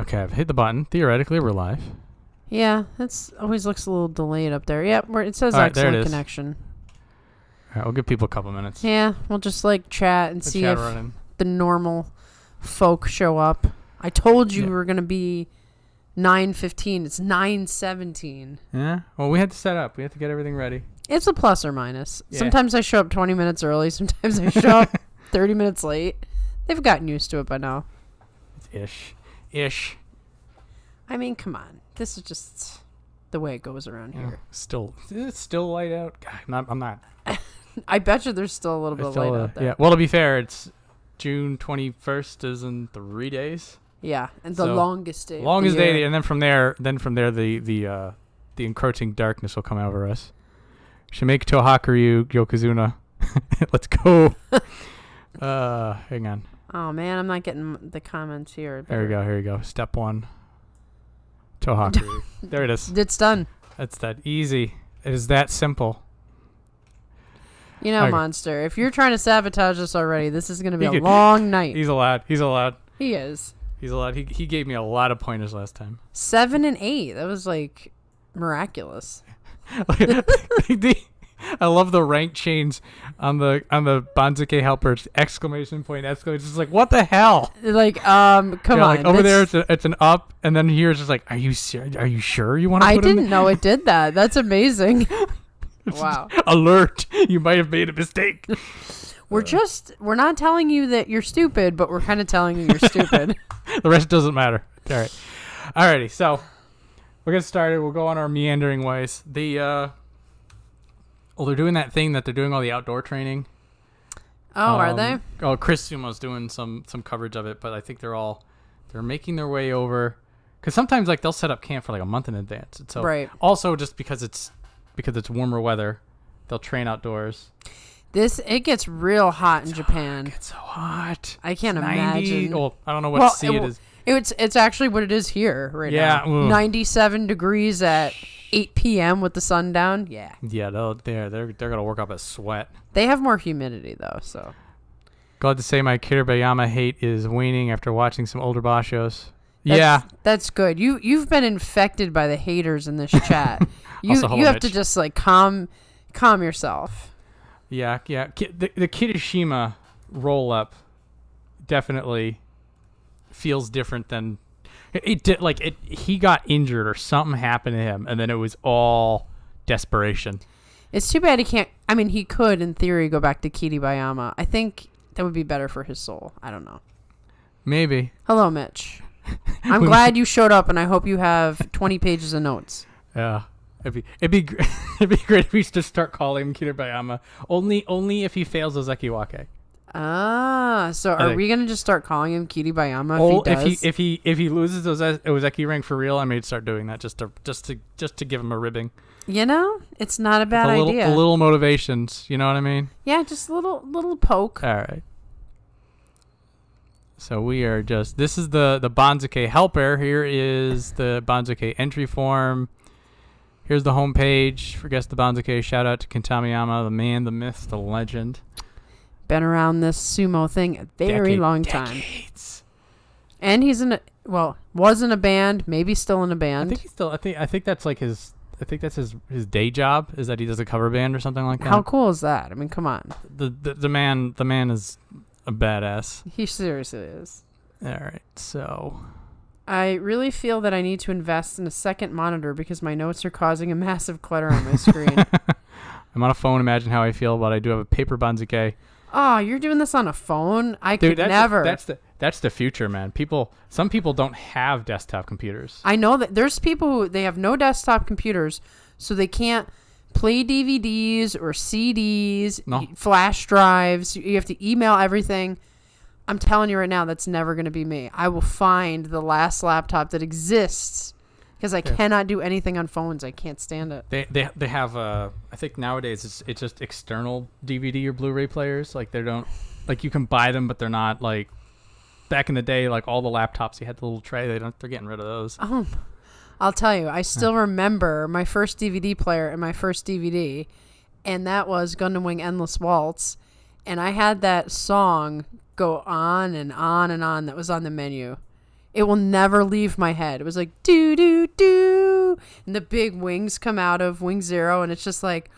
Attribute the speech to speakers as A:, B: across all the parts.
A: Okay, I've hit the button. Theoretically, we're live.
B: Yeah, that's always looks a little delayed up there. Yep, it says
A: All right, there it
B: excellent
A: is.
B: connection.
A: All right, we'll give people a couple minutes.
B: Yeah, we'll just like chat and see if
A: running.
B: the normal folk show up. I told you we were going to be 9:15. It's 9:17.
A: Yeah? Well, we had to set up. We had to get everything ready.
B: It's a plus or minus.
A: Yeah.
B: Sometimes I show up 20 minutes early. Sometimes I show up 30 minutes late. They've gotten used to it by now.
A: It's ish.
B: I mean, come on. This is just the way it goes around here.
A: It's still light out. God, I'm not.
B: I bet you there's still a little bit of light out there.
A: Yeah. Well, to be fair, it's June 21st is in 3 days.
B: Yeah, and the longest day.
A: Longest day, and then from there, the encroaching darkness will come over us. Shimake Tohakuryu Yokozuna. Let's go. Hang on.
B: Oh man, I'm not getting the comments here.
A: Here we go. Step 1. Tohakuryu. There it is.
B: It's done.
A: That's that easy. It is that simple.
B: You know,
A: Okay.
B: Monster, if you're trying to sabotage us already, this is going to be a long night.
A: He's allowed.
B: He is.
A: He's allowed. He gave me a lot of pointers last time.
B: 7 and 8. That was like miraculous.
A: I love the rank change on the Banzuke helpers! Exclamation point! Exclamation! It's like, what the hell?
B: Like, come on.
A: Like over there, it's an up, and then here it's just like, are you sure you want to?
B: I didn't know it did that. That's amazing. Wow.
A: Alert! You might have made a mistake.
B: We're not telling you that you're stupid, but we're kind of telling you you're stupid.
A: The rest doesn't matter. All right. Alrighty. So we'll get started. We'll go on our meandering ways. They're doing that thing that they're doing all the outdoor training.
B: Oh, are they?
A: Oh, Chris Sumo's doing some coverage of it, but I think they're making their way over, because sometimes like they'll set up camp for like a month in advance. And so
B: right.
A: Also just because it's warmer weather, they'll train outdoors.
B: It gets real hot in Japan.
A: It gets so hot.
B: I can't imagine.
A: Well, I don't know what it is.
B: It's actually what it is here right now. 97 degrees at 8 p.m. with the sun down. Yeah.
A: Yeah, they're gonna work up a sweat.
B: They have more humidity though, so.
A: Glad to say my Kiribayama hate is waning after watching some older boss shows.
B: That's good. You've been infected by the haters in this chat. You have to just like calm yourself.
A: Yeah. The Kirishima roll up definitely feels different than it did. Like he got injured or something happened to him, and then it was all desperation.
B: It's too bad he can't. I mean, he could in theory go back to Kiribayama. I think that would be better for his soul. I don't know.
A: Maybe.
B: Hello, Mitch. I'm glad you showed up, and I hope you have 20 pages of notes.
A: Yeah. It'd be great if we just start calling him Kiribayama. Only if he fails Ozekiwake.
B: So are we gonna just start calling him Kiribayama if he does?
A: If he loses Ozeki rank for real, I may start doing that just to give him a ribbing.
B: You know, it's not a bad idea.
A: A little motivations, you know what I mean?
B: Yeah, just a little poke.
A: All right. So we are this is the Banzuke helper. Here is the Banzuke entry form. Here's the homepage for Guess the Banzuke. Shout out to Kintamiyama, the man, the myth, the legend.
B: Been around this sumo thing a very long time.
A: Decades.
B: And he's was in a band, maybe still in a band.
A: I think that's like his day job, is that he does a cover band or something like that.
B: How cool is that? I mean, come on.
A: The man is a badass.
B: He seriously is.
A: All right, so
B: I really feel that I need to invest in a second monitor because my notes are causing a massive clutter on my screen.
A: I'm on a phone. Imagine how I feel, but I do have a paper Banzuke.
B: Oh, you're doing this on a phone? Could never.
A: That's the future, man. Some people don't have desktop computers.
B: I know that there's people who they have no desktop computers, so they can't play DVDs or CDs, flash drives. You have to email everything. I'm telling you right now, that's never going to be me. I will find the last laptop that exists because I cannot do anything on phones. I can't stand it.
A: They have I think nowadays it's just external DVD or Blu-ray players. Like they don't, like you can buy them, but they're not like back in the day. Like all the laptops, you had the little tray. They're getting rid of those.
B: Oh, I'll tell you, I still remember my first DVD player and my first DVD, and that was Gundam Wing Endless Waltz, and I had that song go on and on and on that was on the menu. It will never leave my head. It was like, doo, doo, doo. And the big wings come out of Wing Zero, and it's just like,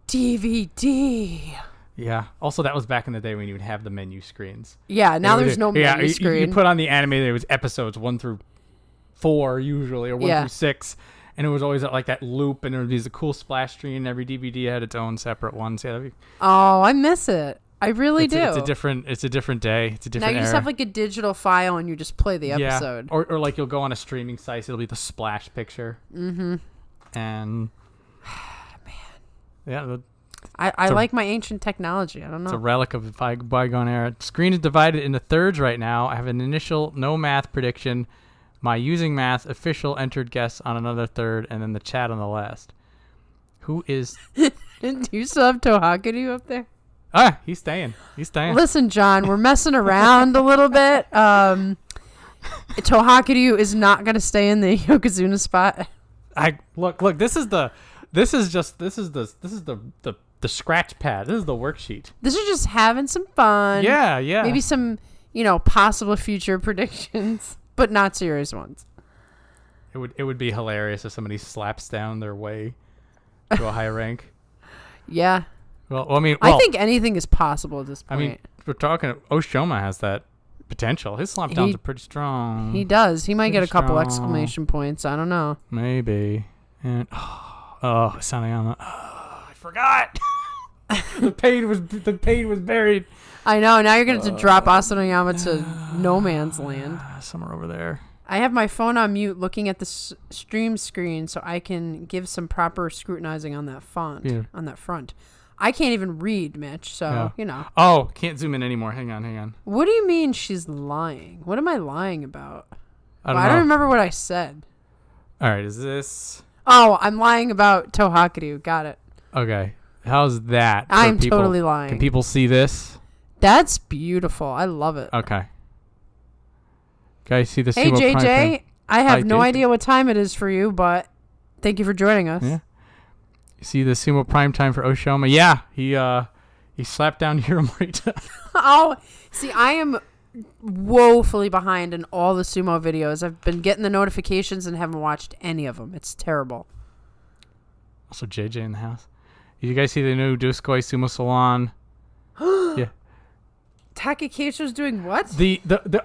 B: DVD.
A: Yeah. Also, that was back in the day when you would have the menu screens.
B: Yeah, now there's no menu screen.
A: You put on the anime, there was episodes 1 through 4 usually, or 1 through 6. And it was always like that loop, and there would be a cool splash screen. Every DVD had its own separate ones. Yeah,
B: oh, I miss it. I really do.
A: It's a different day. It's a different
B: now you
A: era.
B: just have like a digital file and you just play the episode.
A: Yeah. Or like you'll go on a streaming site, it'll be the splash picture. Mm-hmm. And
B: man.
A: Yeah.
B: I like my ancient technology. I don't know.
A: It's a relic of the bygone era. Screen is divided into thirds right now. I have an initial no math prediction, my using math official entered guess on another third, and then the chat on the last. Who is...
B: Do you still have Tohakuru up there?
A: Ah, he's staying.
B: Listen, John, we're messing around a little bit. Tohakuru is not going to stay in the Yokozuna spot.
A: Look. This is the scratch pad. This is the worksheet.
B: This is just having some fun.
A: Yeah.
B: Maybe some, possible future predictions, but not serious ones.
A: It would be hilarious if somebody slaps down their way to a high rank.
B: Yeah.
A: Well, I mean,
B: I think anything is possible at this point.
A: I mean, we're talking. Oshoma has that potential. His slap downs are pretty strong.
B: He does. He might get a couple exclamation points. I don't know.
A: Maybe. And Sanayama. Oh, I forgot. the pain was buried.
B: I know. Now you're going to have to drop Asanoyama to no man's land.
A: Somewhere over there.
B: I have my phone on mute looking at the stream screen so I can give some proper scrutinizing on that on that front. I can't even read, Mitch, so,
A: Oh, can't zoom in anymore. Hang on.
B: What do you mean she's lying? What am I lying about?
A: I don't know.
B: remember what I said.
A: All right, is this...
B: Oh, I'm lying about Tohakuru. Got it.
A: Okay. How's that?
B: I'm totally lying.
A: Can people see this?
B: That's beautiful. I love it.
A: Okay. Guys, see the
B: Hey,
A: Sumo Prime
B: JJ.
A: thing?
B: I have no idea what time it is for you, but thank you for joining us.
A: Yeah. You see the Sumo Prime time for Oshoma? Yeah. He slapped down Hiramorita.
B: Oh, see, I am woefully behind in all the Sumo videos. I've been getting the notifications and haven't watched any of them. It's terrible.
A: Also, JJ in the house. Did you guys see the new Doskoi Sumo Salon? Yeah.
B: Takakesho's doing what?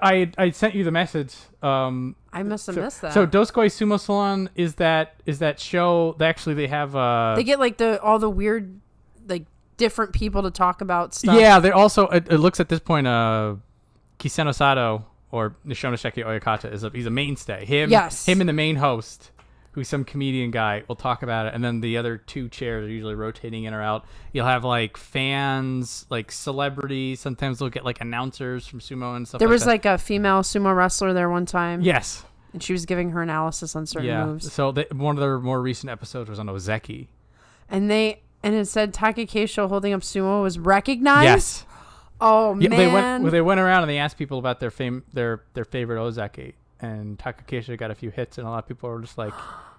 A: I sent you the message.
B: I must have missed that.
A: So Doskoi Sumo Salon is that show. They have
B: they get like all the weird like different people to talk about stuff.
A: Yeah, they also it looks at this point Kiseno Sato or Nishonoshiki Oyakata he's a mainstay. Him and the main host, who's some comedian guy, will talk about it, and then the other two chairs are usually rotating in or out. You'll have like fans, like celebrities. Sometimes they'll get like announcers from sumo and stuff.
B: There was like a female sumo wrestler there one time.
A: Yes,
B: and she was giving her analysis on certain moves.
A: So one of their more recent episodes was on Ozeki,
B: and it said Takakesho holding up sumo was recognized.
A: Yes.
B: Oh man.
A: They went around and they asked people about their favorite Ozeki. And Takakesho got a few hits, and a lot of people were just like,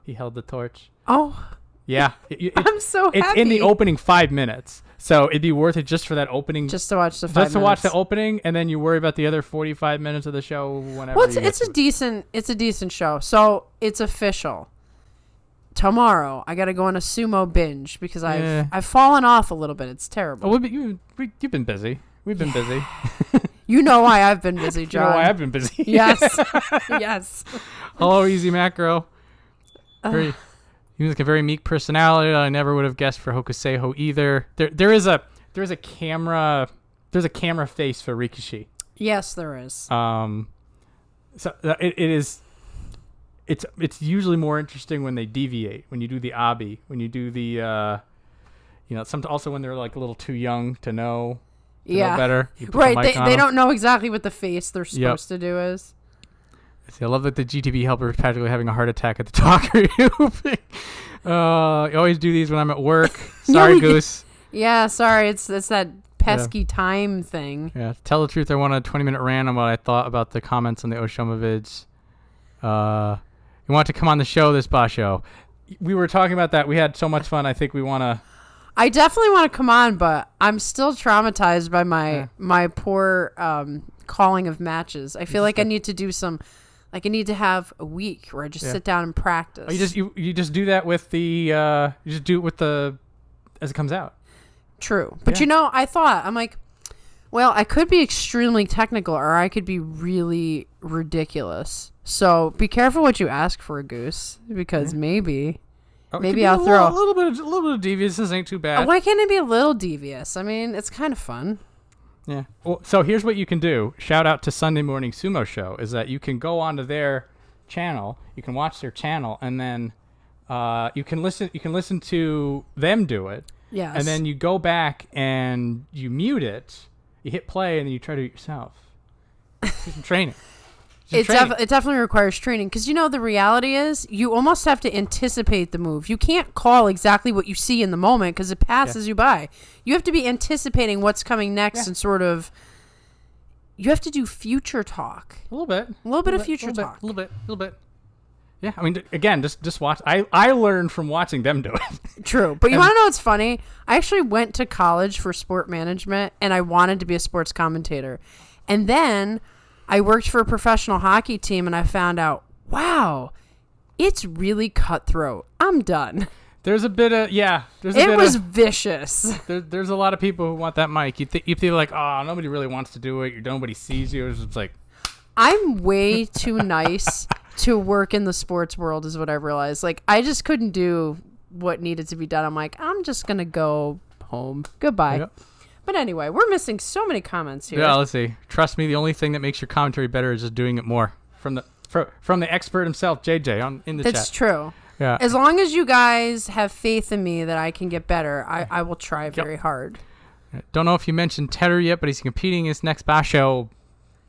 A: he held the torch.
B: Oh.
A: Yeah.
B: I'm so happy.
A: It's in the opening 5 minutes. So it'd be worth it just for that opening.
B: Just to watch the 5 minutes.
A: Just to watch the opening, and then you worry about the other 45 minutes of the show whenever.
B: Well, it's a decent show. So it's official. Tomorrow, I got to go on a sumo binge because I've fallen off a little bit. It's terrible.
A: Oh, you've been busy. We've been busy.
B: You know why I've been busy, John.
A: You know why I've been busy.
B: Yes. Yes.
A: Hello, Easy Macro. He was like a very meek personality that I never would have guessed for Hokuseiho either. There is a camera face for Rikishi.
B: Yes, there is.
A: So it's usually more interesting when they deviate, when you do the abi, when you do the also when they're like a little too young to know. Know better.
B: Right. They don't know exactly what the face they're supposed to do is.
A: See, I love that the GTB helper is practically having a heart attack at the talker. You always do these when I'm at work. Sorry, Goose.
B: Yeah, sorry. It's that pesky time thing.
A: Yeah. To tell the truth, I want a 20-minute rant on what I thought about the comments on the Oshoma vids. You want to come on the show, this Basho? We were talking about that. We had so much fun. I think we want to...
B: I definitely want to come on, but I'm still traumatized by my poor calling of matches. I feel like I need to do some. Like I need to have a week where I just sit down and practice.
A: Oh, you just do that with the you just do it with the as it comes out.
B: True, but I thought I'm like, well, I could be extremely technical or I could be really ridiculous. So be careful what you ask for, Goose, because maybe I'll throw
A: a little bit of devious. This ain't too bad.
B: Why can't it be a little devious? I mean, it's kind of fun.
A: Yeah. Well, so here's what you can do. Shout out to Sunday Morning Sumo Show is that you can go onto their channel, you can watch their channel, and then you can listen to them do it.
B: Yes.
A: And then you go back and you mute it, you hit play, and then you try to do it yourself. Do some training.
B: It definitely requires training because the reality is you almost have to anticipate the move. You can't call exactly what you see in the moment because it passes you by. You have to be anticipating what's coming next and sort of. You have to do future talk.
A: A little bit.
B: A little bit of future talk.
A: A little bit. Yeah, I mean, again, just watch. I learned from watching them do it.
B: True, but you want to know what's funny? I actually went to college for sport management, and I wanted to be a sports commentator, and then I worked for a professional hockey team, and I found out, wow, it's really cutthroat. I'm done.
A: There's a bit of
B: It was vicious.
A: There's a lot of people who want that mic. You feel like, oh, nobody really wants to do it. Nobody sees you. It's just like,
B: I'm way too nice to work in the sports world, is what I realized. Like, I just couldn't do what needed to be done. I'm like, I'm just gonna go home. Goodbye. Yep. But anyway, we're missing so many comments here.
A: Yeah, let's see. Trust me, the only thing that makes your commentary better is just doing it more. From the expert himself, JJ, in the chat.
B: That's true.
A: Yeah.
B: As long as you guys have faith in me that I can get better, I will try very hard.
A: Don't know if you mentioned Tedder yet, but he's competing in his next basho.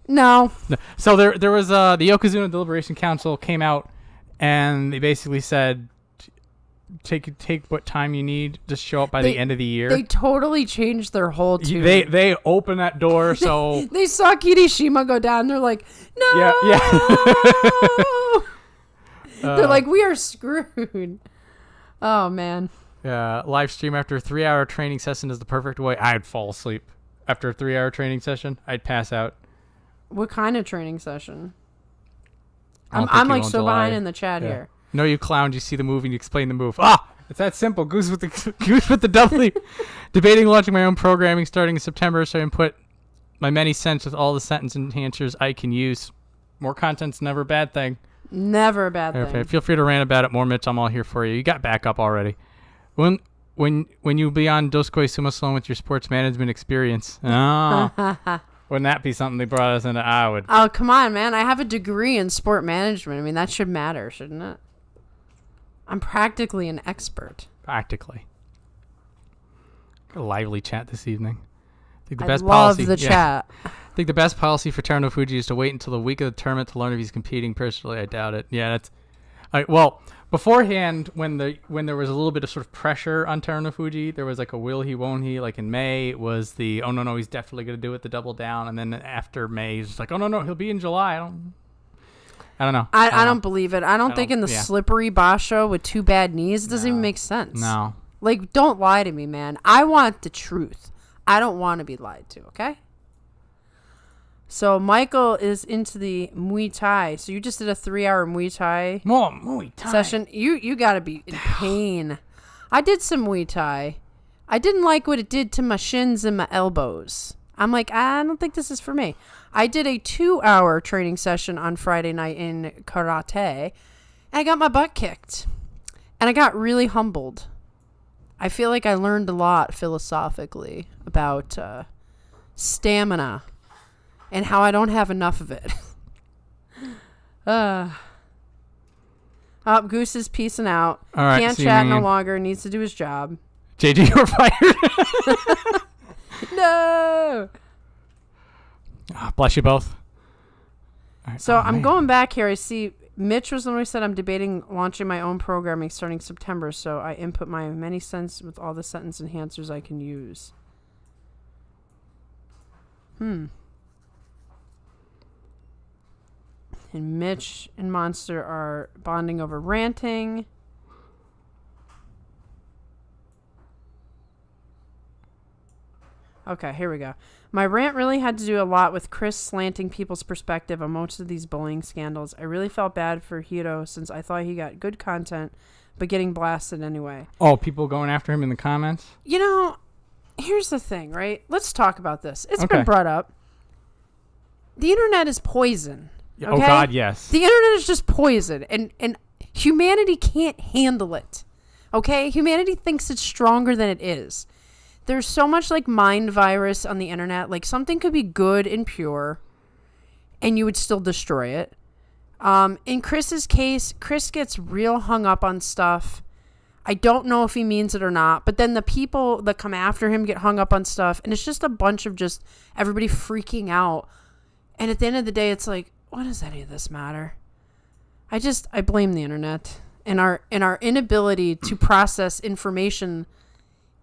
B: No.
A: So there was the Yokozuna Deliberation Council came out, and they basically said, take what time you need. Just show up by the end of the year.
B: They totally changed their whole tune.
A: They open that door so
B: they saw Kirishima go down. They're like, no.
A: Yeah.
B: They're like, we are screwed. Oh man.
A: Yeah. Live stream after a 3-hour training session is the perfect way. I'd fall asleep after a 3-hour training session. I'd pass out.
B: What kind of training session? I'm like so behind in the chat here.
A: No, you clown. You see the move and you explain the move. It's that simple. Goose with the W. Debating launching my own programming starting in September, so I can put my many cents with all the sentence enhancers I can use. More content's never a bad thing.
B: Never a bad thing.
A: Okay, feel free to rant about it more, Mitch. I'm all here for you. You got backup already. When you be on Doskoi Sumo Salon with your sports management experience. Oh. Wouldn't that be something they brought us into? I would.
B: Oh, come on, man. I have a degree in sport management. I mean, that should matter, shouldn't it? I'm practically an expert.
A: Practically. Got a lively chat this evening. I think
B: the chat.
A: I think the best policy for Teruno Fuji is to wait until the week of the tournament to learn if he's competing. Personally, I doubt it. Yeah, that's... well, beforehand, when there was a little bit of sort of pressure on Teruno Fuji, there was like a will he, won't he. Like in May, it was the, oh, no, he's definitely going to do it, the double down. And then after May, he's like, oh, no, he'll be in July. I don't know.
B: I don't believe it. I don't think in the slippery basho with 2 bad knees, it doesn't even make sense.
A: No.
B: Like, don't lie to me, man. I want the truth. I don't want to be lied to, okay? So Michael is into the Muay Thai. So you just did a 3-hour Muay Thai session. You got to be in pain. I did some Muay Thai. I didn't like what it did to my shins and my elbows. I'm like, I don't think this is for me. I did a 2-hour training session on Friday night in karate, and I got my butt kicked. And I got really humbled. I feel like I learned a lot philosophically about stamina and how I don't have enough of it. Goose is peacing out.
A: All right,
B: can't chat no longer. Needs to do his job.
A: JJ, you're fired.
B: No.
A: Bless you both. Right.
B: So I'm going back here. I see Mitch was the one who said I'm debating launching my own programming starting September. So I input my many cents with all the sentence enhancers I can use. And Mitch and Monster are bonding over ranting. Okay, here we go. My rant really had to do a lot with Chris slanting people's perspective on most of these bullying scandals. I really felt bad for Hiro since I thought he got good content, but getting blasted anyway.
A: Oh, people going after him in the comments?
B: You know, here's the thing, right? Let's talk about this. It's been brought up. The internet is poison. Okay?
A: Oh, God, yes.
B: The internet is just poison, and humanity can't handle it. Okay? Humanity thinks it's stronger than it is. There's so much like mind virus on the internet. Like something could be good and pure and you would still destroy it. In Chris's case, Chris gets real hung up on stuff. I don't know if he means it or not, but then the people that come after him get hung up on stuff, and it's just a bunch of just everybody freaking out. And at the end of the day, it's like, what does any of this matter? I blame the internet and our inability to process information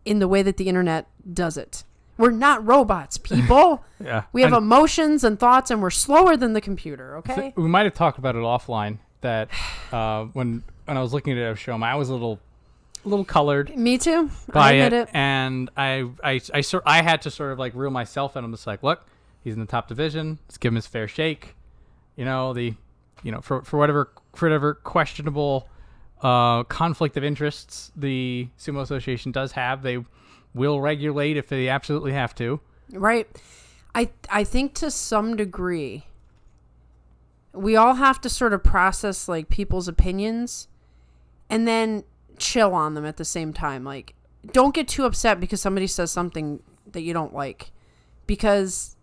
B: in the way that the internet does it. We're not robots, people.
A: Yeah.
B: We have emotions and thoughts, and we're slower than the computer, okay?
A: We might have talked about it offline, that when I was looking at a show, I was a little colored.
B: Me too.
A: By it. And I had to sort of like reel myself in. I'm just like, look, he's in the top division. Let's give him his fair shake. For whatever questionable conflict of interests the Sumo Association does have, they will regulate if they absolutely have to.
B: Right. I think to some degree, we all have to sort of process like people's opinions and then chill on them at the same time. Like, don't get too upset because somebody says something that you don't like, because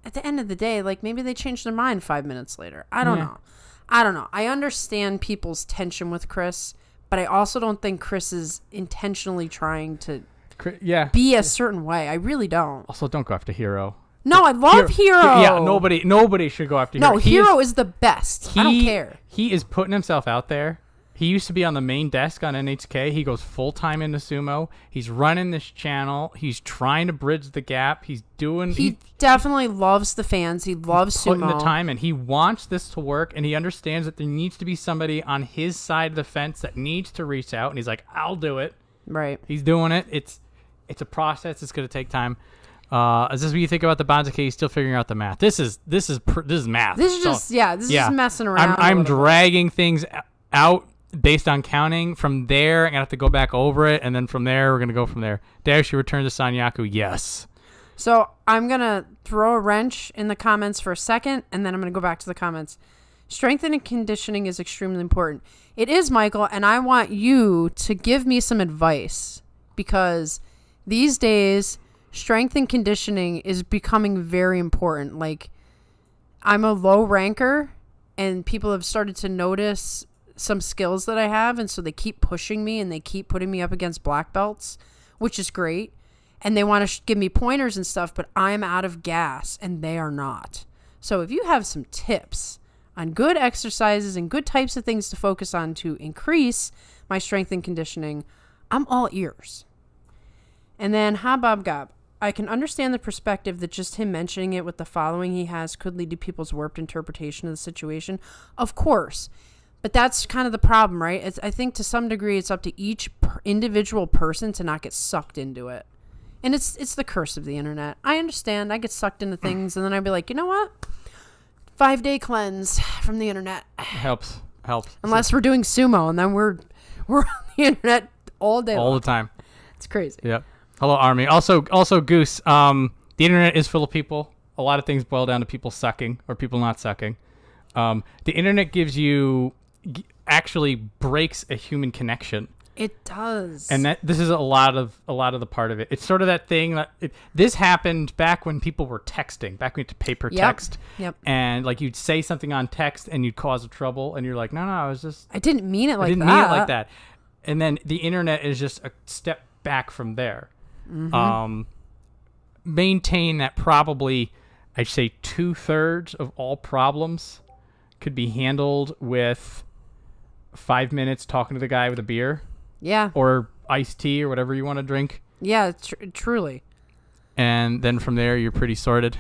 B: at the end of the day, like maybe they change their mind 5 minutes later. I don't know. I understand people's tension with Chris, but I also don't think Chris is intentionally trying to be a certain way. I really don't.
A: Also, don't go after Hiro.
B: No, I love Hiro.
A: Yeah, nobody should go after Hiro.
B: No, Hiro is the best. I don't care.
A: He is putting himself out there. He used to be on the main desk on NHK. He goes full-time into Sumo. He's running this channel. He's trying to bridge the gap. He
B: definitely loves the fans. He loves Sumo.
A: Putting the time in. He wants this to work, and he understands that there needs to be somebody on his side of the fence that needs to reach out, and he's like, I'll do it.
B: Right.
A: He's doing it. It's a process. It's going to take time. Is this what you think about the Banzuke? He's still figuring out the math. This is math.
B: This is just messing around.
A: I'm dragging things out based on counting. From there, I'm going to have to go back over it, and then from there, we're going to go from there. Dash, you return to Sanyaku? Yes.
B: So I'm going to throw a wrench in the comments for a second, and then I'm going to go back to the comments. Strength and conditioning is extremely important. It is, Michael, and I want you to give me some advice, because these days, strength and conditioning is becoming very important. Like, I'm a low ranker, and people have started to notice some skills that I have, and so they keep pushing me and they keep putting me up against black belts, which is great, and they want to give me pointers and stuff, but I'm out of gas and they are not. So if you have some tips on good exercises and good types of things to focus on to increase my strength and conditioning, I'm all ears. And then Habab Gab, I can understand the perspective that just him mentioning it with the following he has could lead to people's warped interpretation of the situation. Of course. But that's kind of the problem, right? I think to some degree it's up to each individual person to not get sucked into it. And it's the curse of the internet. I understand. I get sucked into things, and then I'd be like, you know what? 5-day cleanse from the internet.
A: Helps.
B: Unless we're doing Sumo, and then we're on the internet all day
A: all
B: long.
A: The time.
B: It's crazy.
A: Yep. Hello, Army. Also, Goose, the internet is full of people. A lot of things boil down to people sucking or people not sucking. The internet actually breaks a human connection.
B: It does.
A: And this is a lot of the part of it. It's sort of that thing that this happened back when people were texting, back when you had to paper text.
B: Yep.
A: And like you'd say something on text and you'd cause trouble, and you're like, no, I
B: didn't mean it like that.
A: I didn't mean it like that. And then the internet is just a step back from there. Mm-hmm. Maintain that probably, I'd say 2/3 of all problems could be handled with 5 minutes talking to the guy with a beer.
B: Yeah.
A: Or iced tea or whatever you want to drink.
B: Yeah, truly.
A: And then from there, you're pretty sorted.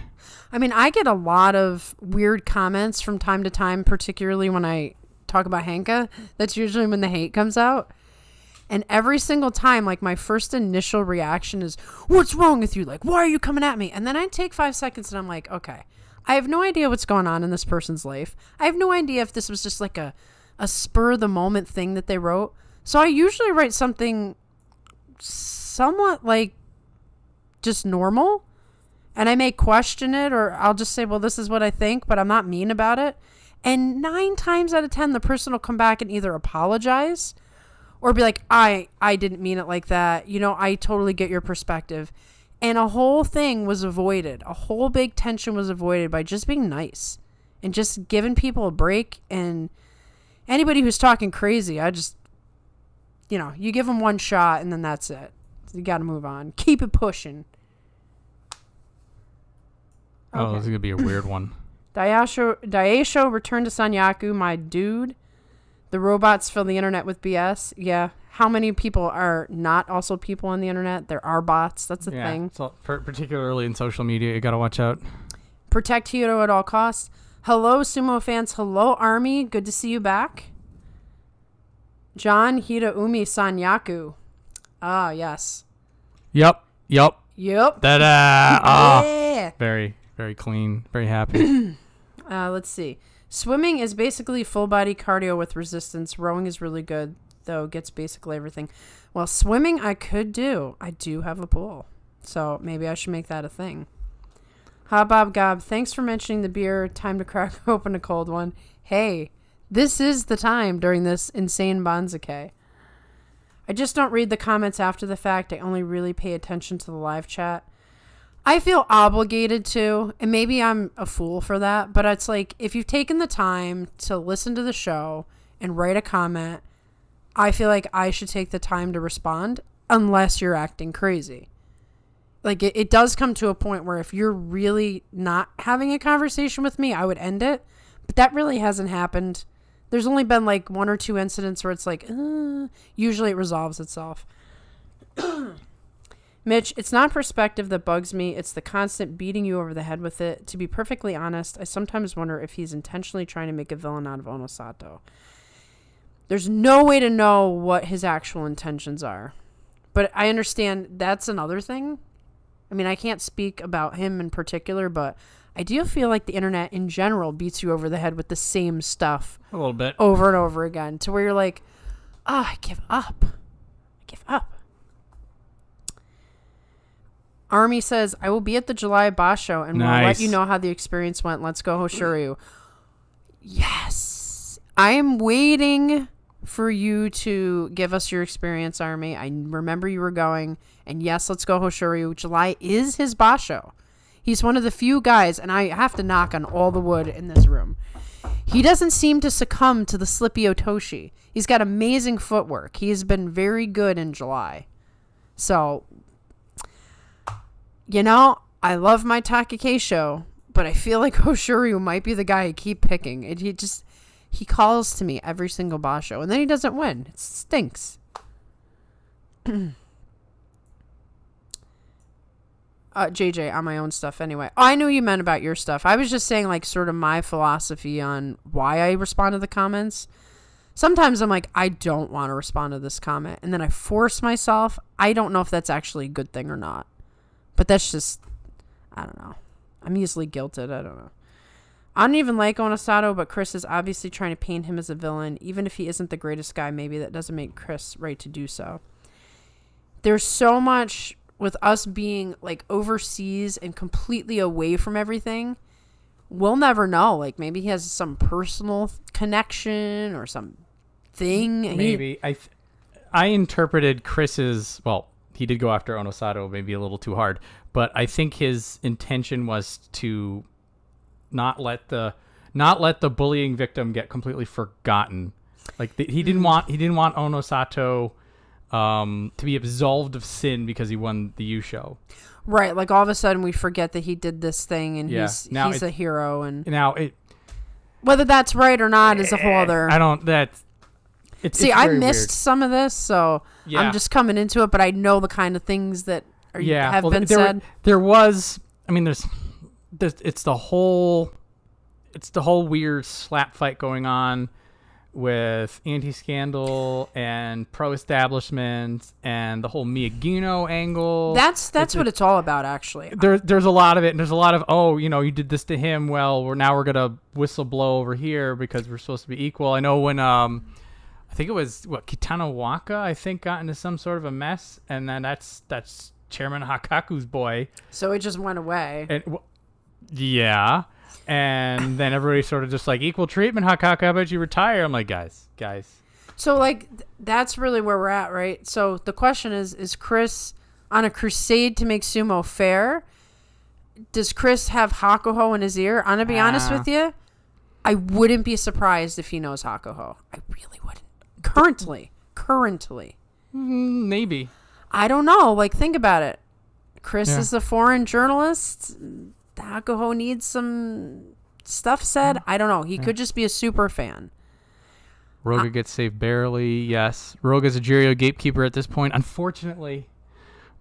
B: I mean, I get a lot of weird comments from time to time, particularly when I talk about Henka. That's usually when the hate comes out. And every single time, like, my first initial reaction is, what's wrong with you? Like, why are you coming at me? And then I take 5 seconds and I'm like, okay, I have no idea what's going on in this person's life. I have no idea if this was just like a spur of the moment thing that they wrote. So I usually write something somewhat like just normal, and I may question it, or I'll just say, well, this is what I think, but I'm not mean about it. And 9 times out of 10, the person will come back and either apologize or be like, I didn't mean it like that. You know, I totally get your perspective. And a whole thing was avoided. A whole big tension was avoided by just being nice and just giving people a break. And anybody who's talking crazy, I just, you know, you give them one shot and then that's it. You got to move on. Keep it pushing.
A: Oh,
B: Okay.
A: this is going to be a weird one.
B: Daisho returned to Sanyaku, my dude. The robots fill the internet with BS. Yeah. How many people are not also people on the internet? There are bots. That's a thing.
A: So particularly in social media, you got to watch out.
B: Protect Hiro at all costs. Hello, Sumo fans. Hello, Army. Good to see you back. John Hiraumi Sanyaku. Ah, yes.
A: Yep.
B: Yep.
A: Ta-da! Very, very clean. Very happy.
B: Let's see. Swimming is basically full body cardio with resistance. Rowing is really good, though. Gets basically everything. Well, swimming I could do. I do have a pool. So maybe I should make that a thing. Ha Bob Gob, thanks for mentioning the beer. Time to crack open a cold one. Hey, this is the time during this insane Banzuke. I just don't read the comments after the fact. I only really pay attention to the live chat. I feel obligated to, and maybe I'm a fool for that, but it's like, if you've taken the time to listen to the show and write a comment, I feel like I should take the time to respond, unless you're acting crazy. Like, it does come to a point where if you're really not having a conversation with me, I would end it, but that really hasn't happened. There's only been like 1 or 2 incidents where it's like, usually it resolves itself. Mitch, it's not perspective that bugs me. It's the constant beating you over the head with it. To be perfectly honest, I sometimes wonder if he's intentionally trying to make a villain out of Onosato. There's no way to know what his actual intentions are. But I understand that's another thing. I mean, I can't speak about him in particular, but I do feel like the internet in general beats you over the head with the same stuff.
A: A little bit.
B: Over and over again. To where you're like, I give up. Army says, I will be at the July Basho and we'll let you know how the experience went. Let's go, Hoshoryu. Yes. I am waiting for you to give us your experience, Army. I remember you were going. And yes, let's go, Hoshoryu. July is his Basho. He's one of the few guys, and I have to knock on all the wood in this room. He doesn't seem to succumb to the slippy Otoshi. He's got amazing footwork. He has been very good in July. So, you know, I love my Takake, but I feel like Hoshoryu might be the guy I keep picking. He calls to me every single Basho, and then he doesn't win. It stinks. JJ, on my own stuff anyway. I knew you meant about your stuff. I was just saying, like, sort of my philosophy on why I respond to the comments. Sometimes I'm like, I don't want to respond to this comment. And then I force myself. I don't know if that's actually a good thing or not. But that's just, I don't know. I'm easily guilted. I don't know. I don't even like Onosato, but Chris is obviously trying to paint him as a villain. Even if he isn't the greatest guy, maybe that doesn't make Chris right to do so. There's so much with us being like overseas and completely away from everything. We'll never know. Like, maybe he has some personal connection or some thing.
A: Maybe. I interpreted Chris's, well, he did go after Onosato maybe a little too hard, but I think his intention was to not let the bullying victim get completely forgotten. Like, he didn't want Onosato to be absolved of sin because he won the Yusho.
B: Right, like all of a sudden we forget that he did this thing and he's a hero, and
A: now
B: whether that's right or not is a whole other.
A: I don't.
B: I missed some of this, so yeah. I'm just coming into it, but I know the kind of things that have been said.
A: There was. I mean, there's. It's the whole weird slap fight going on with anti-scandal and pro-establishment and the whole Miyagino angle.
B: That's what it's all about, actually.
A: There's a lot of it, and there's a lot of, you did this to him. Well, we're gonna whistle blow over here because we're supposed to be equal. I know when I think it was Kitano Waka, I think, got into some sort of a mess, and then that's Chairman Hakaku's boy.
B: So it just went away.
A: And yeah. And then everybody sort of just like, equal treatment, Hakaku, how about you retire? I'm like, guys.
B: So, like, that's really where we're at, right? So the question is Chris on a crusade to make sumo fair? Does Chris have Hakuho in his ear? I'm going to be honest with you. I wouldn't be surprised if he knows Hakuho. I really wouldn't. Currently.
A: Maybe.
B: I don't know. Like, think about it. Chris is a foreign journalist. Hakuho needs some stuff said. I don't know. He could just be a super fan.
A: Roga gets saved barely. Yes. Roga's a Jirio gatekeeper at this point. Unfortunately,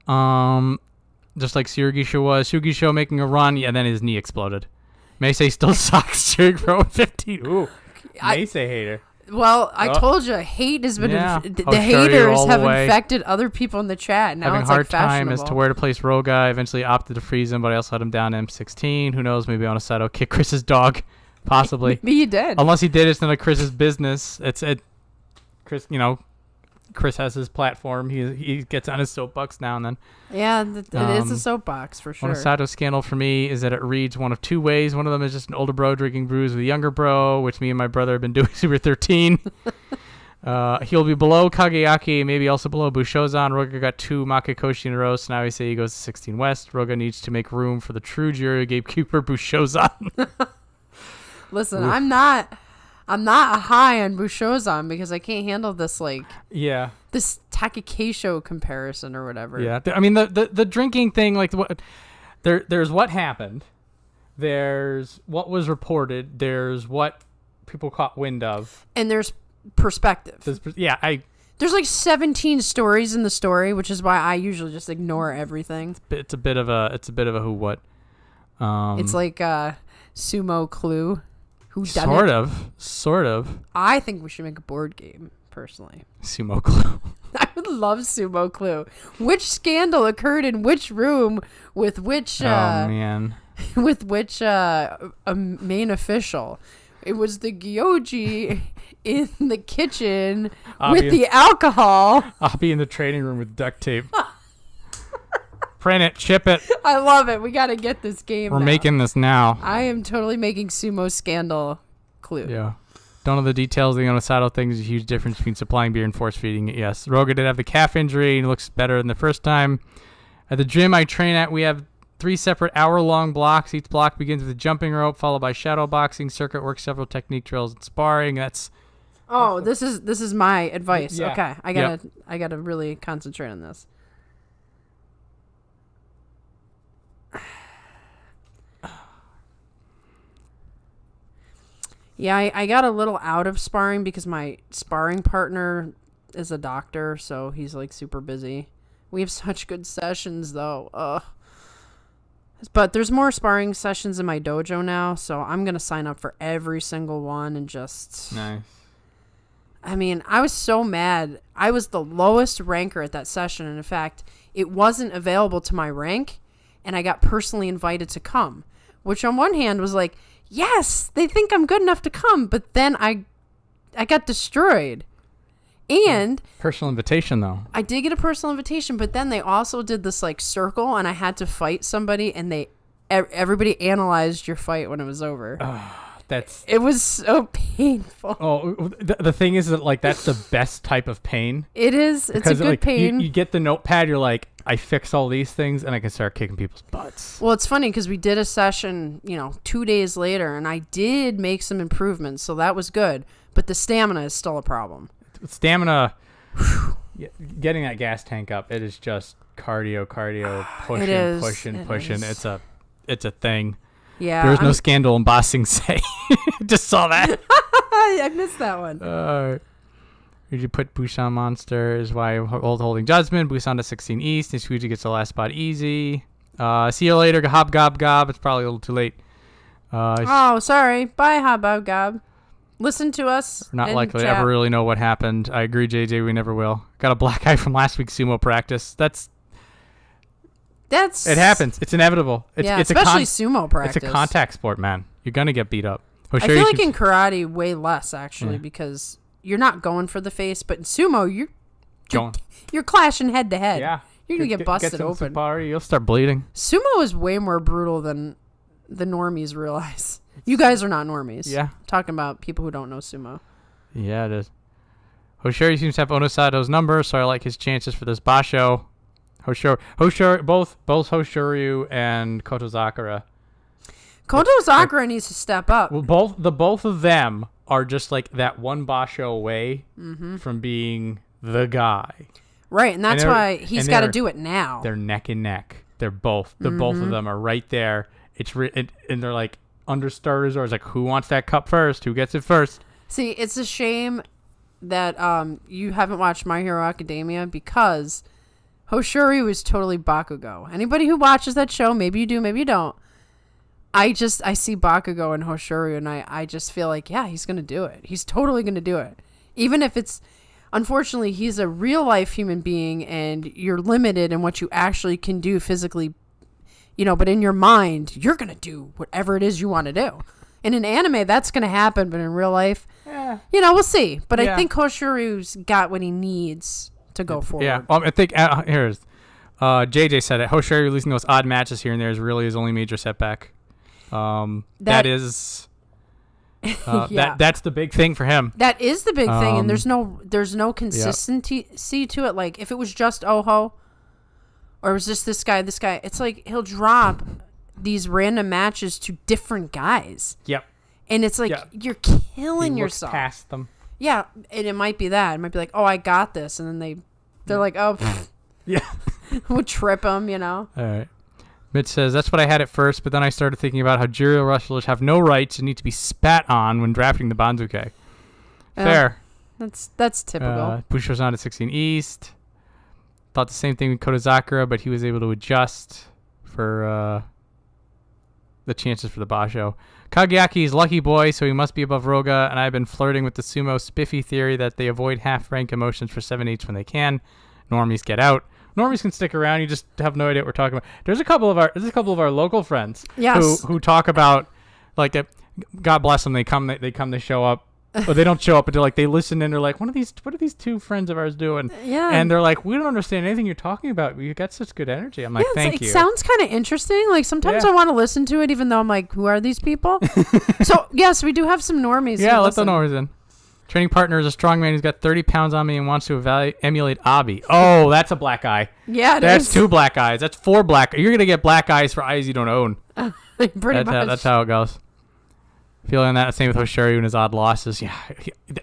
A: just like Surugisho was. Surugisho making a run. Yeah, then his knee exploded. Meisei still sucks. Surugisho 15. Ooh. Meisei hater.
B: Well, I told you, hate has been the haters have infected other people in the chat. Now
A: having
B: it's
A: hard
B: like fashionable.
A: time as to where to place Roga. I eventually opted to freeze him, but I also had him down M16. Who knows? Maybe Onosato kick Chris's dog, possibly.
B: Maybe he did.
A: Unless he did, it's none of Chris's business. Chris, Chris has his platform. He gets on his soapbox now and then.
B: Yeah, it is a soapbox for sure.
A: Onosato's scandal for me is that it reads one of two ways. One of them is just an older bro drinking brews with a younger bro, which me and my brother have been doing since we were 13. He'll be below Kageaki, maybe also below Bushozan. Roga got 2 Makekoshi in a row, so now we say he goes to 16 West. Roga needs to make room for the true Jirio gatekeeper, Bushozan.
B: Listen, I'm not high on Bushozan because I can't handle this this Takekeisho comparison or whatever.
A: Yeah, I mean the drinking thing, like there's what happened, there's what was reported, there's what people caught wind of,
B: and there's perspective. There's like 17 stories in the story, which is why I usually just ignore everything.
A: It's a bit of a who what.
B: It's like Sumo Clue.
A: Sort of.
B: I think we should make a board game, personally.
A: Sumo Clue.
B: I would love Sumo Clue. Which scandal occurred in which room with which with which main official? It was the Gyoji in the kitchen with the alcohol.
A: I'll be in the training room with duct tape. Print it, ship it.
B: I love it. We got to get this game.
A: We're making this now.
B: I am totally making Sumo Scandal Clue.
A: Yeah. Don't know the details. The Onosato thing is a huge difference between supplying beer and force feeding it. Yes. Roga did have the calf injury and looks better than the first time. At the gym I train at, we have 3 separate hour-long blocks. Each block begins with a jumping rope, followed by shadow boxing. Circuit works several technique drills and sparring. This
B: is my advice.
A: Yeah.
B: Okay. I gotta really concentrate on this. Yeah, I got a little out of sparring because my sparring partner is a doctor, so he's like super busy. We have such good sessions though. But there's more sparring sessions in my dojo now, so I'm going to sign up for every single one and just...
A: Nice.
B: I mean, I was so mad. I was the lowest ranker at that session, and in fact, it wasn't available to my rank, and I got personally invited to come, which on one hand was like, yes, they think I'm good enough to come, but then I got destroyed. And
A: personal invitation though. I
B: did get a personal invitation, but then they also did this like circle, and I had to fight somebody, and everybody analyzed your fight when it was over. It was so painful.
A: Oh, the thing is that like that's the best type of pain.
B: It is. It's a good pain.
A: You get the notepad. You're like, I fix all these things, and I can start kicking people's butts.
B: Well, it's funny because we did a session, 2 days later, and I did make some improvements, so that was good. But the stamina is still a problem. Getting
A: that gas tank up, it is just cardio, pushing. It's a thing.
B: Yeah.
A: There was no scandal in Bossing Say. Just saw that.
B: I missed that one.
A: Did you put Busan Monster is why holding judgment. Busan to 16 East. Nishuji gets the last spot easy. See you later. Hob gob gob. It's probably a little too late.
B: Sorry. Bye, Hob gob gob. listen to us.
A: We're not
B: and
A: likely to
B: chat.
A: ever really know what happened. I agree, JJ. We never will. Got a black eye from last week's sumo practice. That's it happens. It's inevitable. It's
B: especially sumo practice.
A: It's a contact sport, man. You're gonna get beat up.
B: I feel like in karate, way less actually, because you're not going for the face, but in sumo, you're clashing head to head.
A: Yeah,
B: you're gonna get busted open.
A: You'll start bleeding.
B: Sumo is way more brutal than the normies realize. You guys are not normies.
A: Yeah,
B: I'm talking about people who don't know sumo.
A: Yeah, it is. Hoshori seems to have Onosato's number, so I like his chances for this basho. Hoshori, both Hoshoryu and Kotozakura.
B: Kotozakura needs to step up.
A: Well, both of them are just like that one basho away from being the guy.
B: Right, and that's why he's got to do it now.
A: They're neck and neck. They're both of them are right there. And they're like under starters, or it's like, who wants that cup first? Who gets it first?
B: See, it's a shame that you haven't watched My Hero Academia, because Hoshoryu is totally Bakugo. Anybody who watches that show, maybe you do, maybe you don't. I see Bakugo and Hoshoryu, and I just feel like, yeah, he's going to do it. He's totally going to do it. Even if it's, unfortunately, he's a real life human being, and you're limited in what you actually can do physically, but in your mind, you're going to do whatever it is you want to do. In an anime, that's going to happen, but in real life, we'll see. But I think Hoshoryu's got what he needs to go forward.
A: Yeah, I think here's JJ said it. Hoshoryu losing those odd matches here and there is really his only major setback. That's the big thing for him.
B: That is the big thing, and there's no consistency to it. Like, if it was just Oho, or it was just this guy, it's like he'll drop these random matches to different guys. Yep. And it's like you're killing yourself.
A: Past them.
B: Yeah, and it might be that. It might be like, oh, I got this, and then they're like, oh,
A: yeah,
B: we'll trip them,
A: All right. Mitch says, that's what I had at first, but then I started thinking about how judo wrestlers have no rights and need to be spat on when drafting the Banzuke. Fair.
B: That's typical.
A: Busho's on at 16 East. Thought the same thing with Kotozakura, but he was able to adjust for the chances for the Basho. Kageaki is lucky boy, so he must be above Roga, and I've been flirting with the sumo spiffy theory that they avoid half-rank emotions for 7/8 when they can. Normies get out. Normies can stick around. You just have no idea what we're talking about. There's a couple of our local friends who talk about, like, God bless them. They show up. But they don't show up until, like, they listen and they're like, what are these two friends of ours doing? Yeah. And they're like, we don't understand anything you're talking about. You got such good energy. I'm like, thank you.
B: It sounds kind of interesting. Like, sometimes I want to listen to it, even though I'm like, who are these people? So, yes, we do have some normies.
A: Yeah, let the normies in. Training partner is a strong man who's got 30 pounds on me and wants to emulate Abi. Oh, that's a black eye.
B: Yeah,
A: that's 2 black eyes. That's 4 black. You're going to get black eyes for eyes you don't own.
B: Pretty much.
A: That's how it goes. Feeling that same with Hoshoryu and his odd losses. Yeah,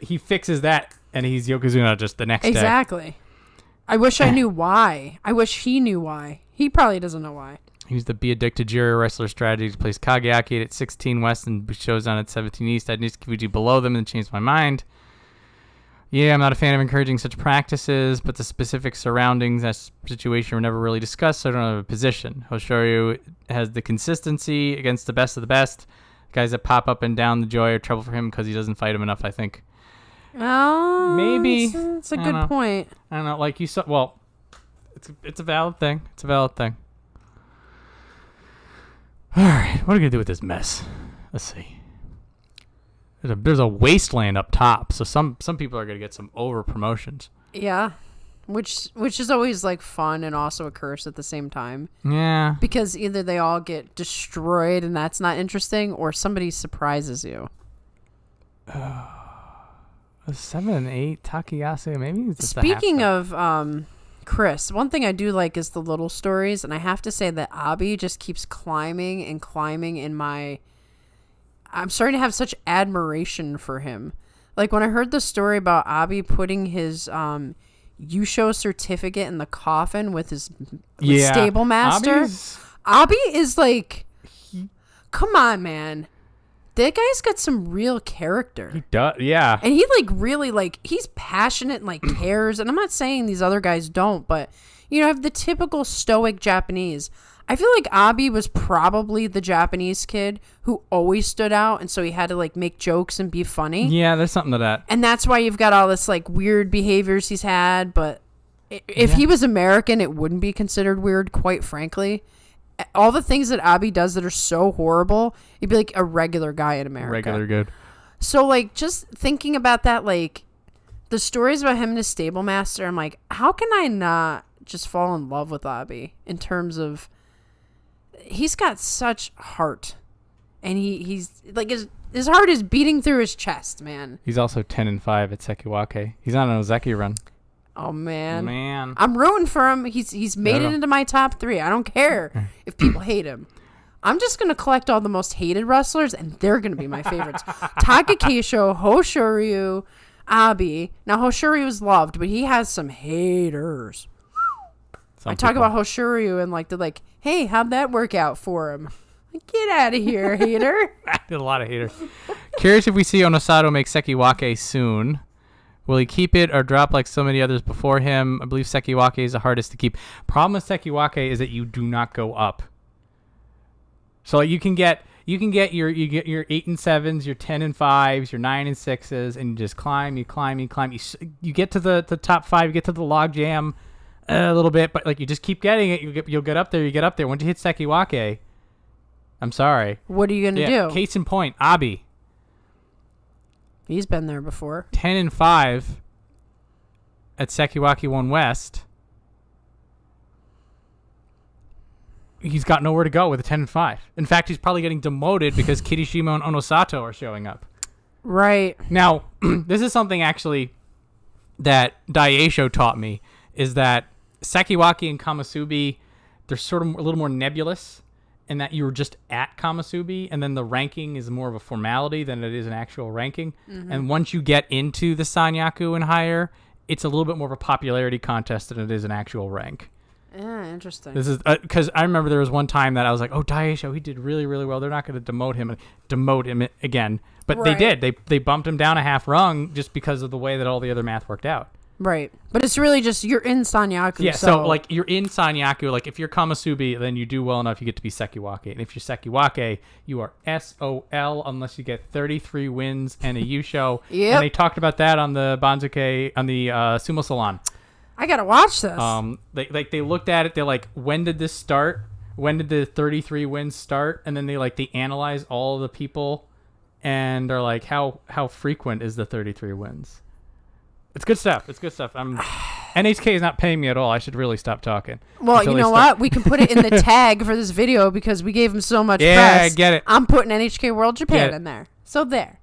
A: he fixes that, and he's Yokozuna just the next day.
B: Exactly. I wish I knew why. I wish he knew why. He probably doesn't know why.
A: He used the Be Addicted Jiro wrestler strategy to place Kageaki at 16 West and Bushozan at 17 East. I had Niskifuji below them and changed my mind. Yeah, I'm not a fan of encouraging such practices, but the specific surroundings that situation were never really discussed, so I don't have a position. Hoshoryu has the consistency against the best of the best. Guys that pop up and down the joy are trouble for him because he doesn't fight him enough, I think.
B: Oh,
A: maybe.
B: That's a good point.
A: I don't know. Like you saw, well, it's a valid thing. It's a valid thing. All right, what are we going to do with this mess? Let's see. There's a wasteland up top, so some people are going to get some over promotions.
B: Yeah. Which is always like fun and also a curse at the same time.
A: Yeah.
B: Because either they all get destroyed and that's not interesting, or somebody surprises you.
A: 7 and 8 Takayase, maybe it's just
B: Speaking of Chris, one thing I do like is the little stories, and I have to say that Abi just keeps climbing and climbing in my... I'm starting to have such admiration for him. Like when I heard the story about Abi putting his Yusho certificate in the coffin with his stable master. Abi is like, come on, man. That guy's got some real character.
A: He does, yeah.
B: And he like really like, he's passionate and like cares. And I'm not saying these other guys don't, but You know, have the typical stoic Japanese. I feel like Abi was probably the Japanese kid who always stood out, and so he had to like make jokes and be funny.
A: Yeah, there's something to that.
B: And that's why you've got all this like weird behaviors he's had, but if he was American, it wouldn't be considered weird, quite frankly. All the things that Abi does that are so horrible, he'd be like a regular guy in America.
A: Regular good.
B: So like just thinking about that, like the stories about him and his stable master, I'm like, how can I not just fall in love with Abi in terms of he's got such heart, and he's like his heart is beating through his chest, man.
A: He's also 10-5 at Sekiwake. He's on an Ozeki run.
B: Oh man, I'm rooting for him. He's made it into my top 3. I don't care if people hate him. I'm just gonna collect all the most hated wrestlers, and they're gonna be my favorites. Takakeisho, Hoshoryu, Abi. Now Hoshoryu is loved, but he has some haters. I talk about Hoshoryu and like they're like, hey, how'd that work out for him? Like, get out of here, hater.
A: I did a lot of haters. Curious if we see Onosato make Sekiwake soon. Will he keep it or drop like so many others before him? I believe Sekiwake is the hardest to keep. Problem with Sekiwake is that you do not go up. So you can get your 8 and 7s, your 10 and 5s, your 9 and 6s, and you just climb. You get to the top 5, you get to the log jam a little bit, but like you just keep getting it. You'll get up there. You get up there. Once you hit Sekiwake, I'm sorry.
B: What are you gonna do?
A: Case in point, Abi.
B: He's been there before.
A: 10 and 5 at Sekiwake 1 West. He's got nowhere to go with a 10 and 5. In fact, he's probably getting demoted because Kirishima and Onosato are showing up.
B: Right.
A: Now, this is something actually that Daieisho taught me, is that Sekiwake and Kamasubi, they're sort of a little more nebulous in that you're just at Kamasubi, and then the ranking is more of a formality than it is an actual ranking. Mm-hmm. And once you get into the Sanyaku and higher, it's a little bit more of a popularity contest than it is an actual rank.
B: Yeah, interesting.
A: This is because I remember there was one time that I was like, "Oh, Daieisho, he did really, really well. They're not going to demote him again." But They did. They bumped him down a half rung just because of the way that all the other math worked out.
B: Right. But it's really just you're in Sanyaku.
A: Yeah, so like you're in Sanyaku. Like if you're Kamasubi, then you do well enough, you get to be Sekiwake. And if you're Sekiwake, you are SOL unless you get 33 wins and a Yusho.
B: Yep.
A: And they talked about that on the Banzuke, on the Sumo Salon.
B: I got to watch this.
A: They looked at it. They're like, when did this start? When did the 33 wins start? And then they analyze all the people and are like, how frequent is the 33 wins? It's good stuff. NHK is not paying me at all. I should really stop talking.
B: Well, you know what? We can put it in the tag for this video because we gave him so much press.
A: Yeah, get it.
B: I'm putting NHK World Japan in there. So there.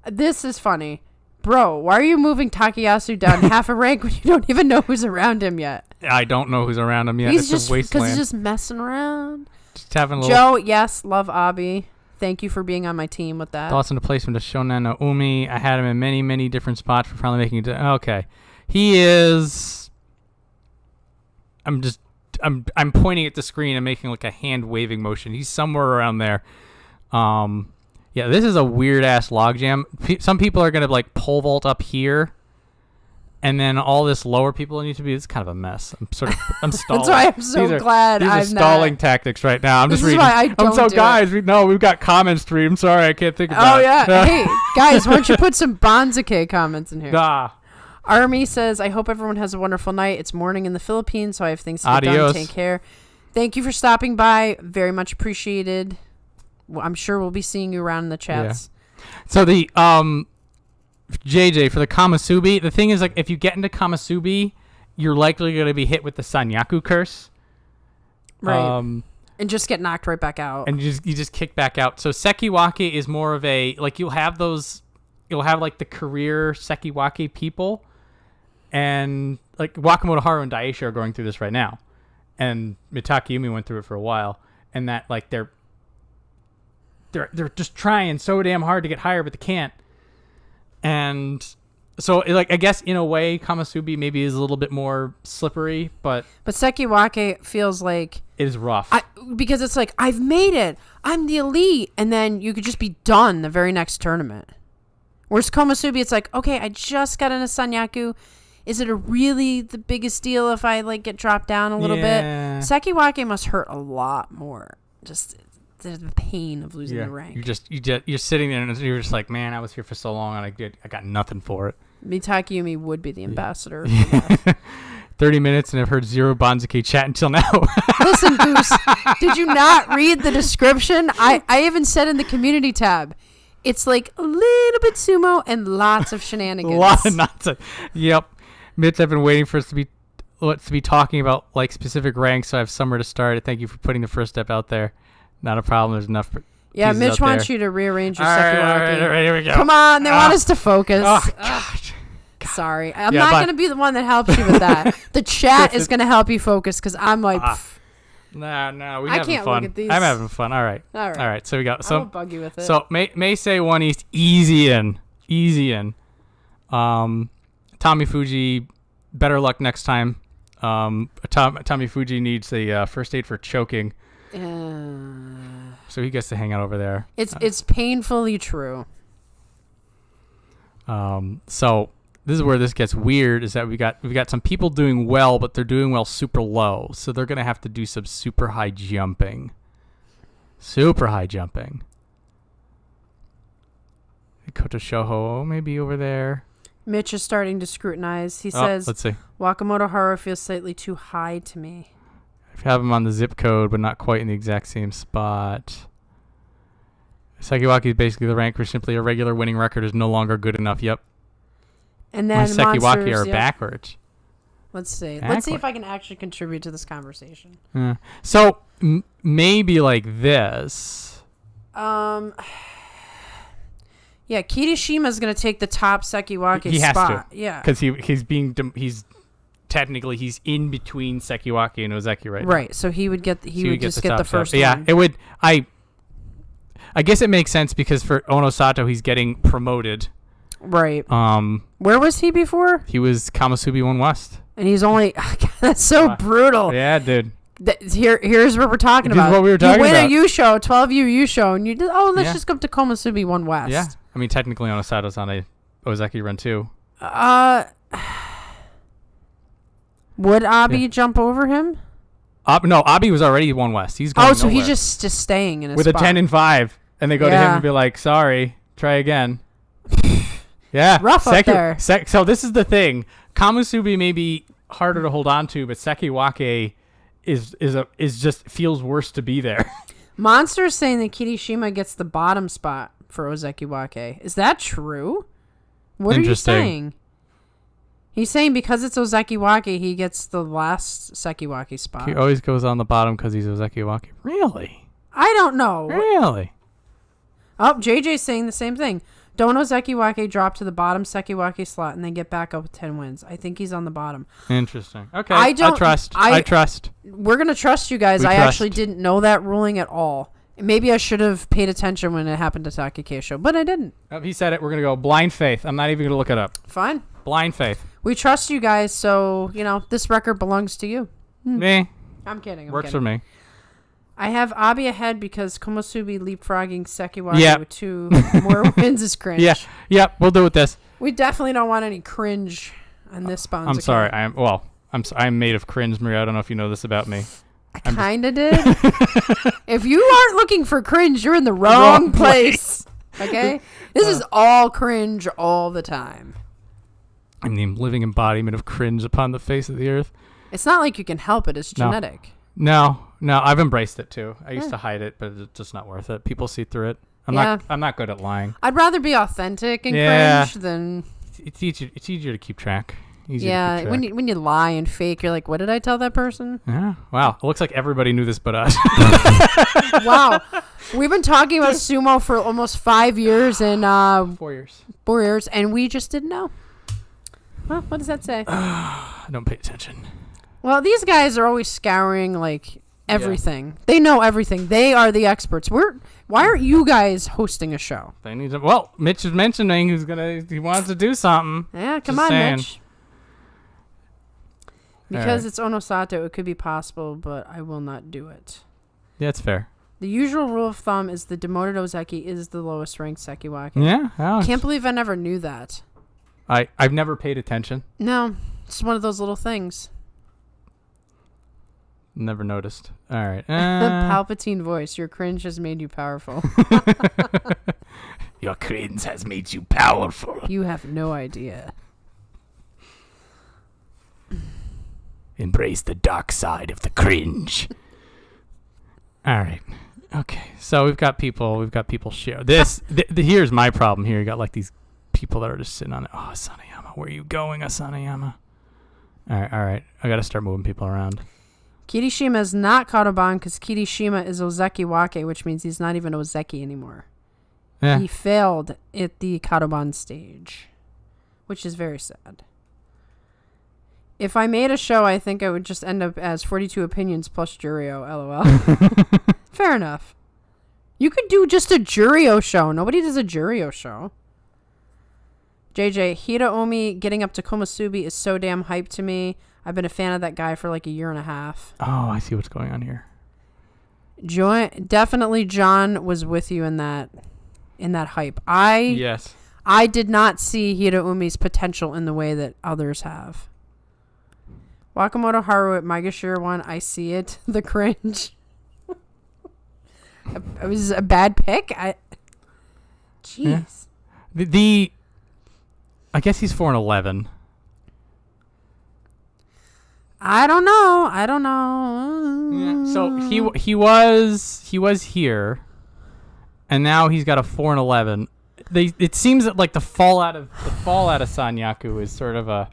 B: This is funny. Bro, why are you moving Takayasu down half a rank when you don't even know who's around him yet?
A: I don't know who's around him yet. It's just a wasteland.
B: Because he's just messing around.
A: Just having a little...
B: Joe, yes, love Abi. Thank you for being on my team with that.
A: Thoughts on the placement of Shonen no Umi. I had him in many, many different spots for finally making it. Okay. He is... I'm pointing at the screen and making like a hand waving motion. He's somewhere around there. Yeah, this is a weird ass logjam. Some people are gonna like pole vault up here, and then all this lower people need to be. It's kind of a mess. I'm stalling.
B: That's why I'm so glad
A: these
B: I'm
A: are stalling tactics right now. I'm
B: this
A: just reading.
B: Why I don't
A: guys, we've got comments to read. I'm sorry, I can't think about it.
B: Oh yeah, hey guys, why don't you put some Banzuke comments in here? Army says, I hope everyone has a wonderful night. It's morning in the Philippines, so I have things to get done. Take care. Thank you for stopping by. Very much appreciated. Well, I'm sure we'll be seeing you around in the chats.
A: Yeah. So the JJ for the Kamasubi, the thing is like if you get into Kamasubi, you're likely going to be hit with the Sanyaku curse.
B: Right. And just get knocked right back out.
A: And you just kick back out. So Sekiwake is more of a like you'll have like the career Sekiwake people, and like Wakamoto Haru and Daisha are going through this right now, and Mitake Yumi went through it for a while, and that like they're just trying so damn hard to get higher, but they can't. And so, like, I guess in a way, Kamasubi maybe is a little bit more slippery, but
B: Sekiwake feels like
A: it is rough
B: because it's like I've made it, I'm the elite, and then you could just be done the very next tournament. Whereas Kamasubi, it's like okay, I just got into Sanyaku. Is it really the biggest deal if I like get dropped down a little bit? Sekiwake must hurt a lot more. Just the pain of losing the rank.
A: You're sitting there and you're just like, man, I was here for so long and I got nothing for it.
B: Mitakayumi would be the ambassador.
A: 30 minutes and I've heard 0 Banzuke chat until now.
B: Listen, Goose, did you not read the description? I even said in the community tab, it's like a little bit sumo and lots of shenanigans.
A: Yep. Mitch, I've been waiting for us to be talking about like specific ranks, so I have somewhere to start. Thank you for putting the first step out there. Not a problem. There's enough.
B: Yeah, Mitch wants you to rearrange your Sekiwake.
A: All right, here we go.
B: Come on, they want us to focus.
A: Oh, gosh.
B: Sorry. I'm not going to be the one that helps you with that. The chat is going to help you focus because I'm like...
A: No,
B: I can't
A: fun.
B: Look at these.
A: I'm having fun. All right.
B: All right.
A: So we got...
B: I won't bug you with it.
A: So, May say 1 East, easy in. Tommy Fuji, better luck next time. Tommy Fuji needs a first aid for choking. So he gets to hang out over there.
B: It's painfully true.
A: So this is where this gets weird, is that we've got some people doing well, but they're doing well super low. So they're going to have to do some super high jumping. Koto Shoho maybe over there.
B: Mitch is starting to scrutinize. He says,
A: let's see.
B: Wakamoto Haru feels slightly too high to me.
A: I have him on the zip code, but not quite in the exact same spot. Sekiwake is basically the rank where simply a regular winning record is no longer good enough. Yep.
B: And then
A: my Sekiwake are backwards.
B: Let's see. Let's see if I can actually contribute to this conversation.
A: So maybe like this.
B: Yeah, Kirishima's going to take the top Sekiwake spot.
A: He has to.
B: Yeah.
A: Because he's technically he's in between Sekiwake and Ozeki right now.
B: Right. So he would get the first one.
A: Yeah, it would. I guess it makes sense because for Onosato he's getting promoted.
B: Right. Where was he before?
A: He was Kamasubi 1 West.
B: And he's only that's so brutal.
A: Yeah, dude.
B: Here's what we're talking about.
A: This is what we were talking about.
B: You win a U-show, 12U U-show, and let's just go up to Komasubi 1 West.
A: Yeah. I mean, technically Onosato's on a Ozeki run too.
B: Would Abi jump over him?
A: No, Abi was already 1 West. He's going
B: so
A: nowhere.
B: he's just staying in his
A: with
B: spot.
A: a 10 and 5, and they go to him and be like, "Sorry, try again." Yeah,
B: rough up there.
A: So this is the thing. Kamasubi may be harder to hold on to, but Sekiwake is just feels worse to be there.
B: Monster's saying that Kirishima gets the bottom spot for Ozekiwake. Is that true? What are you saying? He's saying because it's Ozekiwake, he gets the last Sekiwake spot.
A: He always goes on the bottom because he's Ozekiwake. Really?
B: I don't know.
A: Really?
B: Oh, JJ's saying the same thing. Don't Ozekiwake drop to the bottom Sekiwake slot and then get back up with 10 wins. I think he's on the bottom.
A: Interesting. Okay. I trust.
B: We're going to trust you guys. I actually didn't know that ruling at all. Maybe I should have paid attention when it happened to Takekesho, but I didn't.
A: He said it. We're going to go blind faith. I'm not even going to look it up.
B: Fine.
A: Blind faith.
B: We trust you guys, so, this record belongs to you.
A: Me.
B: I'm kidding.
A: Works for me.
B: I have Abi ahead because Komosubi leapfrogging Sekiwake with 2 more wins is cringe.
A: Yeah, we'll do with this.
B: We definitely don't want any cringe on this Banzuke.
A: I'm sorry. I'm made of cringe, Maria. I don't know if you know this about me.
B: I kind of did. If you aren't looking for cringe, you're in the wrong place. Okay? This is all cringe all the time.
A: I'm the living embodiment of cringe upon the face of the earth.
B: It's not like you can help it. It's genetic.
A: No, I've embraced it too. I used to hide it, but it's just not worth it. People see through it. I'm not good at lying.
B: I'd rather be authentic and cringe than...
A: It's easier to keep track.
B: When you lie and fake, you're like, what did I tell that person?
A: Yeah. Wow. It looks like everybody knew this but us.
B: Wow. We've been talking about sumo for almost 5 years and
A: 4 years.
B: 4 years, and we just didn't know. Well, what does that say?
A: I don't pay attention.
B: Well, these guys are always scouring everything. Yeah. They know everything. They are the experts. Why aren't you guys hosting a show?
A: They need to. Well, Mitch is mentioning he wants to do something.
B: Yeah, come on, Mitch. Because it's Onosato, it could be possible, but I will not do it.
A: Yeah, it's fair.
B: The usual rule of thumb is the demoted Ozeki is the lowest ranked Sekiwake.
A: Yeah.
B: Can't believe I never knew that.
A: I've never paid attention.
B: No. It's one of those little things.
A: Never noticed. All right.
B: Palpatine voice. Your cringe has made you powerful.
A: Your cringe has made you powerful.
B: You have no idea.
A: Embrace the dark side of the cringe. All right. Okay. So we've got people share this. Here's my problem here. You got like these people that are just sitting on it. Oh, Sanayama, where are you going, Sanayama? All right. I got to start moving people around.
B: Kirishima is not Kadoban because Kirishima is Ozeki Wake, which means he's not even Ozeki anymore.
A: Yeah.
B: He failed at the Kadoban stage, which is very sad. If I made a show, I think I would just end up as 42 Opinions plus Jurio, LOL. Fair enough. You could do just a Jurio show. Nobody does a Jurio show. JJ, Hiraomi getting up to Komusubi is so damn hyped to me. I've been a fan of that guy for like a year and a half.
A: Oh, I see what's going on here.
B: Definitely John was with you in that hype.
A: Yes.
B: I did not see Hiraumi's potential in the way that others have. Wakamoto Haru at Maegashira 1, I see it. The cringe. It was a bad pick. Jeez.
A: Yeah. I guess he's 4-11.
B: I don't know.
A: Yeah. So he was here, and now he's got a 4-11. It seems that like the fallout of Sanyaku is sort of a.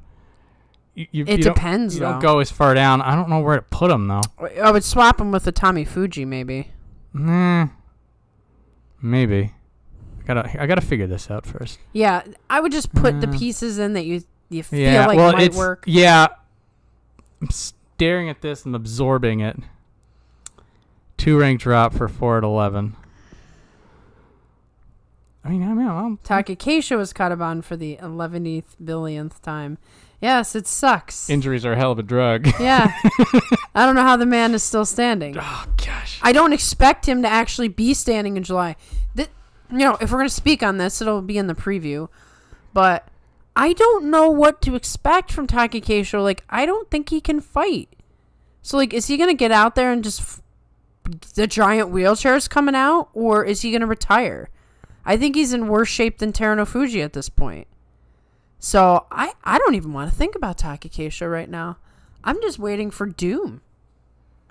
B: It depends.
A: You don't go as far down. I don't know where to put him though.
B: I would swap him with the Tommy Fuji maybe.
A: Maybe. I gotta figure this out first.
B: Yeah, I would just put the pieces in that you feel like might work.
A: Yeah. I'm staring at this and absorbing it. 2 rank drop for 4-11. I mean,
B: Taki Keisha was Kadoban for the 11th billionth time. Yes, it sucks.
A: Injuries are a hell of a drug.
B: Yeah. I don't know how the man is still standing.
A: Oh, gosh.
B: I don't expect him to actually be standing in July. If we're going to speak on this, it'll be in the preview. But I don't know what to expect from Taki Keisha. Like, I don't think he can fight. So, like, is he going to get out there and just... the giant wheelchair's coming out? Or is he going to retire? I think he's in worse shape than Terano Fuji at this point. So, I don't even want to think about Taki Keisha right now. I'm just waiting for doom.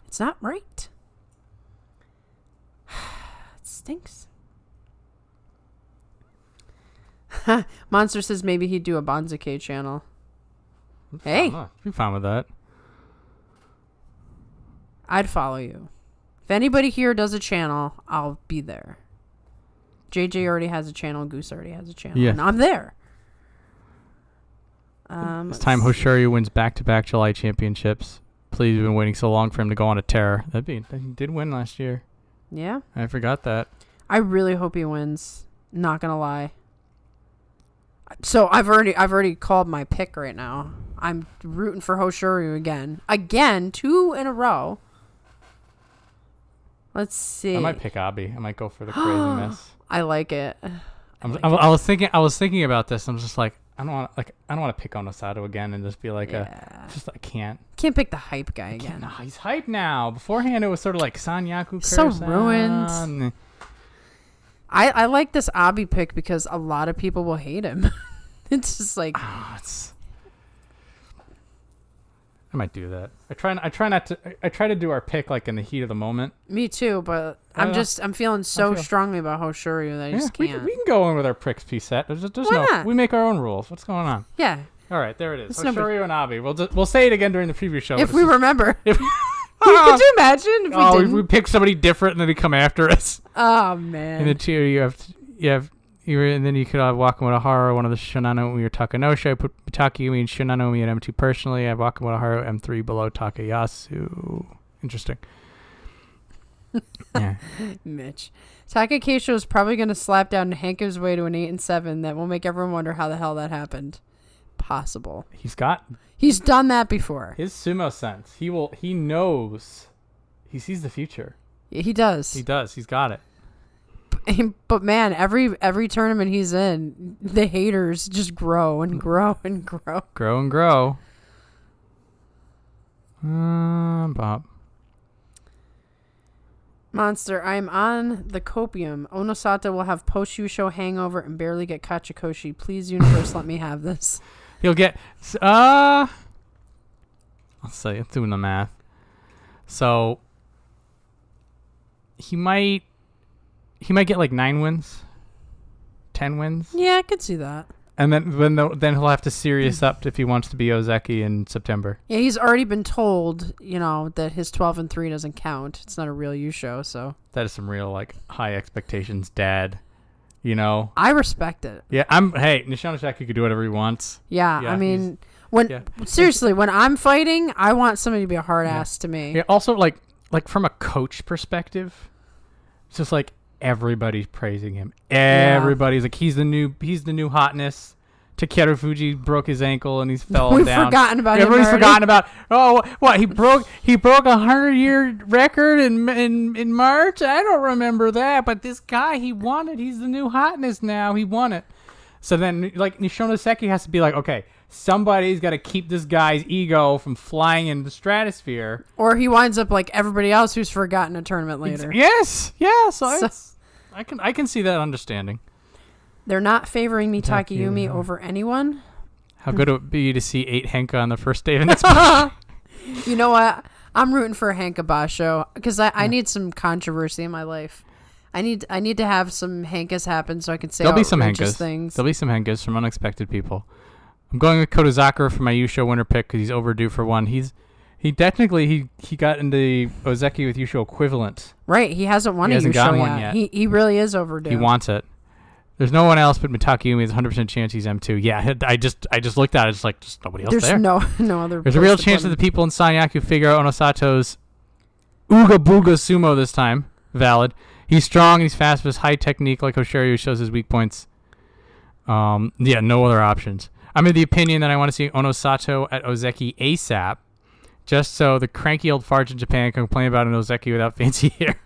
B: It's not right. It stinks. Monster says maybe he'd do a Banzuke channel. Hey.
A: Be fine with that.
B: I'd follow you. If anybody here does a channel, I'll be there. JJ already has a channel. Goose already has a channel.
A: Yeah.
B: And I'm there.
A: It's time Hoshoryu wins back-to-back July championships. Please, we've been waiting so long for him to go on a tear. He did win last year.
B: Yeah.
A: I forgot that.
B: I really hope he wins. Not gonna lie. So I've already called my pick right now. I'm rooting for Hoshoryu again. Again, 2 in a row. Let's see.
A: I might pick Abi. I might go for the crazy miss.
B: I like it.
A: I was thinking about this. I'm just like, I don't want to pick on Osato again and just be like I can't
B: pick the hype guy again.
A: No, he's hype now. Beforehand, it was sort of like Sanyaku.
B: So ruined. I like this Abi pick because a lot of people will hate him. It's just like
A: I might do that. I try to do our pick like in the heat of the moment.
B: Me too, but I'm feeling so strongly about Hoshoryu that I just can't.
A: We can go in with our pricks piece set. We make our own rules. What's going on?
B: Yeah.
A: All right, there it is. Hoshoryu and Abi. We'll say it again during the preview show.
B: If we remember. Could you imagine if we didn't?
A: We pick somebody different and then they come after us.
B: Oh man.
A: In the tier you have and then you could have Wakamoto Haru, one of the Shinanomi or Takanosha. I put Takayumi and Shinanomi at M2 personally. I have Wakamoto Haru M3 below Takayasu. Interesting. Yeah.
B: Mitch. Taka Keisha is probably going to slap down Hanko's way to an 8-7 that will make everyone wonder how the hell that happened. Possible. He's done that before.
A: His sumo sense. He knows. He sees the future.
B: He does.
A: He's got it.
B: But man, every tournament he's in, the haters just grow and grow and grow.
A: Grow and grow. Bob.
B: Monster, I'm on the copium. Onosato will have post-Yusho hangover and barely get Kachikoshi. Please, universe, let me have this.
A: He'll get... I'll say, I'm doing the math. So, he might get like 9 wins. 10 wins.
B: Yeah, I could see that.
A: And then he'll have to serious up if he wants to be Ozeki in September.
B: Yeah, he's already been told, that his 12-3 doesn't count. It's not a real Yusho, so.
A: That is some real like high expectations, dad. I
B: respect it.
A: Yeah, Nishinosaki could do whatever he wants.
B: Yeah, I mean, seriously, when I'm fighting, I want somebody to be a hard ass to me.
A: Yeah, also like from a coach perspective, it's just like everybody's praising him. Everybody's like he's the new hotness. Takeru Fuji broke his ankle and he's fell
B: We've
A: down.
B: Forgotten about
A: Everybody's
B: him
A: forgotten about. Oh, what he broke a 100-year record in March. I don't remember that, but this guy he won it. He's the new hotness now. He won it. So then like Nishinoseki has to be like, okay, somebody's got to keep this guy's ego from flying into the stratosphere,
B: or he winds up like everybody else who's forgotten a tournament later.
A: Yes, yeah. So I can see that understanding.
B: They're not favoring me Takayumi over anyone.
A: How good it would be to see 8 Henka on the first day of the next match.
B: You know what? I'm rooting for a Henka Basho because I need some controversy in my life. I need to have some Henkas happen so I can say
A: There'll be some Henkas.
B: Things.
A: There'll be some Henkas from unexpected people. I'm going with Kodazakura for my Yusho winner pick because he's overdue for one. He got into Ozeki with Yusho equivalent.
B: Right, he hasn't won a Yusho yet. He really is overdue.
A: He wants it. There's no one else but Takayumi. There's a 100% chance he's M2. Yeah, I just looked at it. It's like just nobody else there.
B: There's no other.
A: There's a real chance that the people in Sanyaku figure out Onosato's Ooga Booga Sumo this time. Valid. He's strong. He's fast, but his high technique, like Hoshiryu, shows his weak points. No other options. I'm of the opinion that I want to see Onosato at Ozeki ASAP, just so the cranky old farts in Japan can complain about an Ozeki without fancy hair.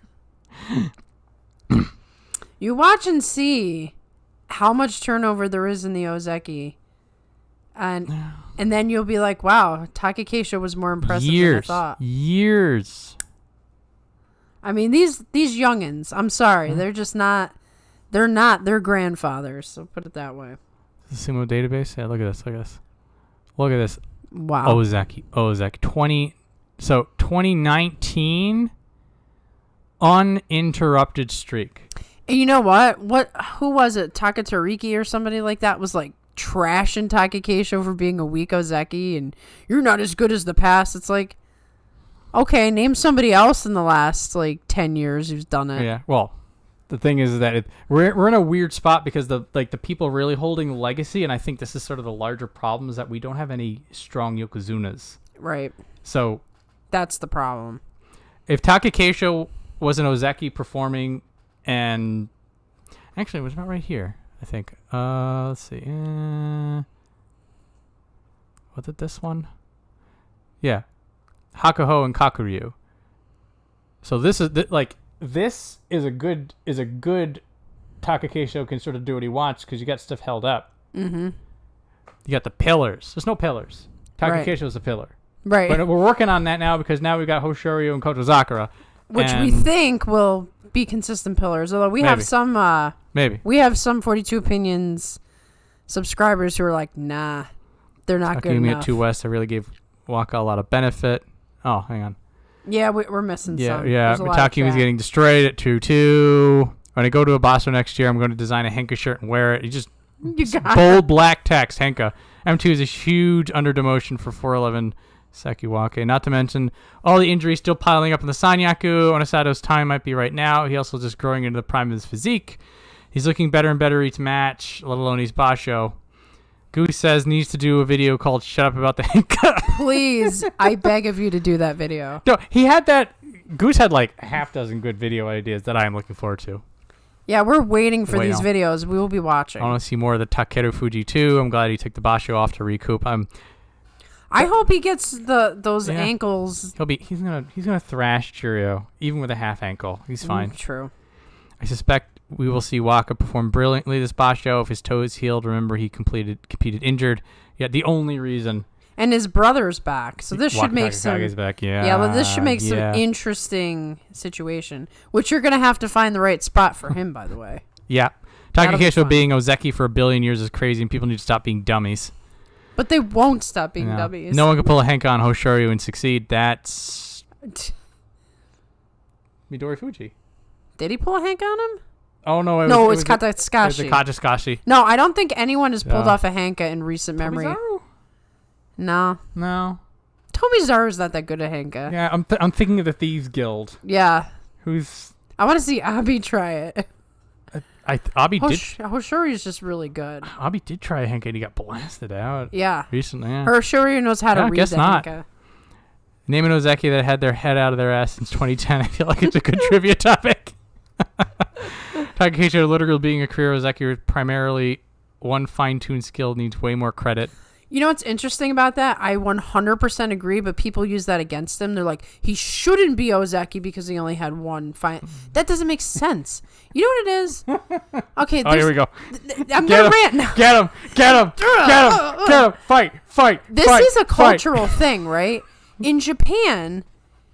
B: You watch and see how much turnover there is in the Ozeki. And then you'll be like, wow, Takakesha was more impressive than I thought.
A: Years.
B: I mean, these youngins, I'm sorry, they're just not, they're grandfathers, so put it that way.
A: The Sumo database? Yeah, look at this. Look at this.
B: Wow.
A: Ozeki. 2019 uninterrupted streak.
B: And you know what? Who was it? Takatariki or somebody like that was like trashing Takakesha for being a weak Ozeki and you're not as good as the past. It's like, okay, name somebody else in the last like 10 years who's done it.
A: Yeah. Well, the thing is that we're in a weird spot because the people really holding the legacy, and I think this is sort of the larger problem, is that we don't have any strong Yokozunas.
B: Right.
A: So
B: that's the problem.
A: If Takakesha was an Ozeki performing, and actually it was about right here, I think. Let's see. Was it this one? Yeah. Hakuho and Kakuryu. So this is a good Takakesha can sort of do what he wants because you got stuff held up. Mm-hmm. You got the pillars. There's no pillars. Takakesha was a pillar.
B: Right.
A: But we're working on that now because now we got Hoshiryu and Kotozakura.
B: Which we think will be consistent pillars. Although we have some we have some 42 Opinions subscribers who are like, nah, they're not good enough.
A: Takumi at 2 West, I really gave Waka a lot of benefit. Oh, hang on.
B: Yeah, we're missing some.
A: Yeah, Takumi's getting destroyed at 2-2. When I go to Abaso next year, I'm going to design a Henka shirt and wear it. Bold black text, Henka. M2 is a huge under demotion for 411 Sekiwake. Not to mention all the injuries still piling up in the Sanyaku. Onosato's time might be right now. He also just growing into the prime of his physique. He's looking better and better each match, let alone his Basho. Goose says needs to do a video called Shut Up About the Henka.
B: Please, I beg of you to do that video.
A: No, he had that. Goose had like a half dozen good video ideas that I am looking forward to.
B: Yeah, we're waiting for these videos. We will be watching.
A: I want to see more of the Takeru Fuji too. I'm glad he took the Basho off to recoup.
B: I hope he gets those ankles.
A: He's gonna thrash Churio even with a half ankle. He's fine.
B: True.
A: I suspect we will see Waka perform brilliantly this Basho if his toe is healed. Remember, he competed injured. Yeah, the only reason.
B: And his brother's back, so this should make some.
A: Back, yeah.
B: Yeah, but this should make some interesting situation, which you're gonna have to find the right spot for him, by the way.
A: Yeah, Takakesho being Ozeki for 1 billion years is crazy, and people need to stop being dummies.
B: But they won't stop being dummies.
A: No one can pull a Henka on Hoshoryu and succeed. That's Midori Fuji.
B: Did he pull a Henka on him?
A: Oh no!
B: It was Katakashi.
A: It was Katakashi.
B: No, I don't think anyone has pulled off a Henka in recent memory.
A: Tomizaru?
B: No. Tomizaru's not that good at Henka.
A: Yeah, I'm thinking of the Thieves Guild.
B: Yeah.
A: I
B: want to see Abi try it.
A: Abi did.
B: Hoshoryu's just really good.
A: Abi did try a Henka and he got blasted out.
B: Yeah.
A: Recently, yeah.
B: Hoshoryu knows how to read the Henka.
A: Name an Ozeki that had their head out of their ass since 2010. I feel like it's a good trivia topic. Takakesho literally being a career Ozeki with primarily one fine-tuned skill needs way more credit.
B: You know what's interesting about that? I 100% agree, but people use that against him. They're like, he shouldn't be Ozeki because he only had one fine. That doesn't make sense. You know what it is? Okay.
A: Oh, here we go.
B: I'm going to rant now.
A: Get him. Fight.
B: This is a cultural thing, right? In Japan,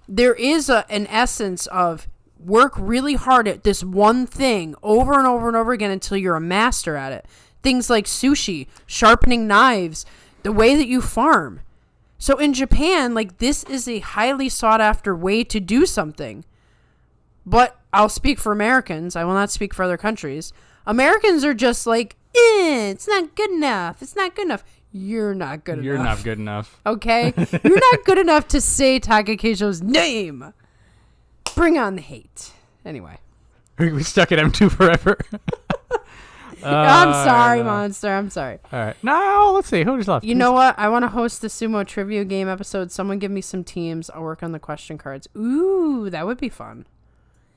B: there is an essence of work really hard at this one thing over and over and over again until you're a master at it. Things like sushi, sharpening knives, the way that you farm. So in Japan, like, this is a highly sought after way to do something. But I'll speak for Americans. I will not speak for other countries. Americans are just like, it's not good enough. It's not good enough. You're not good enough.
A: You're not good enough.
B: Okay? You're not good enough to say Takakesho's name. Bring on the hate. Anyway.
A: We stuck at M2 forever.
B: I'm sorry, Monster. I'm sorry.
A: All right. No, let's see. Who just left?
B: You know what? I want to host the Sumo trivia game episode. Someone give me some teams. I'll work on the question cards. Ooh, that would be fun.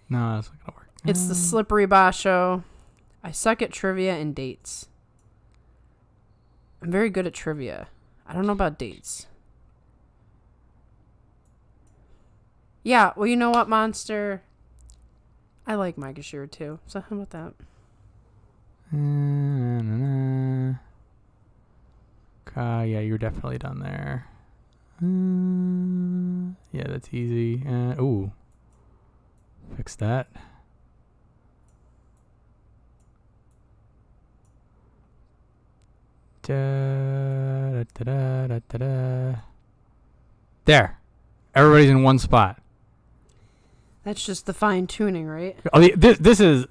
A: No, that's not going to work.
B: It's the Slippery Basho. I suck at trivia and dates. I'm very good at trivia. I don't know about dates. Yeah, well, you know what, Monster? I like Maegashira too. So how about that?
A: Yeah, you're definitely done there. Yeah, that's easy. Ooh. Fix that. There. Everybody's in one spot.
B: That's just the fine tuning, right?
A: Oh, this is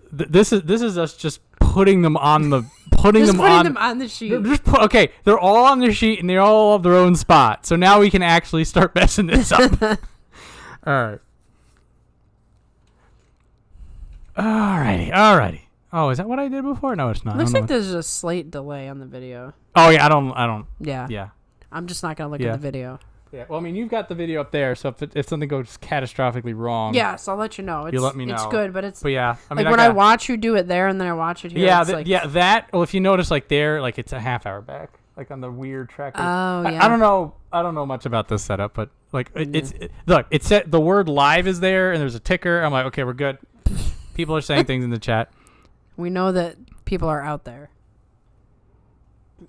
A: us just putting them on the putting them on
B: the sheet.
A: Okay, they're all on the sheet and they all have their own spot. So now we can actually start messing this up. All right. Alrighty. Oh, is that what I did before? No, it's not.
B: Looks like there's a slight delay on the video.
A: Oh yeah, I don't.
B: Yeah. I'm just not gonna look at the video.
A: Yeah. Well, I mean, you've got the video up there, so if something goes catastrophically wrong,
B: yes, I'll let you know.
A: You let me know.
B: It's good, but it's.
A: But yeah, I mean,
B: like when I watch you do it there, and then I watch it here.
A: Yeah, that. Well, if you notice, like there, like it's a half hour back, like on the weird track.
B: Oh yeah.
A: I don't know much about this setup, but like look, it said the word live is there, and there's a ticker. I'm like, okay, we're good. People are saying things in the chat.
B: We know that people are out there.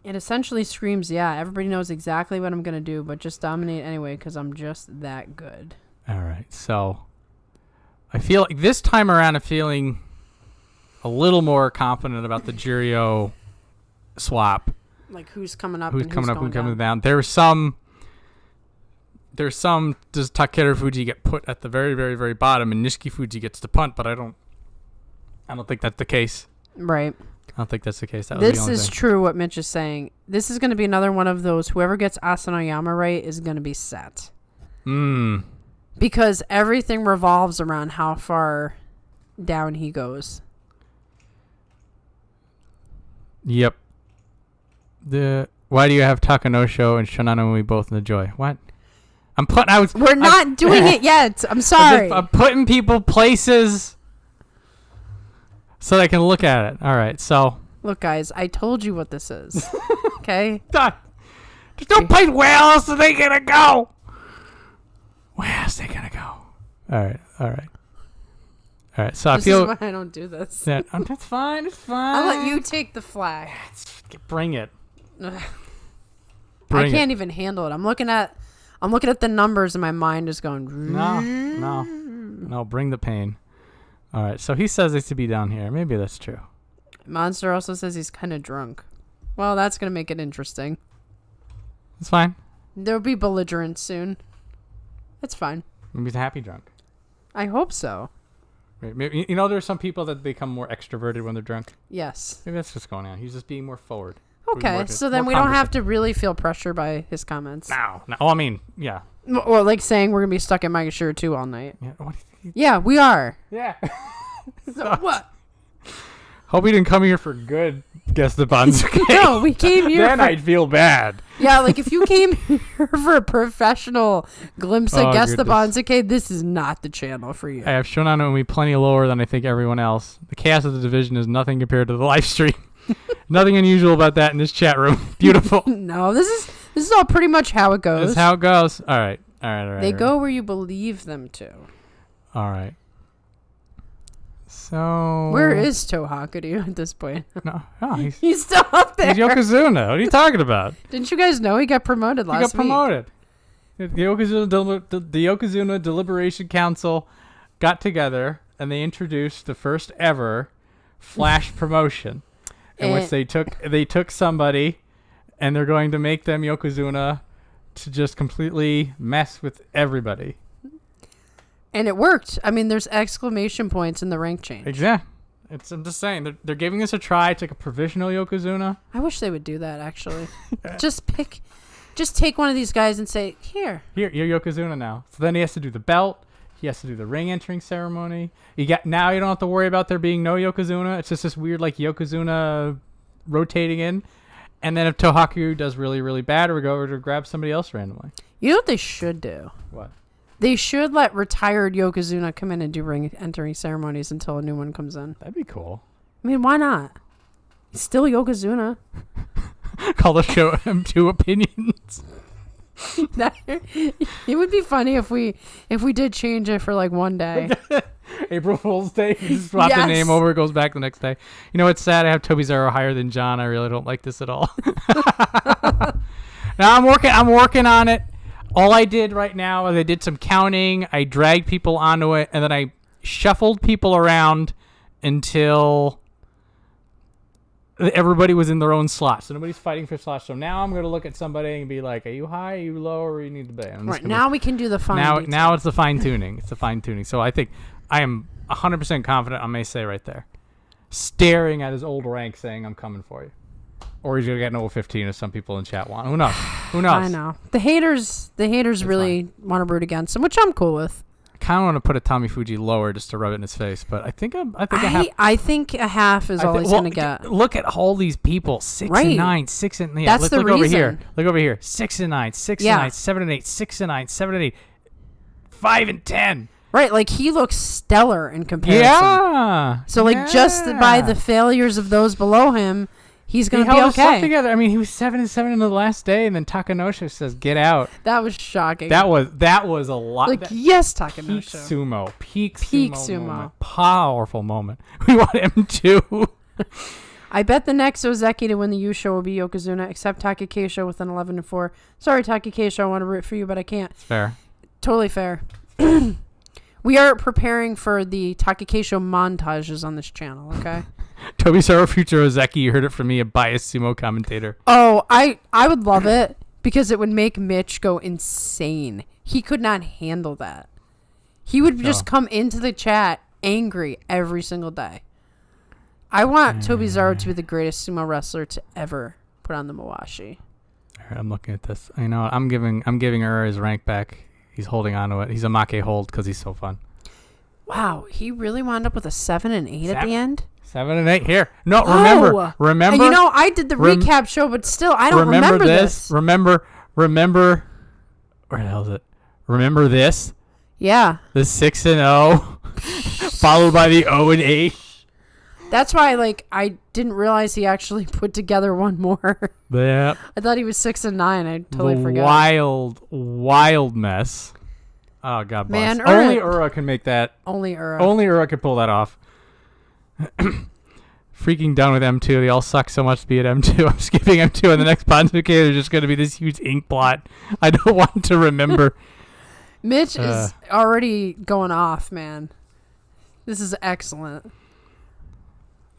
B: It essentially screams, yeah, everybody knows exactly what I'm going to do, but just dominate anyway because I'm just that good.
A: All right. So I feel like this time around I'm feeling a little more confident about the Jirio swap.
B: Like who's coming up
A: who's
B: and
A: coming
B: who's
A: up and
B: going
A: coming down. There's some does Takeru Fuji get put at the very, very, very bottom and Nishiki Fuji gets to punt, but I don't think that's the case.
B: Right.
A: I don't think that's the case. This
B: is true what Mitch is saying. This is going to be another one of those, whoever gets Asanoyama right is going to be set. Because everything revolves around how far down he goes.
A: Yep. Why do you have Takanosho and Shonanami both in the joy? What? We're
B: not doing it yet. I'm sorry.
A: I'm putting people places so they can look at it. All right, so.
B: Look, guys, I told you what this is. Okay?
A: God. There's no place. Where else are they going to go? Where else are they going to go? All right, so
B: this is why I don't do this.
A: That's fine. It's fine.
B: I'll let you take the flag.
A: Bring it.
B: I can't even handle it. I'm looking at the numbers and my mind is going.
A: No, bring the pain. All right, so he says it's to be down here. Maybe that's true.
B: Monster also says he's kind of drunk. Well, that's going to make it interesting.
A: It's fine.
B: There'll be belligerence soon. It's fine.
A: Maybe he's a happy drunk.
B: I hope so.
A: Maybe, there's some people that become more extroverted when they're drunk.
B: Yes.
A: Maybe that's what's going on. He's just being more forward.
B: Okay, so then we don't have to really feel pressure by his comments.
A: No. Oh, I mean, yeah.
B: Well, like saying we're going to be stuck in Mega Sure 2 all night.
A: Yeah, what do you think?
B: Yeah, we are.
A: Yeah.
B: So what?
A: Hope we didn't come here for good, Guess the Banzuke.
B: No, we came here
A: Then I'd feel bad.
B: Yeah, like if you came here for a professional glimpse at Guess the Banzuke, this is not the channel for you.
A: I have Shonan Umi plenty lower than I think everyone else. The chaos of the division is nothing compared to the live stream. Nothing unusual about that in this chat room. Beautiful.
B: No, this is all pretty much how it goes.
A: This is how it goes. All right.
B: They go where you believe them to.
A: All right. So
B: where is Tohakudu at this point?
A: No,
B: he's still up there.
A: He's Yokozuna. What are you talking about?
B: Didn't you guys know he got promoted last week?
A: He got promoted. The Yokozuna Deliberation Council got together and they introduced the first ever flash promotion, in which they took somebody and they're going to make them Yokozuna to just completely mess with everybody.
B: And it worked. I mean, there's exclamation points in the rank change.
A: Exactly. I'm just saying, they're giving this a try. It's like a provisional Yokozuna.
B: I wish they would do that, actually. Just take one of these guys and say, Here,
A: you're Yokozuna now. So then he has to do the belt. He has to do the ring entering ceremony. Now you don't have to worry about there being no Yokozuna. It's just this weird, like, Yokozuna rotating in. And then if Tohaku does really, really bad, we go over to grab somebody else randomly.
B: You know what they should do?
A: What?
B: They should let retired Yokozuna come in and do ring entering ceremonies until a new one comes in.
A: That'd be cool.
B: I mean, why not? He's still Yokozuna.
A: Call the show M2 Opinions.
B: It would be funny if we did change it for like one day.
A: April Fool's Day. You just swap the name over, it goes back the next day. You know what's sad? I have Toby Zero higher than John. I really don't like this at all. Now I'm working on it. All I did right now is I did some counting. I dragged people onto it, and then I shuffled people around until everybody was in their own slot. So nobody's fighting for slots. So now I'm going to look at somebody and be like, are you high, are you low, or you need to be?
B: Right, now we can do the fine
A: Now it's the fine-tuning. It's the fine-tuning. So I think I am 100% confident on May right there. Staring at his old rank saying, I'm coming for you. Or he's going to get an old 15 as some people in chat want. Who knows?
B: I know. The haters really want to root against him, which I'm cool with.
A: I kind of want to put a Tommy Fuji lower just to rub it in his face, but I think
B: I think a half is all he's going to get.
A: Look at all these people. 6 and 9, 6 and 9.
B: Yeah, that's the
A: reason.
B: Over here.
A: Look over here. 6 and 9, 6 and 9, 7 and 8, 6 and 9, 7 and 8, 5 and 10.
B: Right, like he looks stellar in comparison.
A: Yeah.
B: So just by the failures of those below him, he's going to be
A: held his stuff
B: okay.
A: Together. I mean, he was 7 and 7 in the last day, and then Takanosha says, "Get out."
B: That was shocking.
A: That was a lot.
B: Like yes, Takanosha.
A: Peak sumo. Moment. Powerful moment. We want him to.
B: I bet the next Ozeki to win the Yusho will be Yokozuna, except Takakeisho with an 11-4. Sorry, Takakeisho, I want to root for you, but I can't.
A: Fair.
B: Totally fair. We are preparing for the Takakeisho montages on this channel, okay?
A: Toby Saro Future Ozeki, you heard it from me, a biased sumo commentator.
B: Oh, I would love it because it would make Mitch go insane. He could not handle that. He would just come into the chat angry every single day. I want Toby Zaro to be the greatest sumo wrestler to ever put on the Mawashi.
A: All right, I'm looking at this. I know I'm giving her his rank back. He's holding on to it. He's a Make hold because he's so fun.
B: Wow, he really wound up with a 7 and 8 at the end?
A: 7 and 8 here. No, remember.
B: And you know, I did the recap show, but still, I don't remember this.
A: Remember. Where the hell is it? Remember this?
B: Yeah.
A: The 6 and 0, followed by the 0 and 8.
B: That's why, I didn't realize he actually put together one more.
A: Yeah.
B: I thought he was 6 and 9. I totally forgot.
A: Wild mess. Oh, God bless.
B: Man,
A: Only Ura can make that.
B: Only Ura.
A: Only Ura can pull that off. freaking done with M2. They all suck so much to be at M2. I'm skipping M2, and the next Banzuke there's just going to be this huge ink blot. I don't want to remember.
B: Mitch is already going off, man. This is excellent.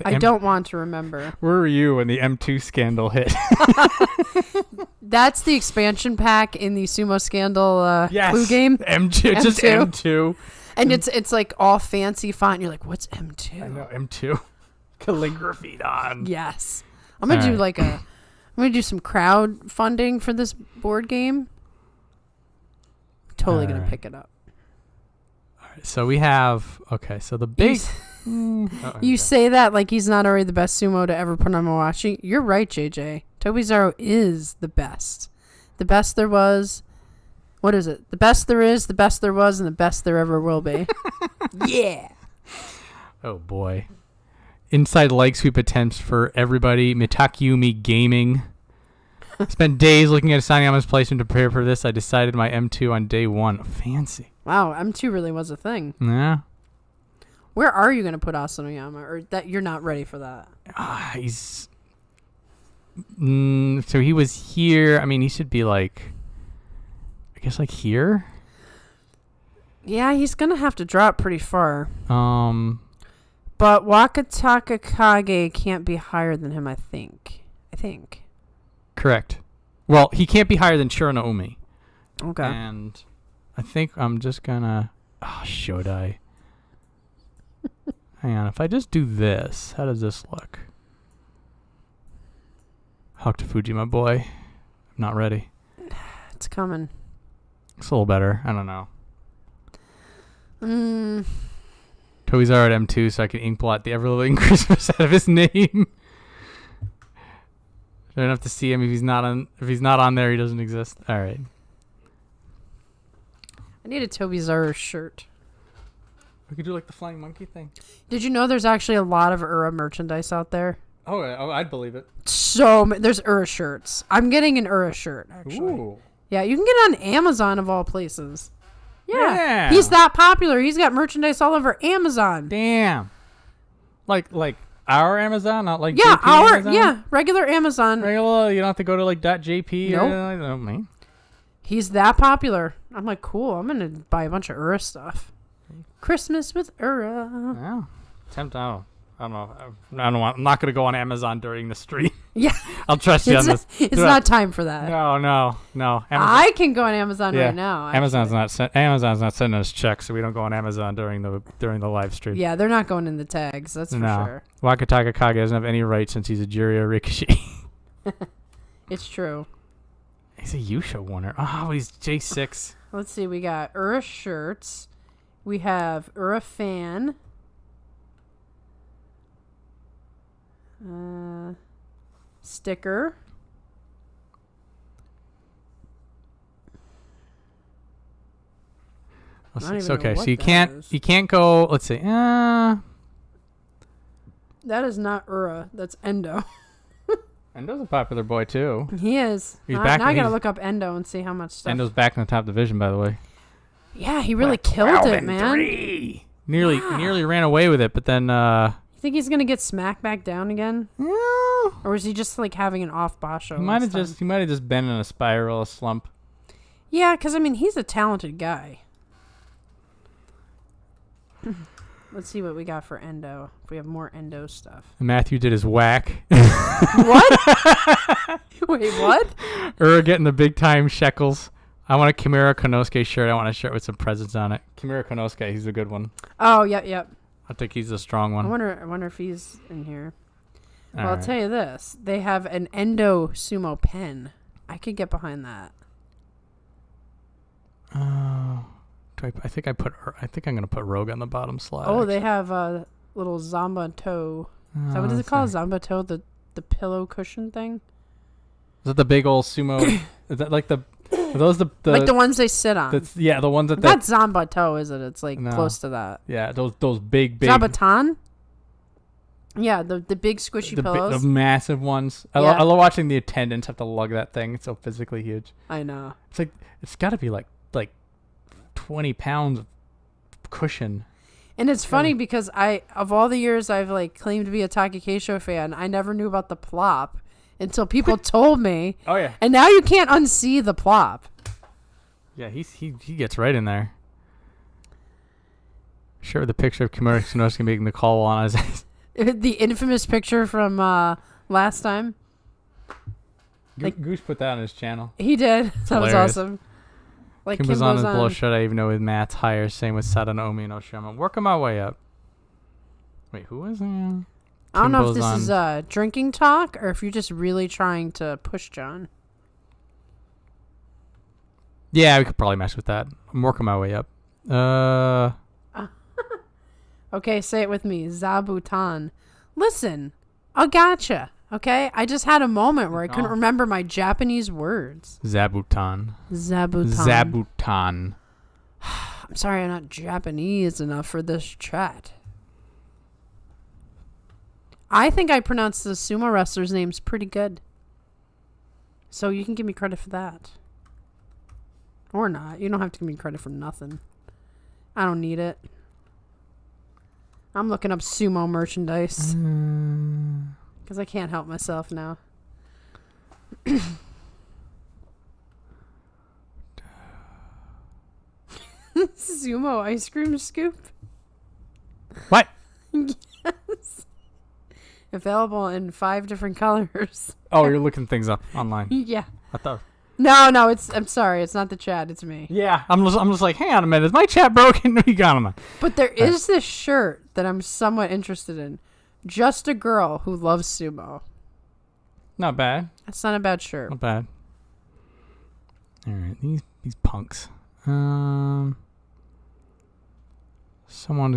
B: I don't want to remember.
A: Where were you when the M2 scandal hit?
B: That's the expansion pack in the Sumo Scandal clue game.
A: M2, just M2.
B: And it's like all fancy font. You're like, what's M2?
A: I know, M2. Calligraphy on.
B: Yes. I'm going to do I'm going to do some crowdfunding for this board game. Totally going to pick it up.
A: All right, so we have, so the big...
B: You say that like he's not already the best sumo to ever put on Mawashi. You're right, JJ. Tobizaro is the best. The best there was. What is it? The best there is, the best there was, and the best there ever will be. Yeah.
A: Oh, boy. Inside leg sweep attempts for everybody. Mitakumi Gaming. Spent days looking at Asanyama's placement to prepare for this. I decided my M2 on day one. Fancy.
B: Wow, M2 really was a thing.
A: Yeah.
B: Where are you going to put Asanoyama? Or that you're not ready for that?
A: He's... so he was here. I mean, he should be like... I guess like here?
B: Yeah, he's going to have to drop pretty far.
A: But
B: Wakataka Kage can't be higher than him, I think.
A: Correct. Well, he can't be higher than Shiranoumi.
B: Okay.
A: And I think I'm just going to... Oh, should I? Hang on, if I just do this, how does this look? Hakutofuji, my boy. I'm not ready.
B: It's coming.
A: It's a little better. I don't know. Tobizaro at M2, so I can ink blot the ever-living Christmas out of his name. I don't have to see him if he's not on there. He doesn't exist. All right.
B: I need a Tobizaro shirt.
A: We could do like the flying monkey thing.
B: Did you know there's actually a lot of Ura merchandise out there?
A: Oh, I'd believe it.
B: So there's Ura shirts. I'm getting an Ura shirt, actually.
A: Ooh.
B: Yeah, you can get it on Amazon of all places.
A: Yeah.
B: He's that popular. He's got merchandise all over Amazon.
A: Damn. Like our Amazon, not like JP Amazon?
B: Regular Amazon.
A: Regular, you don't have to go to like .jp
B: Nope.
A: or anything like that. Man.
B: He's that popular. I'm like, cool. I'm gonna buy a bunch of Ura stuff. Christmas with Ura.
A: Yeah. I don't know. I'm not going to go on Amazon during the stream.
B: Yeah.
A: I'll trust you on this.
B: It's not time for that.
A: No. Amazon.
B: I can go on Amazon right now. Actually.
A: Amazon's not sending us checks, so we don't go on Amazon during the live stream.
B: Yeah, they're not going in the tags. That's for sure.
A: Wakataka Kage doesn't have any right since he's a Jiraiya Rikishi.
B: It's true.
A: He's a Yusha winner. Oh, he's J6.
B: Let's see. We got Ura shirts. We have Ura fan. Sticker.
A: Okay, so you can't go. Let's see.
B: That is not Ura. That's Endo.
A: Endo's a popular boy too.
B: He is. Now I gotta look up Endo and see how much stuff.
A: Endo's back in the top division, by the way.
B: Yeah, he really killed it, man.
A: Nearly ran away with it, but then.
B: You think he's gonna get smacked back down again?
A: Yeah.
B: Or is he just like having an off basho?
A: He might have just been in a spiral, a slump.
B: Yeah, because I mean he's a talented guy. Let's see what we got for Endo. If we have more Endo stuff.
A: Matthew did his whack.
B: What? Wait, what?
A: Getting the big time shekels. I want a Kimura Konosuke shirt. I want a shirt with some presents on it. Kimura Konosuke, he's a good one.
B: Oh, yep.
A: I think he's a strong one.
B: I wonder if he's in here. I'll tell you this. They have an Endo Sumo pen. I could get behind that.
A: I think I'm gonna put Rogue on the bottom slot.
B: Oh, they have a little Zamba toe. Is that what is it called? Zamba toe, the pillow cushion thing?
A: Is that the big old sumo? Is that like the
B: like the ones they sit on?
A: The ones that
B: that's Zamba toe, is it? It's like close to that.
A: Yeah, those big
B: Zabatan? Yeah, the big squishy pillows.
A: The massive ones. I love watching the attendants have to lug that thing. It's so physically huge.
B: I know.
A: It's like it's got to be like 20 pounds of cushion.
B: And it's funny because of all the years I've like claimed to be a Takikeisho fan, I never knew about the plop until people told me.
A: Oh yeah.
B: And now you can't unsee the plop.
A: Yeah, he gets right in there. Sure, the picture of Kimura Tsunosuke making the call on his
B: The infamous picture from last time.
A: Goose put that on his channel.
B: He did. That was
A: hilarious.
B: awesome. Like
A: Kimbo's on his blow shut, even though with Matt's higher. Same with Sadanomi and Oshima. Working my way up. Wait, who was there?
B: I don't know if this is drinking talk or if you're just really trying to push John.
A: Yeah, we could probably mess with that. I'm working my way up.
B: Okay, say it with me. Zabuton. Listen, I gotcha. Okay? I just had a moment where I couldn't remember my Japanese words.
A: Zabuton. I'm
B: sorry I'm not Japanese enough for this chat. I think I pronounced the sumo wrestlers' names pretty good. So you can give me credit for that. Or not. You don't have to give me credit for nothing. I don't need it. I'm looking up sumo merchandise. Because I can't help myself now. Sumo ice cream scoop?
A: What?
B: Yes. Available in 5 different colors.
A: Oh, you're looking things up online.
B: Yeah.
A: I thought.
B: No, I'm sorry. It's not the chat. It's me.
A: Yeah. I'm just like, hang on a minute. Is my chat broken? We got him on.
B: But there is this shirt that I'm somewhat interested in. Just a girl who loves sumo.
A: Not bad.
B: That's not a bad shirt.
A: Not bad. All right, these punks. Someone's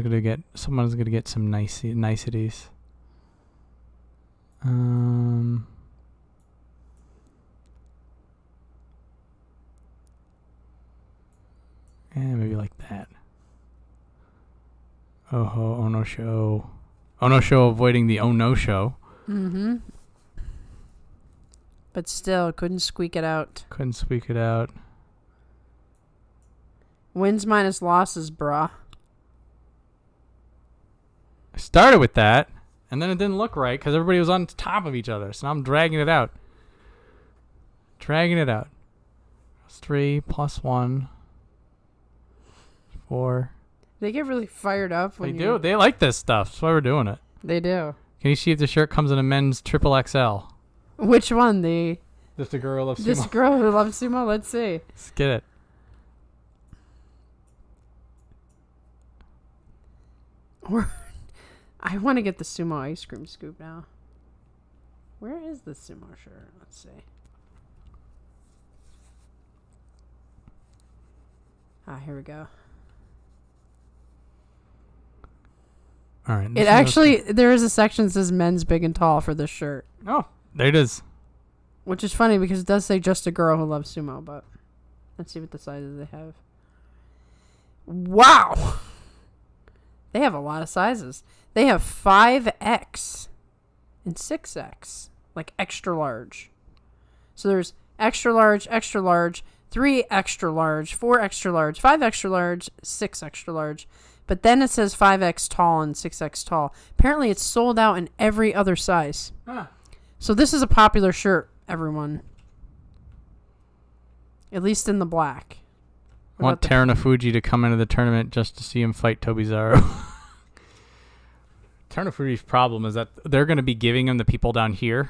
A: gonna get some niceties. Yeah, maybe like that. Oh no show. Oh no show avoiding the oh no show.
B: Mm-hmm. But still, couldn't squeak it out. Wins minus losses, brah.
A: I started with that, and then it didn't look right because everybody was on top of each other. So now I'm dragging it out. It's 3 + 1. 4.
B: They get really fired up when
A: they do. They like this stuff. That's why we're doing it.
B: They do.
A: Can you see if the shirt comes in a men's XXL?
B: Which one?
A: Just a girl of sumo.
B: This girl who loves sumo? Let's see.
A: Let's get it.
B: I want to get the sumo ice cream scoop now. Where is the sumo shirt? Let's see. Here we go.
A: All right.
B: It actually, there is a section that says men's big and tall for this shirt.
A: Oh, there it is.
B: Which is funny because it does say just a girl who loves sumo, but let's see what the sizes they have. Wow! They have a lot of sizes. They have 5X and 6X, like extra large. So there's extra large, 3 extra large, 4 extra large, 5 extra large, 6 extra large. But then it says 5X tall and 6X tall. Apparently it's sold out in every other size.
A: Huh.
B: So this is a popular shirt, everyone. At least in the black.
A: I want Terunofuji to come into the tournament just to see him fight Tobizaru. Terunofuji's problem is that they're going to be giving him the people down here.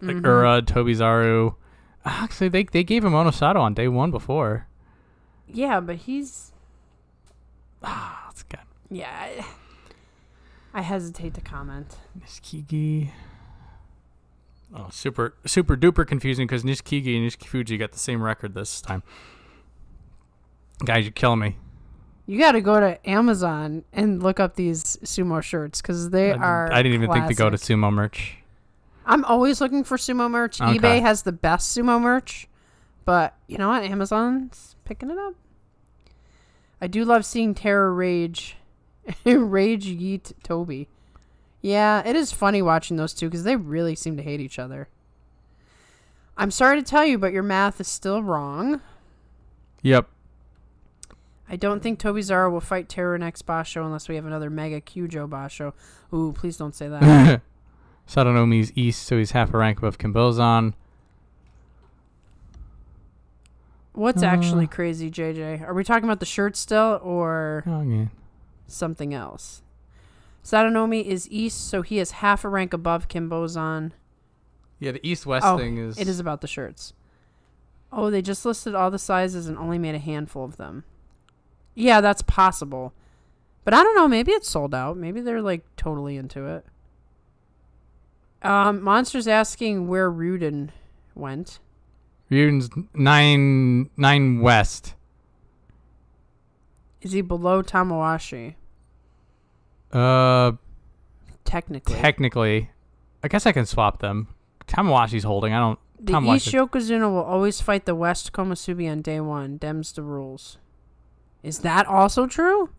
A: Like Ura, Tobizaru. Actually, they gave him Onosato on day 1 before.
B: Yeah, but he's...
A: That's good.
B: Yeah, I hesitate to comment.
A: Nishikigi. Oh, super duper confusing because Nishikigi and Nishifuji got the same record this time. Guys, you're killing me.
B: You got to go to Amazon and look up these sumo shirts because they are
A: I didn't even
B: classic.
A: think to go to sumo merch.
B: I'm always looking for sumo merch.
A: Okay.
B: eBay has the best sumo merch, but you know what? Amazon's picking it up. I do love seeing Terror Rage Yeet Toby. Yeah, it is funny watching those two because they really seem to hate each other. I'm sorry to tell you, but your math is still wrong.
A: Yep.
B: I don't think Tobizaru will fight Terror next Basho unless we have another Mega Kyujo Basho. Ooh, please don't say that.
A: Sadanomi's east, so he's half a rank above Kimbozan.
B: What's actually crazy, JJ? Are we talking about the shirt still or something else? Sadanomi is east, so he is half a rank above Kimbozan.
A: Yeah, the east-west thing is...
B: It is about the shirts. Oh, they just listed all the sizes and only made a handful of them. Yeah, that's possible. But I don't know. Maybe it's sold out. Maybe they're, like, totally into it. Monster's asking where Ryuden went.
A: Ryuden's 9 west.
B: Is he below Tamawashi?
A: Technically. I guess I can swap them. Tamawashi's holding.
B: The East Yokozuna will always fight the West Komusubi on day 1. Dem's the rules. Is that also true?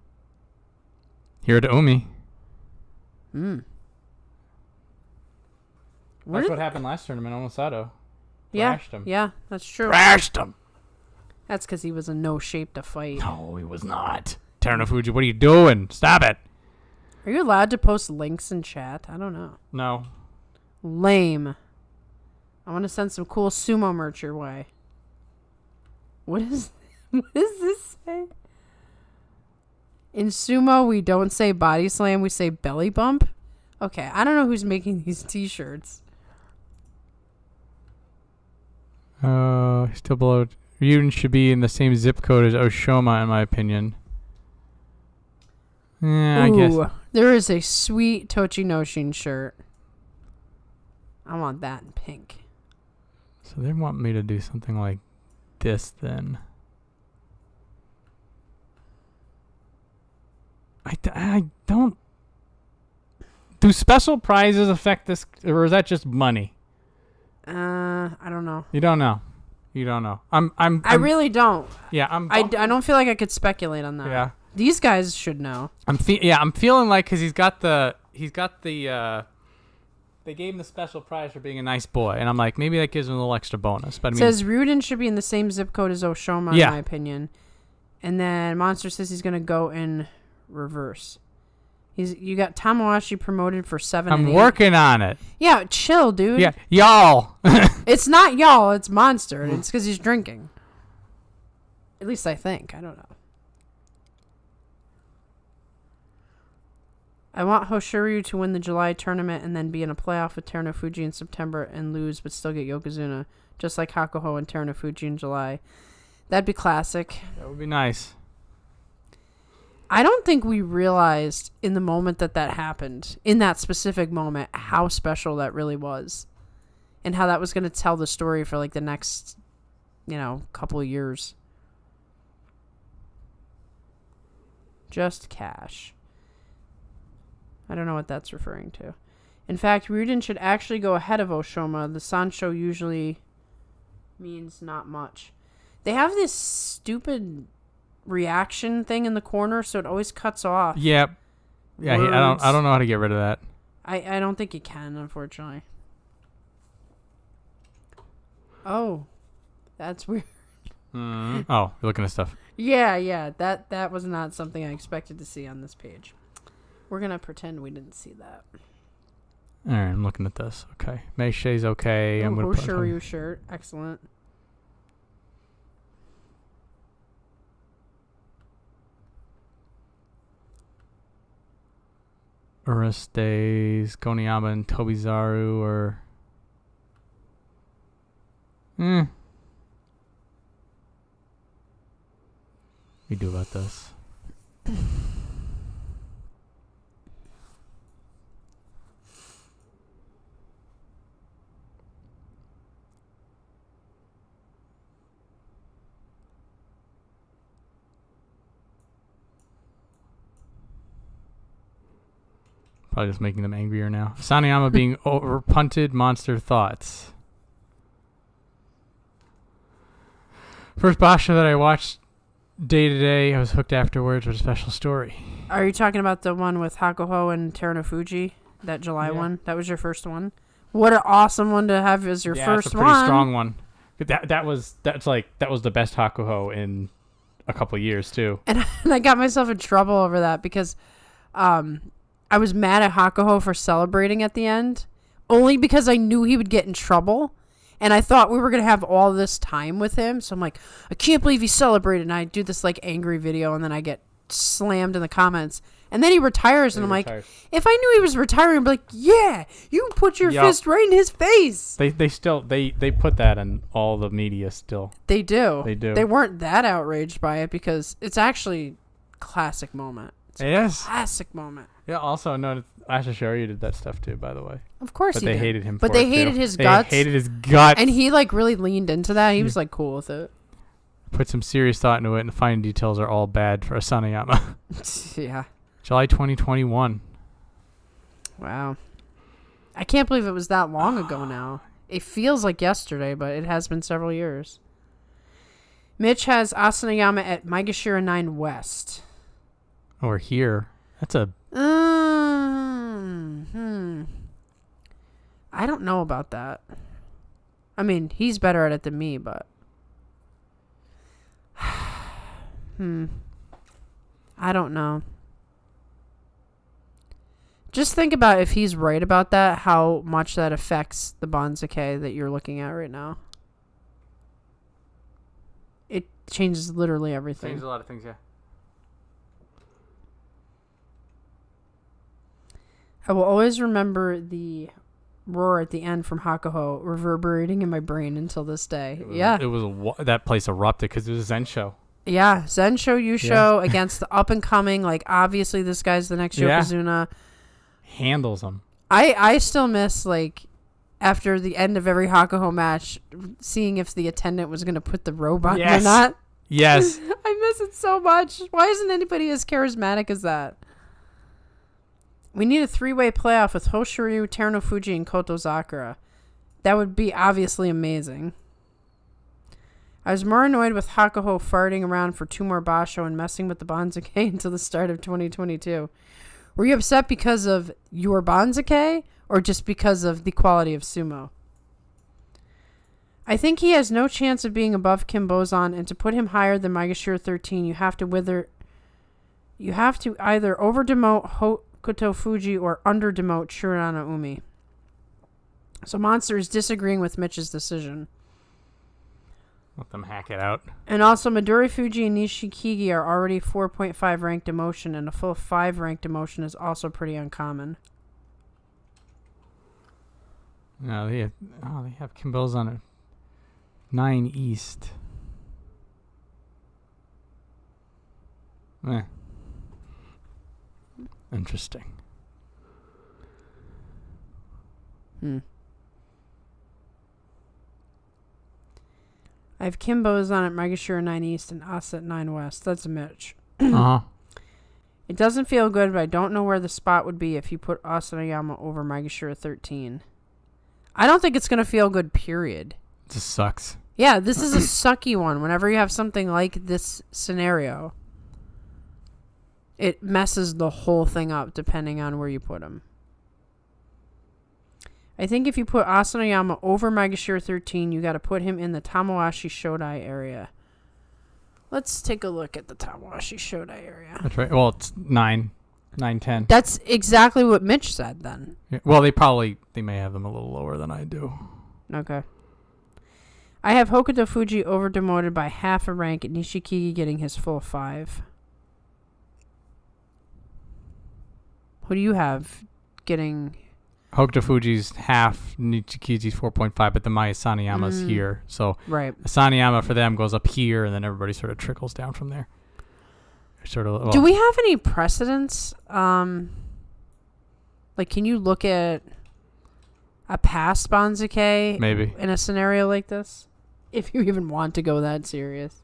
A: Here to Umi.
B: Hmm.
A: That's what happened last tournament, Omosato. Thrashed him.
B: Yeah, that's true.
A: Thrashed him.
B: That's because he was in no shape to fight.
A: No, he was not. Terunofuji, what are you doing? Stop it.
B: Are you allowed to post links in chat? I don't know.
A: No.
B: Lame. I want to send some cool Sumo merch your way. What does this say? In Sumo, we don't say body slam, we say belly bump. Okay, I don't know who's making these t-shirts.
A: Still below. Ryuden should be in the same zip code as Oshoma, in my opinion. Yeah, I guess.
B: There is a sweet Tochinoshin shirt. I want that in pink.
A: So they want me to do something like this, then. I don't... Do special prizes affect this, or is that just money?
B: I don't know.
A: You don't know. You don't know.
B: I really don't.
A: Yeah,
B: I don't feel like I could speculate on that.
A: Yeah.
B: These guys should know.
A: I'm feeling like because he's got the they gave him the special prize for being a nice boy, and I'm like, maybe that gives him a little extra bonus. But I mean,
B: says Ryuden should be in the same zip code as Oshoma, in my opinion. And then Monster says he's gonna go in reverse. You got Tamawashi promoted for 7 and 8.
A: I'm working on it.
B: Yeah, chill, dude.
A: Yeah, y'all.
B: It's not y'all, it's Monster, and it's because he's drinking. At least I think. I don't know. I want Hoshiryu to win the July tournament and then be in a playoff with Terunofuji in September and lose but still get Yokozuna, just like Hakuho and Terunofuji in July. That'd be classic.
A: That would be nice.
B: I don't think we realized in the moment that happened, in that specific moment, how special that really was. And how that was going to tell the story for like the next, couple of years. Just cash. I don't know what that's referring to. In fact, Ryuden should actually go ahead of Oshoma. The Sancho usually means not much. They have this stupid reaction thing in the corner, so it always cuts off.
A: Yeah. Yeah, I don't know how to get rid of that.
B: I don't think you can, unfortunately. Oh. That's weird.
A: Oh, you're looking at stuff.
B: Yeah. That was not something I expected to see on this page. We're going to pretend we didn't see that.
A: All right, I'm looking at this. Okay. Meisei's okay. I'm going to put
B: Hoshiryu shirt. Excellent.
A: Urastes, Koniyama, and Tobizaru or... What do you do about this? Probably just making them angrier now. Sanayama being over-punted, Monster thoughts. First Basha that I watched day to day, I was hooked afterwards with a special story.
B: Are you talking about the one with Hakuho and Terunofuji? That July one? That was your first one? What an awesome one to have as your first one.
A: Yeah, it's a pretty strong one. That was the best Hakuho in a couple of years too.
B: And I got myself in trouble over that because I was mad at Hakuho for celebrating at the end, only because I knew he would get in trouble. And I thought we were going to have all this time with him. So I'm like, I can't believe he celebrated. And I do this like angry video, and then I get slammed in the comments. And then he retires, and I'm like, if I knew he was retiring, I'd be like, yeah, you put your fist right in his face.
A: They still put that in all the media still.
B: They do.
A: They do.
B: They weren't that outraged by it because it's actually a classic moment.
A: Yes.
B: Classic moment.
A: Yeah, also noticed Asha Shoryu did that stuff too, by the way.
B: Of course he did.
A: But they hated him
B: But
A: for
B: they
A: it,
B: hated
A: too.
B: his guts.
A: They hated his guts.
B: And he like really leaned into that. He was like cool with it.
A: Put some serious thought into it, and the fine details are all bad for Sanayama.
B: Yeah.
A: July 2021.
B: Wow. I can't believe it was that long ago now. It feels like yesterday, but it has been several years. Mitch has Asanayama at Maegashira 9 West.
A: Or here. That's a...
B: I don't know about that. I mean, he's better at it than me, but... I don't know. Just think about if he's right about that, how much that affects the Banzuke that you're looking at right now. It changes literally everything.
A: Changes a lot of things, yeah.
B: I will always remember the roar at the end from Hakuho reverberating in my brain until this day.
A: That place erupted because it was a Zen show.
B: Yeah, Zensho Yusho against the up-and-coming, like, obviously this guy's the next Yokozuna.
A: Handles him.
B: I still miss, like, after the end of every Hakuho match, seeing if the attendant was going to put the robe on or not.
A: Yes.
B: I miss it so much. Why isn't anybody as charismatic as that? We need a 3-way playoff with Hoshiryu, Terunofuji, and Koto Sakura. That would be obviously amazing. I was more annoyed with Hakuho farting around for 2 more basho and messing with the Banzuke until the start of 2022. Were you upset because of your Banzuke or just because of the quality of sumo? I think he has no chance of being above Kim Bozan, and to put him higher than Maegashira 13, you have to either over-demote Hokuto Fuji or under-demote Shurana Umi. So Monster is disagreeing with Mitch's decision.
A: Let them hack it out.
B: And also, Midori Fuji and Nishikigi are already 4.5 ranked demotion, and a full 5 ranked demotion is also pretty uncommon.
A: No, they have Kimbo's on a 9 East. Interesting.
B: I have Kimbo's on at Maegashira 9 East and Asa at 9 West. That's a Mitch.
A: Uh-huh.
B: It doesn't feel good, but I don't know where the spot would be if you put Asanayama over Maegashira 13. I don't think it's going to feel good, period.
A: It just sucks.
B: Yeah, this is a sucky one. Whenever you have something like this scenario, it messes the whole thing up depending on where you put him. I think if you put Asanayama over Maegashira 13, you got to put him in the Tamawashi Shodai area. Let's take a look at the Tamawashi Shodai area.
A: That's right. Well, it's 9, 10.
B: That's exactly what Mitch said then.
A: Yeah. Well, they may have them a little lower than I do.
B: Okay. I have Hokuto Fuji over demoted by half a rank and Nishikigi getting his full 5. Who do you have getting...
A: Hokuto Fuji's half, Nichikiji's 4.5, but the Maya Sanayama's here. So
B: right.
A: Sanayama for them goes up here, and then everybody sort of trickles down from there.
B: Do we have any precedents? Like, can you look at a past Banzuke
A: maybe
B: in a scenario like this? If you even want to go that serious.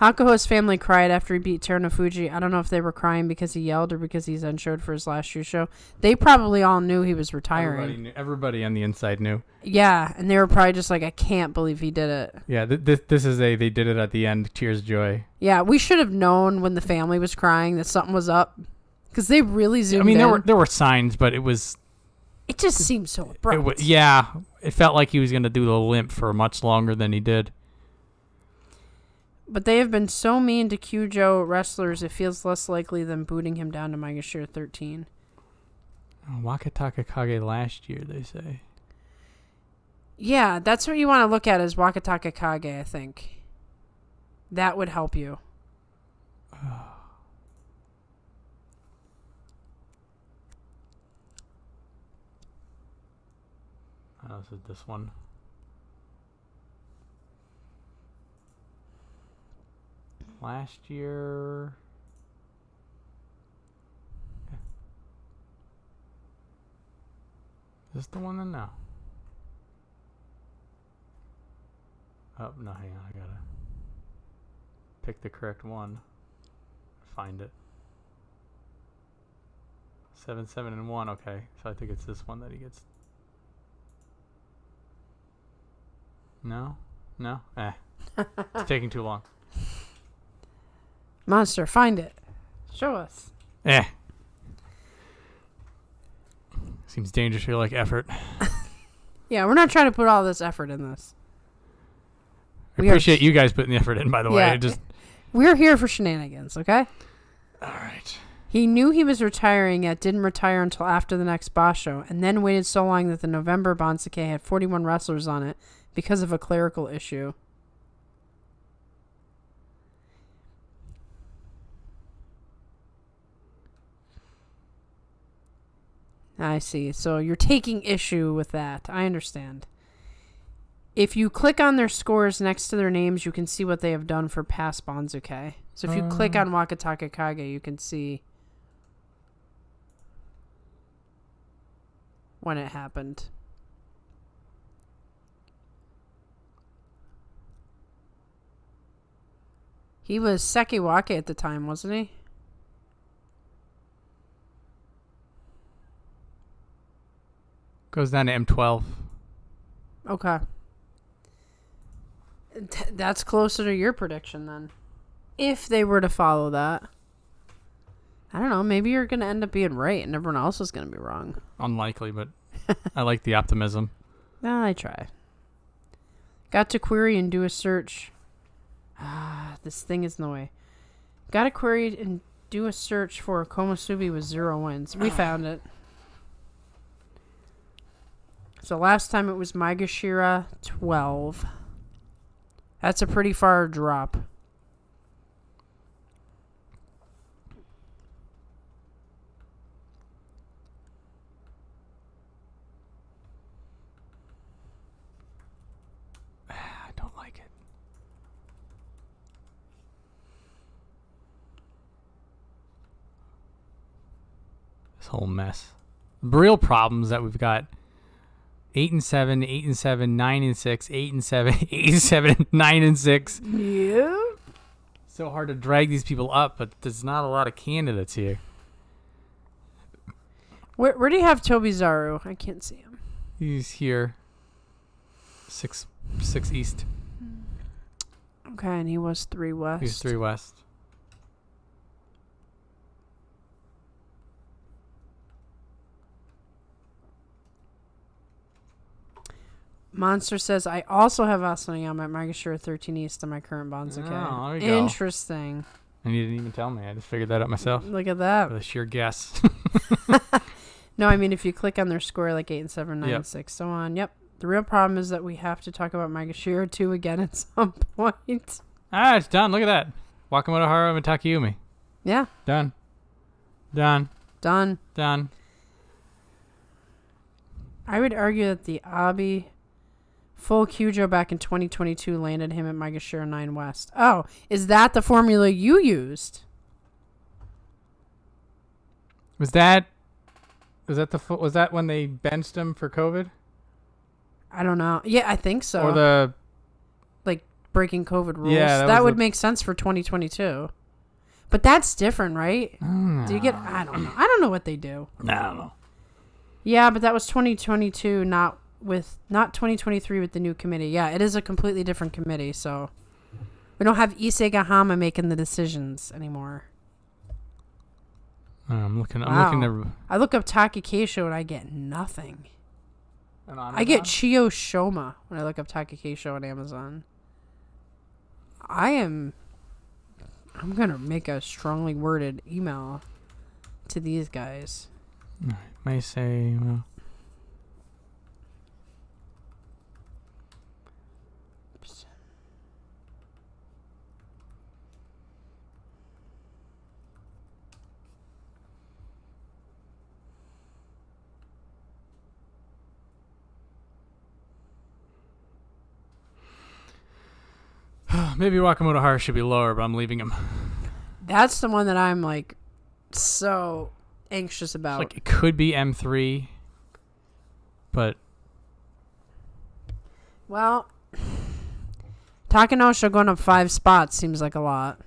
B: Hakuho's family cried after he beat Terunofuji. I don't know if they were crying because he yelled or because he Zen-showed for his last show. They probably all knew he was retiring.
A: Everybody on the inside knew.
B: Yeah, and they were probably just like, I can't believe he did it.
A: Yeah, this is they did it at the end, tears of joy.
B: Yeah, we should have known when the family was crying that something was up. Because they really zoomed in.
A: I mean, there were signs, but it was...
B: It just seemed so abrupt.
A: It felt like he was going to do the limp for much longer than he did.
B: But they have been so mean to Kyujo wrestlers, it feels less likely than booting him down to Maegashira 13.
A: Wakataka Kage last year, they say.
B: Yeah, that's what you want to look at is Wakataka Kage, I think. That would help you.
A: Oh, is it this one? Last year... Is this the one then? No. Oh, no, hang on. I gotta pick the correct one. Find it. 7, 7, and 1. Okay, so I think it's this one that he gets. No? No? It's taking too long.
B: Monster, find it. Show us.
A: Seems dangerously like effort.
B: Yeah, we're not trying to put all this effort in this.
A: I appreciate you guys putting the effort in, by the way.
B: Yeah, we're here for shenanigans, okay?
A: All right.
B: He knew he was retiring, yet didn't retire until after the next Basho, and then waited so long that the November Banzuke had 41 wrestlers on it because of a clerical issue. I see. So you're taking issue with that. I understand. If you click on their scores next to their names, you can see what they have done for past Banzuke. So if you click on Wakataka Kage, you can see when it happened. He was Sekiwake at the time, wasn't he?
A: Goes down to M12.
B: Okay. That's closer to your prediction then. If they were to follow that. I don't know. Maybe you're going to end up being right and everyone else is going to be wrong.
A: Unlikely, but I like the optimism.
B: No, I try. Got to query and do a search. This thing is in the way. Got to query and do a search for Komusubi with 0 wins. We found it. So last time it was Maegashira 12. That's a pretty far drop.
A: I don't like it. This whole mess. The real problems that we've got 8 and 7, 8 and 7, 9 and 6, 8 and 7, 8 and 7, 9 and 6.
B: Yeah.
A: So hard to drag these people up, but there's not a lot of candidates here.
B: Where do you have Tobizaru? I can't see him.
A: He's here. 6 east.
B: Okay, and he was 3 west.
A: He's 3 west.
B: Monster says, I also have Asanayama at Maegashira 13 East in my current Banzuke.
A: Oh, there you go.
B: Interesting.
A: And you didn't even tell me. I just figured that out myself.
B: Look at that.
A: With a sheer guess.
B: No, I mean, if you click on their score, like 8 and 7, 9
A: Yep.
B: and 6, so on. Yep. The real problem is that we have to talk about Maegashira 2 again at some point.
A: Ah, it's done. Look at that. Wakamoto Haru and Takayumi.
B: Yeah.
A: Done. Done.
B: Done.
A: Done.
B: I would argue that the Abi full Kyujo back in 2022 landed him at Maegashira 9 West. Oh, is that the formula you used?
A: Was that when they benched him for COVID?
B: I don't know. Yeah, I think so.
A: Or the
B: like breaking COVID rules.
A: Yeah,
B: that would make sense for 2022. But that's different, right? Do you get? I don't know. I don't know what they do.
A: No, I don't know.
B: Yeah, but that was 2022, not 2023 with the new committee. Yeah, it is a completely different committee, so we don't have Issei Gahama making the decisions anymore.
A: I'm looking.
B: I look up Taki Keisho and I get nothing. I get Chiyo Shoma when I look up Taki Keisho on Amazon. I am I'm going to make a strongly worded email to these guys.
A: All right. May say... Maybe Wakamoto Haru should be lower, but I'm leaving him.
B: That's the one that I'm like so anxious about.
A: Like it could be M3, but
B: well, Takanosha going up 5 spots seems like a lot.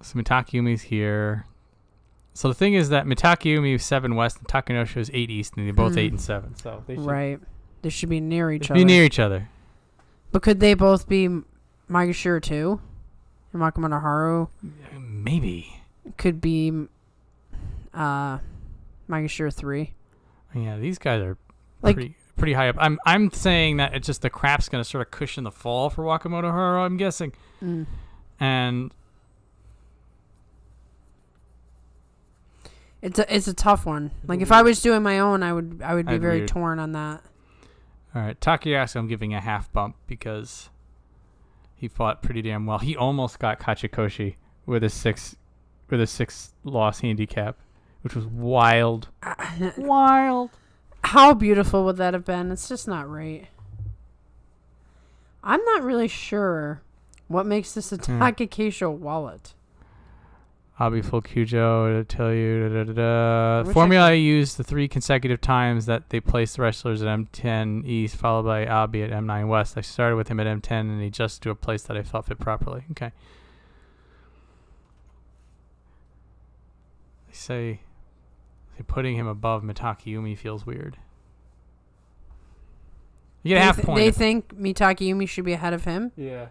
A: So Mitakayumi's here. So the thing is that Mitakayumi is 7 west and Takanosha is 8 east, and they're both 8 and 7. So they should,
B: right. They should be near each other.
A: Be near each other.
B: But could they both be Maegashira 2? And Wakamoto Haru?
A: Maybe.
B: Could be Maegashira 3.
A: Yeah, these guys are
B: like
A: pretty high up. I'm saying that it's just the crap's going to sort of cushion the fall for Wakamoto Haru, I'm guessing. And
B: it's a tough one. Like if I was doing my own, I would be very torn on that.
A: All right, Takayasu I'm giving a half bump because he fought pretty damn well. He almost got Kachikoshi with a 6 loss handicap, which was wild. Wild.
B: How beautiful would that have been? It's just not right. I'm not really sure what makes this a Takakeisho wallet.
A: I'll be full Kyujo to tell you. Formula I used the 3 consecutive times that they placed the wrestlers at M10 East, followed by Abi at M9 West. I started with him at M10, and he just to a place that I felt fit properly. Okay. They say putting him above Mitakayumi feels weird. You get a half point.
B: They think Mitakayumi should be ahead of him?
A: Yeah.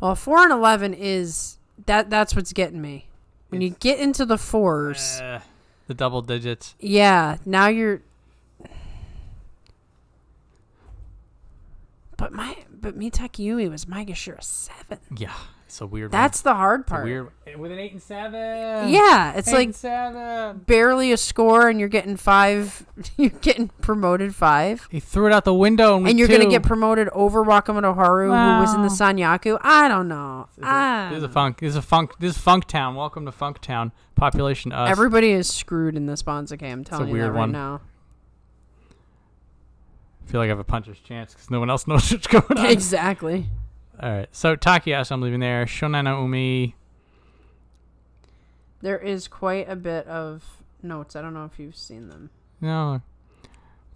B: Well, 4 and 11 is that's what's getting me. When you get into the 4s,
A: the double digits.
B: Yeah, now you're. But Mitakayumi was Maegashira 7.
A: Yeah, it's a weird.
B: That's the hard part.
A: Weird with an 8 and 7.
B: Yeah, it's
A: 8
B: like
A: and 7.
B: Barely a score, and you're getting 5. You're getting promoted 5.
A: He threw it out the window,
B: and you're gonna get promoted over Wakamoto Haru, who was in the Sanyaku. I don't know.
A: This is Funk Town. Welcome to Funk Town. Population us.
B: Everybody is screwed in this Banzuke. I'm telling you that right now.
A: I feel like I have a puncher's chance because no one else knows what's going on.
B: Exactly.
A: All right. So Takayasu, I'm leaving there. Shonana Umi.
B: There is quite a bit of notes. I don't know if you've seen them.
A: No.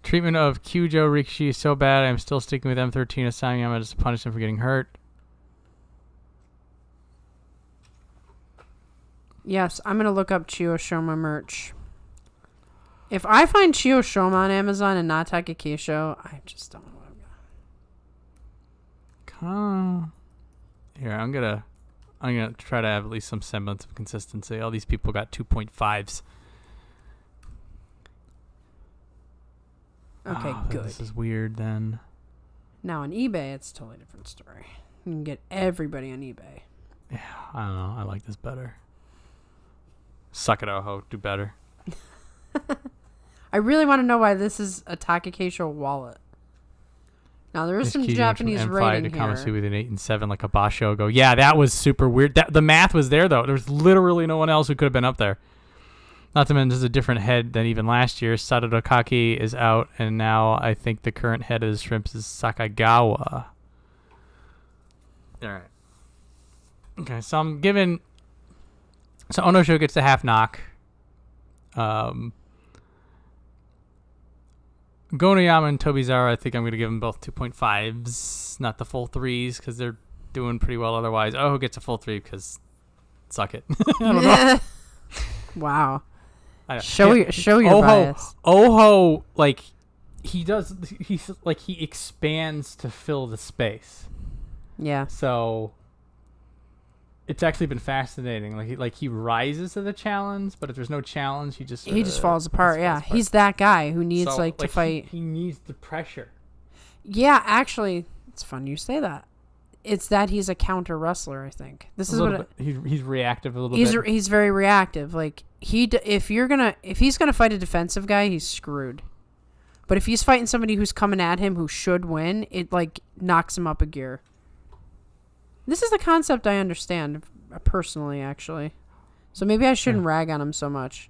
A: Treatment of Kyujo Rikishi is so bad, I'm still sticking with M13 assigning him just to punish him for getting hurt.
B: Yes, I'm going to look up Chiyoshoma merch. If I find Chiyoshoma on Amazon and not Takakeisho, I just don't know what I'm
A: going to... Here, I'm gonna try to have at least some semblance of consistency. All these people got 2.5s.
B: Okay, good.
A: This is weird then.
B: Now on eBay, it's a totally different story. You can get everybody on eBay.
A: Yeah, I don't know. I like this better. Suck it, Oho. Do better.
B: I really want to know why this is a Takakeisho wallet. Now, there is some Japanese writing here.
A: Kamasu with an 8 and 7 like a Basho go. Yeah, that was super weird. The math was there, though. There's literally no one else who could have been up there. Not to mention, this is a different head than even last year. Satoru Kaki is out, and now I think the current head of the Shrimps is Sakagawa. All right. Okay, so I'm giving... So Onosho gets the half knock. Gonoyama and Tobizawa, I think I'm going to give them both 2.5s, not the full 3s, because they're doing pretty well otherwise. Oho gets a full 3 because suck it. I don't know.
B: Wow. Show your bias.
A: Oho, like, he expands to fill the space.
B: Yeah.
A: So it's actually been fascinating. Like he rises to the challenge, but if there's no challenge, he just
B: falls apart. Yeah, he's that guy who needs to fight.
A: He needs the pressure.
B: Yeah, actually, it's funny you say that. It's that he's a counter wrestler, I think. This is what
A: he's reactive a little bit.
B: He's very reactive. Like if he's gonna fight a defensive guy, he's screwed. But if he's fighting somebody who's coming at him who should win, it like knocks him up a gear. This is the concept I understand personally, actually. So maybe I shouldn't rag on him so much.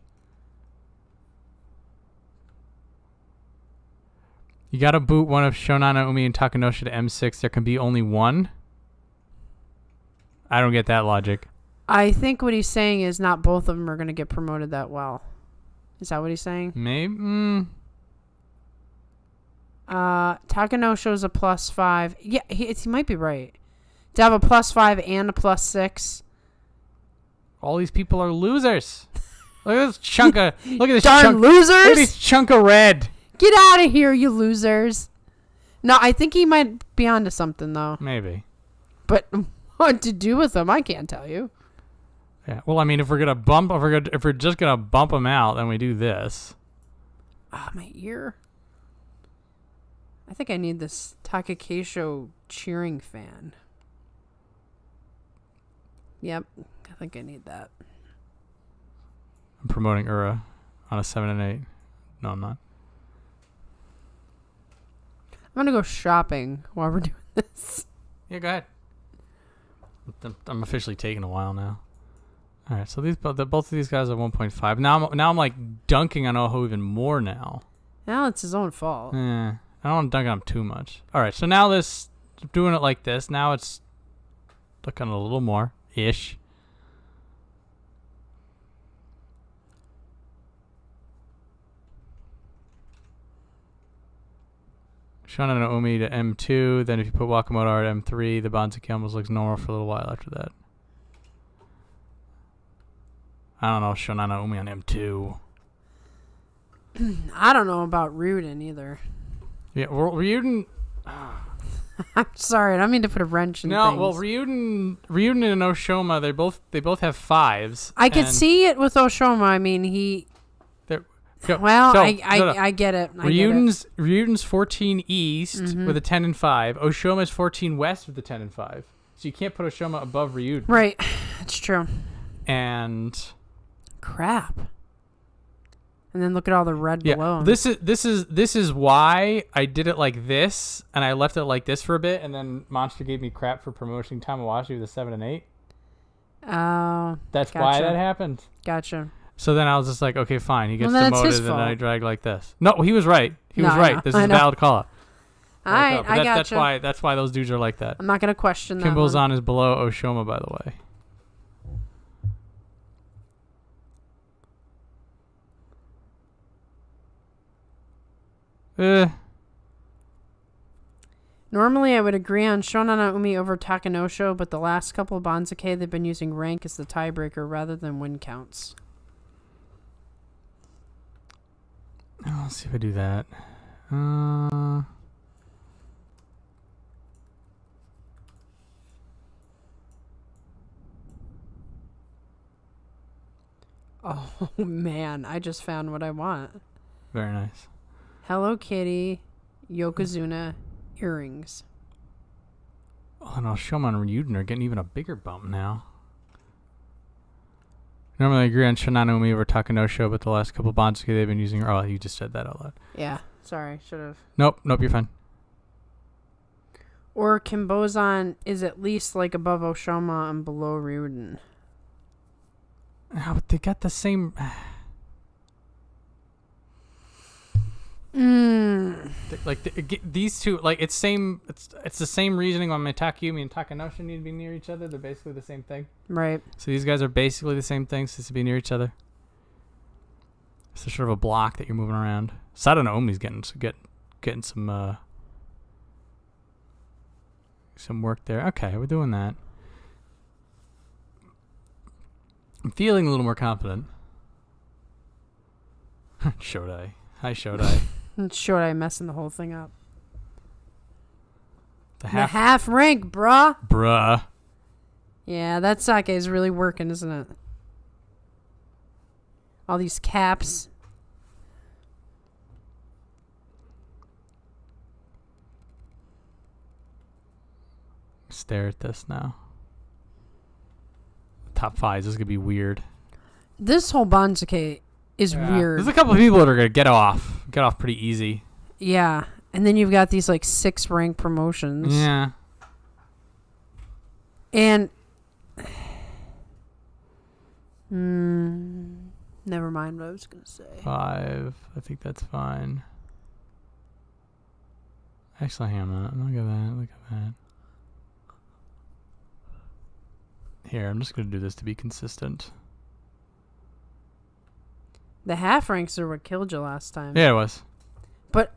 A: You gotta boot one of Shonana, Umi, and Takanosha to M6. There can be only one. I don't get that logic.
B: I think what he's saying is not both of them are going to get promoted that well. Is that what he's saying?
A: Maybe.
B: Takanosha's a +5. Yeah, he might be right. To have a +5 and a +6.
A: All these people are losers. Look at this chunk of... Look at this
B: darn losers!
A: Look at this chunk of red.
B: Get out of here, you losers. No, I think he might be onto something, though.
A: Maybe.
B: But what to do with them, I can't tell you.
A: Yeah. Well, I mean, if we're just gonna bump them out, then we do this.
B: Ah, my ear. I think I need this Takakeisho cheering fan. Yep, I think I need that.
A: I'm promoting Ura on a 7 and 8. No, I'm not.
B: I'm gonna go shopping while we're doing this.
A: Yeah, go ahead. I'm officially taking a while now. All right, so both of these guys are 1.5. Now I'm like dunking on Oho even more now.
B: Now it's his own fault.
A: I don't want to dunk on him too much. All right, so now doing it like this. Now it's looking a little more ish. Shana and Naomi to M2. Then if you put Wakamoto at M3, the Banzuke almost looks normal for a little while after that. I don't know. Shana and Naomi on M2.
B: I don't know about Ryuden either.
A: Yeah, well, Ryuden...
B: I'm sorry. I don't mean to put a wrench in things.
A: Well, Ryuden and Oshoma, they both have 5s.
B: I could see it with Oshoma. I mean, I get it.
A: Ryuden's 14 east with a 10 and 5. Oshoma's 14 west with a 10 and 5. So you can't put Oshoma above Ryuden.
B: Right. It's true.
A: And
B: crap. And then look at all the red below.
A: This is why I did it like this, and I left it like this for a bit, and then Monster gave me crap for promoting Tamawashi with a 7 and 8.
B: Oh.
A: That's why that happened.
B: Gotcha.
A: So then I was just like, okay, fine. He gets demoted, and then I dragged like this. No, he was right. He was right. This is a valid call out.
B: All right, I gotcha.
A: That's why those dudes are like that.
B: I'm not going to question that.
A: Kimbo-zan is below Oshoma, by the way.
B: Normally, I would agree on Shonana Umi over Takanosho, but the last couple of Banzuke, they've been using rank as the tiebreaker rather than win counts.
A: Let's see if I do that.
B: Oh, man. I just found what I want.
A: Very nice.
B: Hello Kitty, Yokozuna, earrings.
A: Oh, and Oshoma and Ryuden are getting even a bigger bump now. Normally I agree on Shinanomi over Takanosho, but the last couple of Banzuke they've been using... Oh, you just said that out loud.
B: Yeah, sorry, should have.
A: Nope, you're fine.
B: Or Kimbo-zan is at least like above Oshoma and below Ryuden.
A: Oh, but they got the same... These two, like, it's the same reasoning on Takayumi and Takanosha need to be near each other. They're basically the same thing.
B: Right.
A: So these guys are basically the same thing, so to be near each other. It's sort of a block that you're moving around. Sada Naomi's getting some work there. Okay, we're doing that. I'm feeling a little more confident. Shodai. Hi, Shodai.
B: Shodai messing the whole thing up.
A: The
B: half rank, bruh. Yeah, that sake is really working, isn't it? All these caps.
A: stare at this now. Top 5. This is gonna be weird.
B: This whole Banzuke is weird.
A: There's a couple of people that are gonna get off pretty easy.
B: Yeah, and then you've got these like 6 rank promotions.
A: Yeah.
B: And never mind what I was gonna say.
A: 5. I think that's fine. Actually, hang on. Look at that. Look at that. Here, I'm just gonna do this to be consistent.
B: The half ranks are what killed you last time.
A: Yeah, it was.
B: But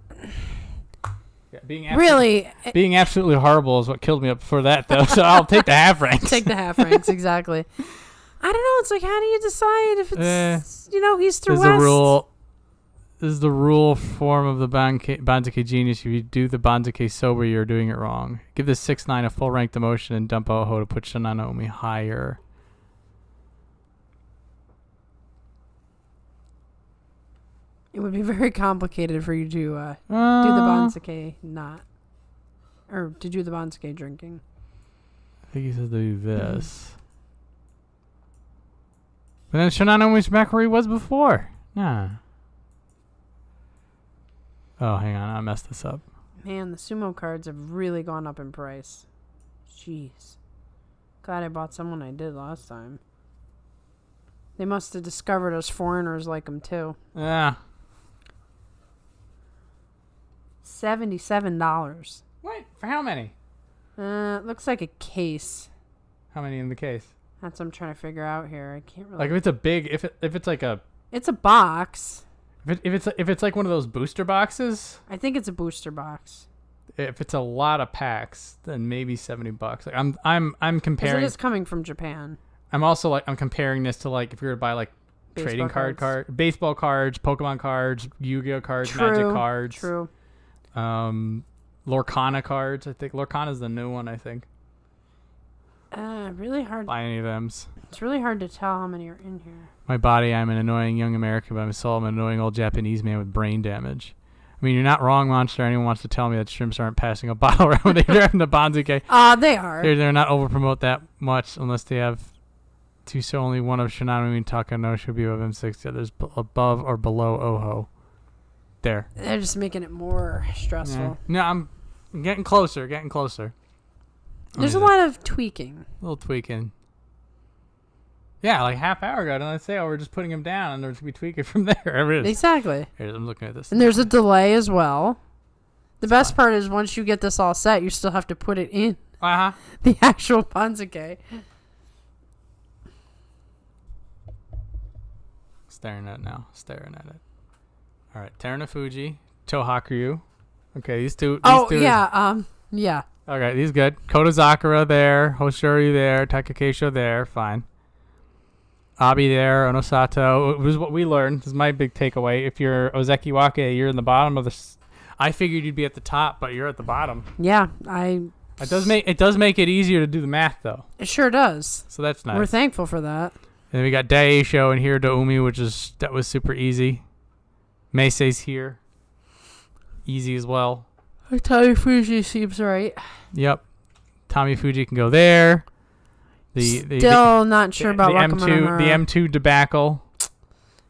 A: being absolutely horrible is what killed me up before that, though. So I'll take the half ranks.
B: Take the half ranks, exactly. I don't know. It's like, how do you decide if it's east or west?
A: This is the rule form of the Banzuke Genius. If you do the Banzuke sober, you're doing it wrong. Give this 6-9 a full rank demotion and dump Oho to put Shinano Umi higher.
B: It would be very complicated for you to do the Banzuke to do the Banzuke drinking.
A: I think he says to do this. But then Shinano Umi's back where he was before. Nah. Oh, hang on. I messed this up.
B: Man, the Sumo cards have really gone up in price. Jeez. Glad I bought someone I did last time. They must have discovered us foreigners like them, too.
A: Yeah.
B: $77.
A: What? For how many?
B: Looks like a case.
A: How many in the case?
B: That's what I'm trying to figure out here. I can't really...
A: Like, if it's a big... If it's like a...
B: It's a box.
A: If it's like one of those booster boxes,
B: I think it's a booster box.
A: If it's a lot of packs, then maybe $70. Like I'm comparing.
B: It is coming from Japan.
A: I'm also I'm comparing this to like if you were to buy like baseball trading baseball cards, Pokemon cards, Yu-Gi-Oh cards, Magic cards.
B: True.
A: Lorcana cards. I think Lorcana's the new one. I think.
B: Really hard.
A: Buy any of them.
B: It's really hard to tell how many are in here.
A: My body, I'm an annoying young American, but I'm still an annoying old Japanese man with brain damage. I mean, you're not wrong, Monster. Anyone wants to tell me that shrimps aren't passing a bottle around when they're driving the Banzuke.
B: They are.
A: They're not over-promote that much unless they have two, so only one of Shinano and Takano should be above M6. The others above or below Oho. There.
B: They're just making it more stressful.
A: Yeah. No, I'm getting closer,
B: There's a lot of tweaking.
A: A little tweaking. Yeah, like half hour ago, didn't I say, we're just putting him down and there's going to be tweaking from there. There it is.
B: Exactly.
A: Here, I'm looking at this.
B: And there's a delay as well. The best part is once you get this all set, you still have to put it in the actual Banzuke.
A: Staring at it. All right, Terunofuji, Tohakuryu. Okay, these two.
B: Yeah.
A: Okay, these good. Kodazakura there, Hoshori there, Takakeisho there, fine. Abi there, Onosato. It was what we learned. This is my big takeaway. If you're Ozeki Wake, you're in the bottom of the... I figured you'd be at the top, but you're at the bottom.
B: Yeah,
A: It does make it easier to do the math, though.
B: It sure does.
A: So that's nice.
B: We're thankful for that.
A: And then we got Daisho and here Umi, that was super easy. Meisei's here. Easy as well.
B: Tommy Fuji seems right.
A: Yep. Tommy Fuji can go there.
B: Still not sure about
A: the M2 debacle.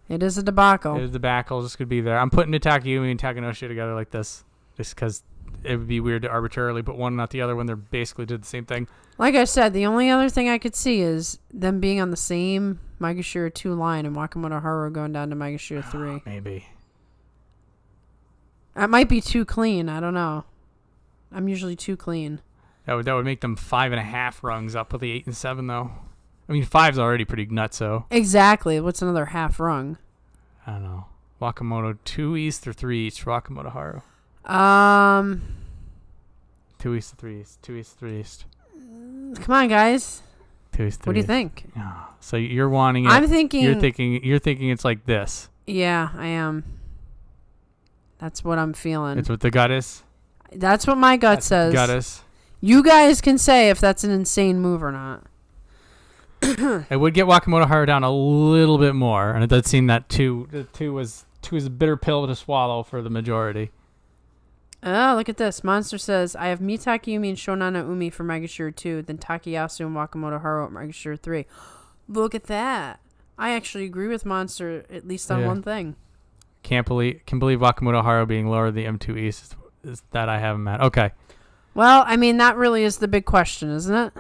B: It is a debacle.
A: It is a debacle. Just could be there. I'm putting Takayumi and Takanoshi together like this, just because it would be weird to arbitrarily put one not the other when they're basically did the same thing.
B: Like I said, the only other thing I could see is them being on the same Maegashira 2 line and Wakamoto Haru going down to Maegashira 3.
A: Maybe.
B: That might be too clean. I don't know. I'm usually too clean.
A: That would make them 5.5 rungs up with the 8 and 7 though. I mean 5's already pretty nutso.
B: Exactly. What's another half rung?
A: I don't know. Wakamoto 2 east or 3 east for Wakamoto Haru. 2 east to 3 east. 2 east to 3 east.
B: Come on, guys.
A: 2 east to 3
B: What do you
A: east.
B: think?
A: Oh, so you're wanting it.
B: I'm thinking.
A: You're thinking it's like this.
B: Yeah, I am. That's what I'm feeling.
A: It's what the gut is.
B: That's what my gut says.
A: Gut is.
B: You guys can say if that's an insane move or not.
A: It would get Wakamoto Haru down a little bit more, and it does seem that two was a bitter pill to swallow for the majority.
B: Oh, look at this. Monster says, I have Mitake Yumi and Shonana Umi for Maegashira 2, then Takayasu and Wakamoto Haru at Maegashira 3. Look at that. I actually agree with Monster, at least on one thing.
A: Can believe Wakamoto Haru being lower than the M2 East is that I have him at. Okay.
B: Well, I mean, that really is the big question, isn't it?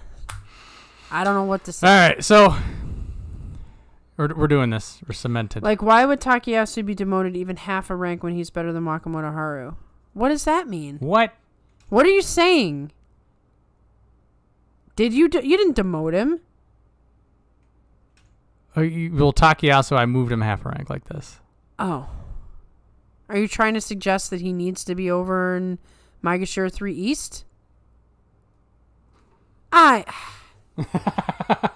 B: I don't know what to say.
A: All right, so we're doing this. We're cemented.
B: Like, why would Takayasu be demoted even half a rank when he's better than Wakamoto Haru? What does that mean?
A: What?
B: What are you saying? Did you didn't demote him?
A: Well, Takayasu, I moved him half a rank like this.
B: Oh. Are you trying to suggest that he needs to be over in Maegashira 3 East?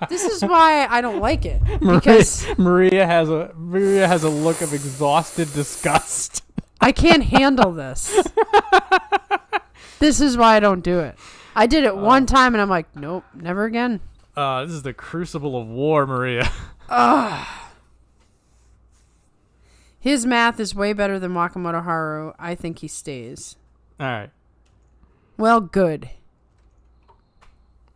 B: This is why I don't like it. Because
A: Maria has a look of exhausted disgust.
B: I can't handle this. This is why I don't do it. I did it one time and I'm like, nope, never again.
A: This is the crucible of war, Maria.
B: His math is way better than Wakamoto Haru. I think he stays.
A: All right.
B: Well, good.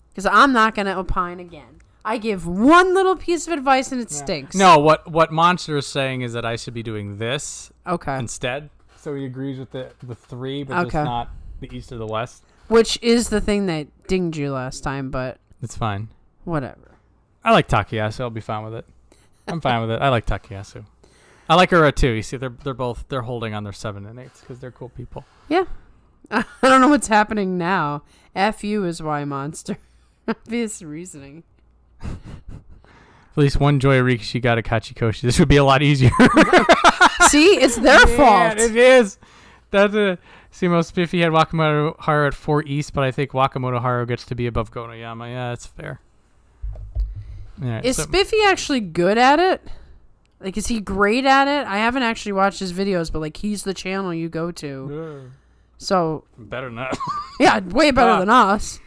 B: Because I'm not going to opine again. I give one little piece of advice and it stinks.
A: No, what Monster is saying is that I should be doing this instead. So he agrees with the 3, but just not the East or the West.
B: Which is the thing that dinged you last time, but...
A: It's fine.
B: Whatever.
A: I like Takayasu. I'll be fine with it. I'm fine with it. I like Takayasu. I like her too. You see, they're holding on their 7 and 8s because they're cool people.
B: Yeah. I don't know what's happening now. F you is why, Monster. Obvious reasoning.
A: At least one Joy Rikishi got a Kachikoshi. This would be a lot easier.
B: See, it's their fault.
A: It is. That's a Sumo Spiffy had Wakamoto Haru at 4 East, but I think Wakamoto Haru gets to be above Gonoyama. Yeah, that's fair. Yeah,
B: is Spiffy actually good at it? Like, is he great at it? I haven't actually watched his videos, but, like, he's the channel you go to. So.
A: Better than us.
B: Yeah, way better than us.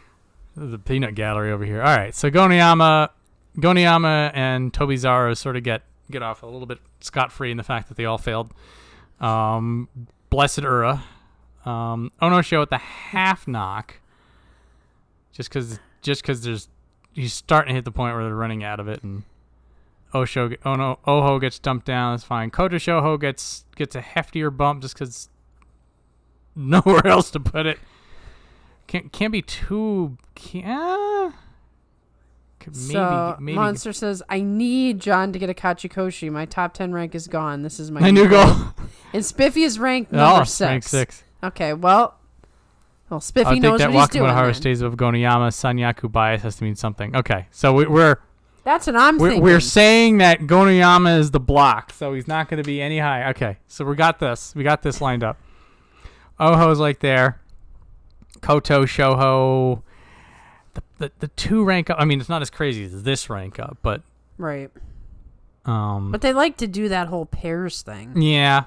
A: There's a peanut gallery over here. All right, so Gonoyama and Tobizaru sort of get off a little bit scot-free in the fact that they all failed. Blessed Ura. Onosho at the half knock. Just because he's starting to hit the point where they're running out of it, and Oho gets dumped down. That's fine. Koto Shoho gets a heftier bump just because nowhere else to put it. Can't be too. Maybe.
B: Monster says, I need John to get a Kachikoshi. My top 10 rank is gone. This is my
A: new goal.
B: And Spiffy is ranked number 6.
A: Rank 6.
B: Okay, well, Spiffy knows what he's doing.
A: Wakamoto Haru stays with Gonoyama. Sanyaku bias has to mean something. Okay, so we're.
B: That's what I'm thinking.
A: We're saying that Gonoyama is the block, so he's not going to be any high. Okay, so we got this. We got this lined up. Oho's like there. Koto, Shoho. The 2 rank up. I mean, it's not as crazy as this rank up, but.
B: Right. But they like to do that whole pairs thing.
A: Yeah.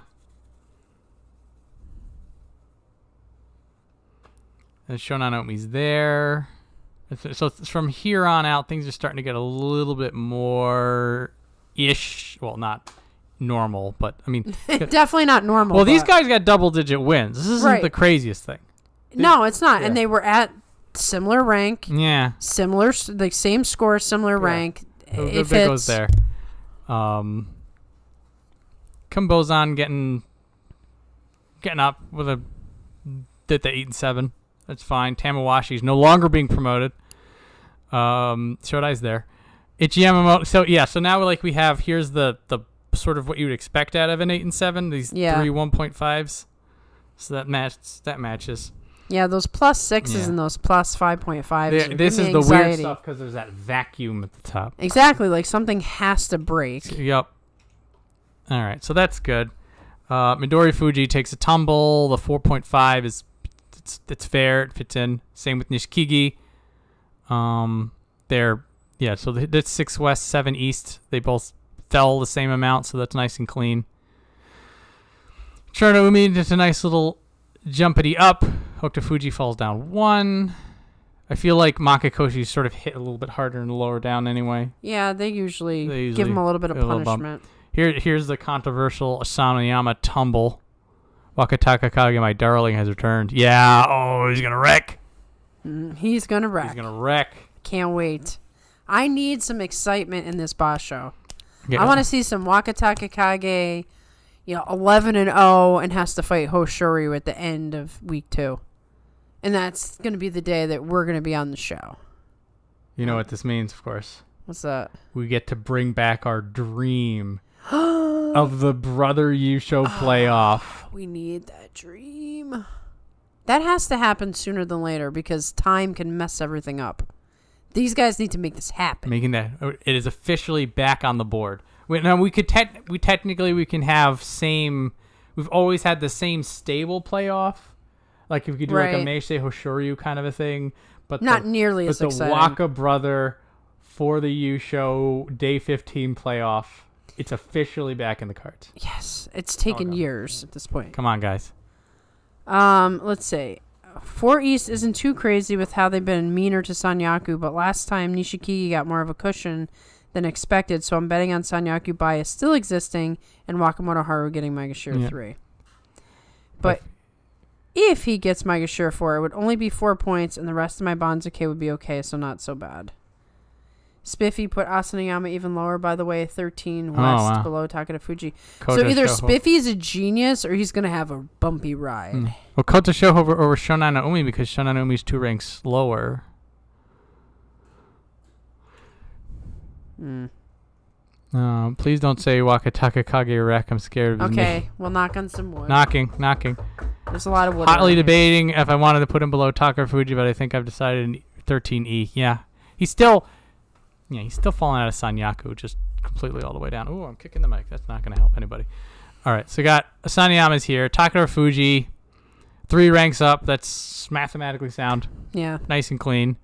A: And Shonanomi's there. So from here on out, things are starting to get a little bit more ish. Well, not normal, but I mean,
B: definitely not normal.
A: Well, these guys got double-digit wins. This isn't the craziest thing.
B: No, it's not. Yeah. And they were at similar rank.
A: Yeah.
B: Similar, like same score, similar rank. It
A: goes there. Kumbozan getting up with the 8 and 7. That's fine. Tamawashi's no longer being promoted. Shodai's there. Ichiyamamoto. So now we have here's the sort of what you would expect out of an 8 and 7. These 3 1.5s. So that matches.
B: Yeah, those plus 6s and those plus 5.5s.
A: This is the weird stuff because there's that vacuum at the top.
B: Exactly, like something has to break.
A: Yep. All right, so that's good. Midori Fuji takes a tumble. The 4.5 is it's fair. It fits in. Same with Nishikigi. So that's 6 West, 7 East. They both fell the same amount, so that's nice and clean. Chernoumi just a nice little jumpity up. Hokuto Fuji falls down 1. I feel like Makakoshi sort of hit a little bit harder in the lower down anyway.
B: Yeah, they usually give him a little bit of punishment.
A: Here's the controversial Asanoyama tumble. Wakataka Kage, my darling, has returned. Yeah. Oh, he's gonna wreck.
B: He's gonna wreck.
A: He's gonna wreck.
B: Can't wait. I need some excitement in this boss show.
A: Yeah.
B: I want to see some Wakataka Kage, 11-0, and has to fight Hoshoryu at the end of week 2. And that's going to be the day that we're going to be on the show.
A: You know what this means, of course.
B: What's that?
A: We get to bring back our dream of the Brother Yusho playoff.
B: We need that dream. That has to happen sooner than later because time can mess everything up. These guys need to make this happen.
A: It is officially back on the board. Now we can have same. We've always had the same stable playoff, like if we could do like a Meisei Hoshoryu kind of a thing, but
B: not nearly as exciting.
A: But the Waka brother for the Yusho Day 15 playoff, it's officially back in the cards.
B: Yes, it's taken years at this point.
A: Come on, guys.
B: Let's see. 4 East isn't too crazy with how they've been meaner to Sanyaku, but last time Nishikigi got more of a cushion than expected, so I'm betting on Sanyaku bias still existing and Wakamoto Haru getting Maegashira 3. But if he gets Maegashira 4, it would only be 4 points, and the rest of my Banzuke would be okay, so not so bad. Spiffy put Asanayama even lower, by the way, 13 west below Takeda Fuji. So either Spiffy's a genius or he's going to have a bumpy ride.
A: Well, Kota Shoho over Shonan Naomi because Shonan Naomi's 2 ranks lower. Please don't say Wakataka Kage wreck. I'm scared of his
B: Okay, we'll knock on some wood.
A: Knocking.
B: There's a lot of wood.
A: Hotly debating if I wanted to put him below Takeda Fuji, but I think I've decided in 13E. Yeah. He's still falling out of Sanyaku, just completely all the way down. Ooh, I'm kicking the mic. That's not going to help anybody. All right, so we got Sanayama's here. Takeda Fuji, 3 ranks up. That's mathematically sound.
B: Yeah.
A: Nice and clean.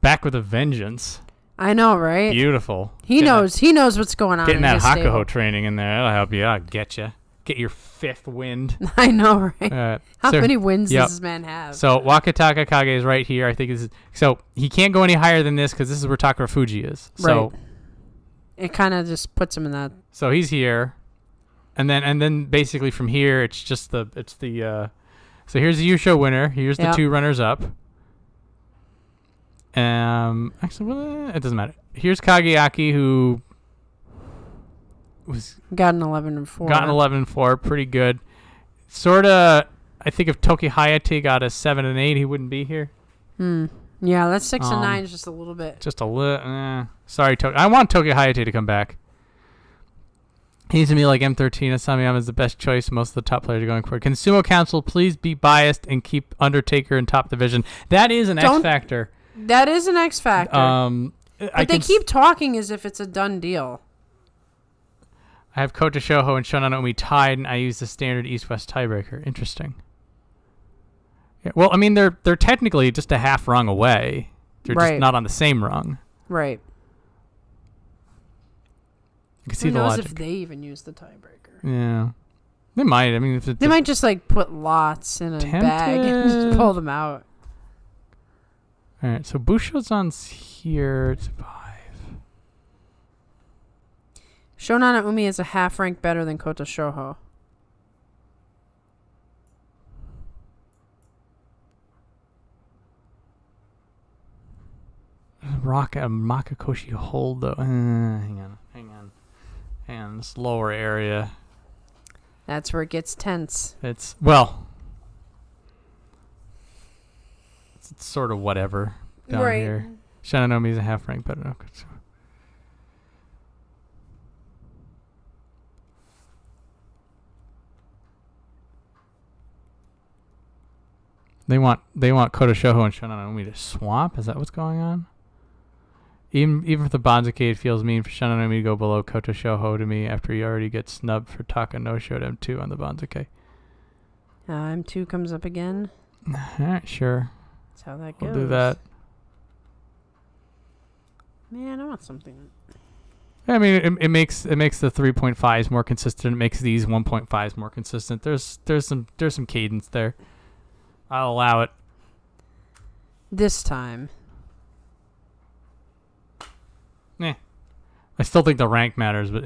A: Back with a vengeance.
B: I know, right?
A: Beautiful.
B: He knows what's going on.
A: Getting that Hakuho
B: stable.
A: training in there. That'll help you. I'll get you. Get your 5th wind.
B: I know, right? How many wins does this man have?
A: So Wakataka Kage is right here. I think so he can't go any higher than this because this is where Takeda Fuji is. So
B: right. It kind of just puts him in that.
A: So he's here, and then basically from here it's just the. So here's the Yusho winner. Here's the 2 runners up. Actually, it doesn't matter. Here's Kageaki who
B: got an 11-4.
A: Pretty good. Sort of. I think if Toki Hayate got a 7 and 8, he wouldn't be here.
B: Yeah, that's 6 and 9 is just a little bit.
A: Just a little. Sorry, Toki. I want Toki Hayate to come back. He needs to be like M13. Asamiyama is the best choice. Most of the top players are going for it. Can Sumo Council please be biased and keep Undertaker in top division? That is an X factor.
B: That is an X factor. But they keep talking as if it's a done deal.
A: I have Kota Shoho and Shonan Naomi tied, and I use the standard East-West tiebreaker. Interesting. Yeah, well, I mean, they're technically just a half rung away. They're just not on the same rung.
B: Right.
A: You can see
B: Who
A: the
B: knows
A: logic.
B: If they even use the tiebreaker?
A: Yeah, they might. I mean, if
B: they might just like put lots in a bag and just pull them out.
A: All right, so Bushodon's here. It's 5.
B: Shonan Naomi is a half rank better than Kota Shoho.
A: Makakoshi hold though. Hang on. This lower area.
B: That's where it gets tense.
A: It's sort of whatever down here. Shonan is a half rank better. Okay, so. They want Kota Shoho and Shonan Naomi to swap. Is that what's going on? Even for the Banzuke, it feels mean for Shonan Naomi to go below Kota Shoho to me after he already gets snubbed for Taka no Show to M2 on the Banzuke.
B: M2 comes up again.
A: All right, sure.
B: That's how that goes.
A: We'll do that.
B: Man, I want something.
A: I mean, it makes the 3.5s more consistent. It makes these 1.5s more consistent. There's some cadence there. I'll allow it.
B: This time.
A: I still think the rank matters, but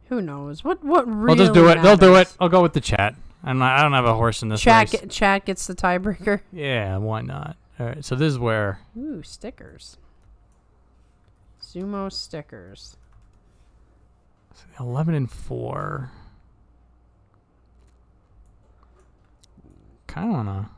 B: Who knows? What really
A: I'll just do it. They'll do it.
B: matters?
A: I'll go with the chat. I don't have a horse in this race.
B: Chat gets the tiebreaker.
A: Yeah, why not? All right, so this is where...
B: Ooh, stickers. Sumo stickers.
A: 11-4. Kind of wanna...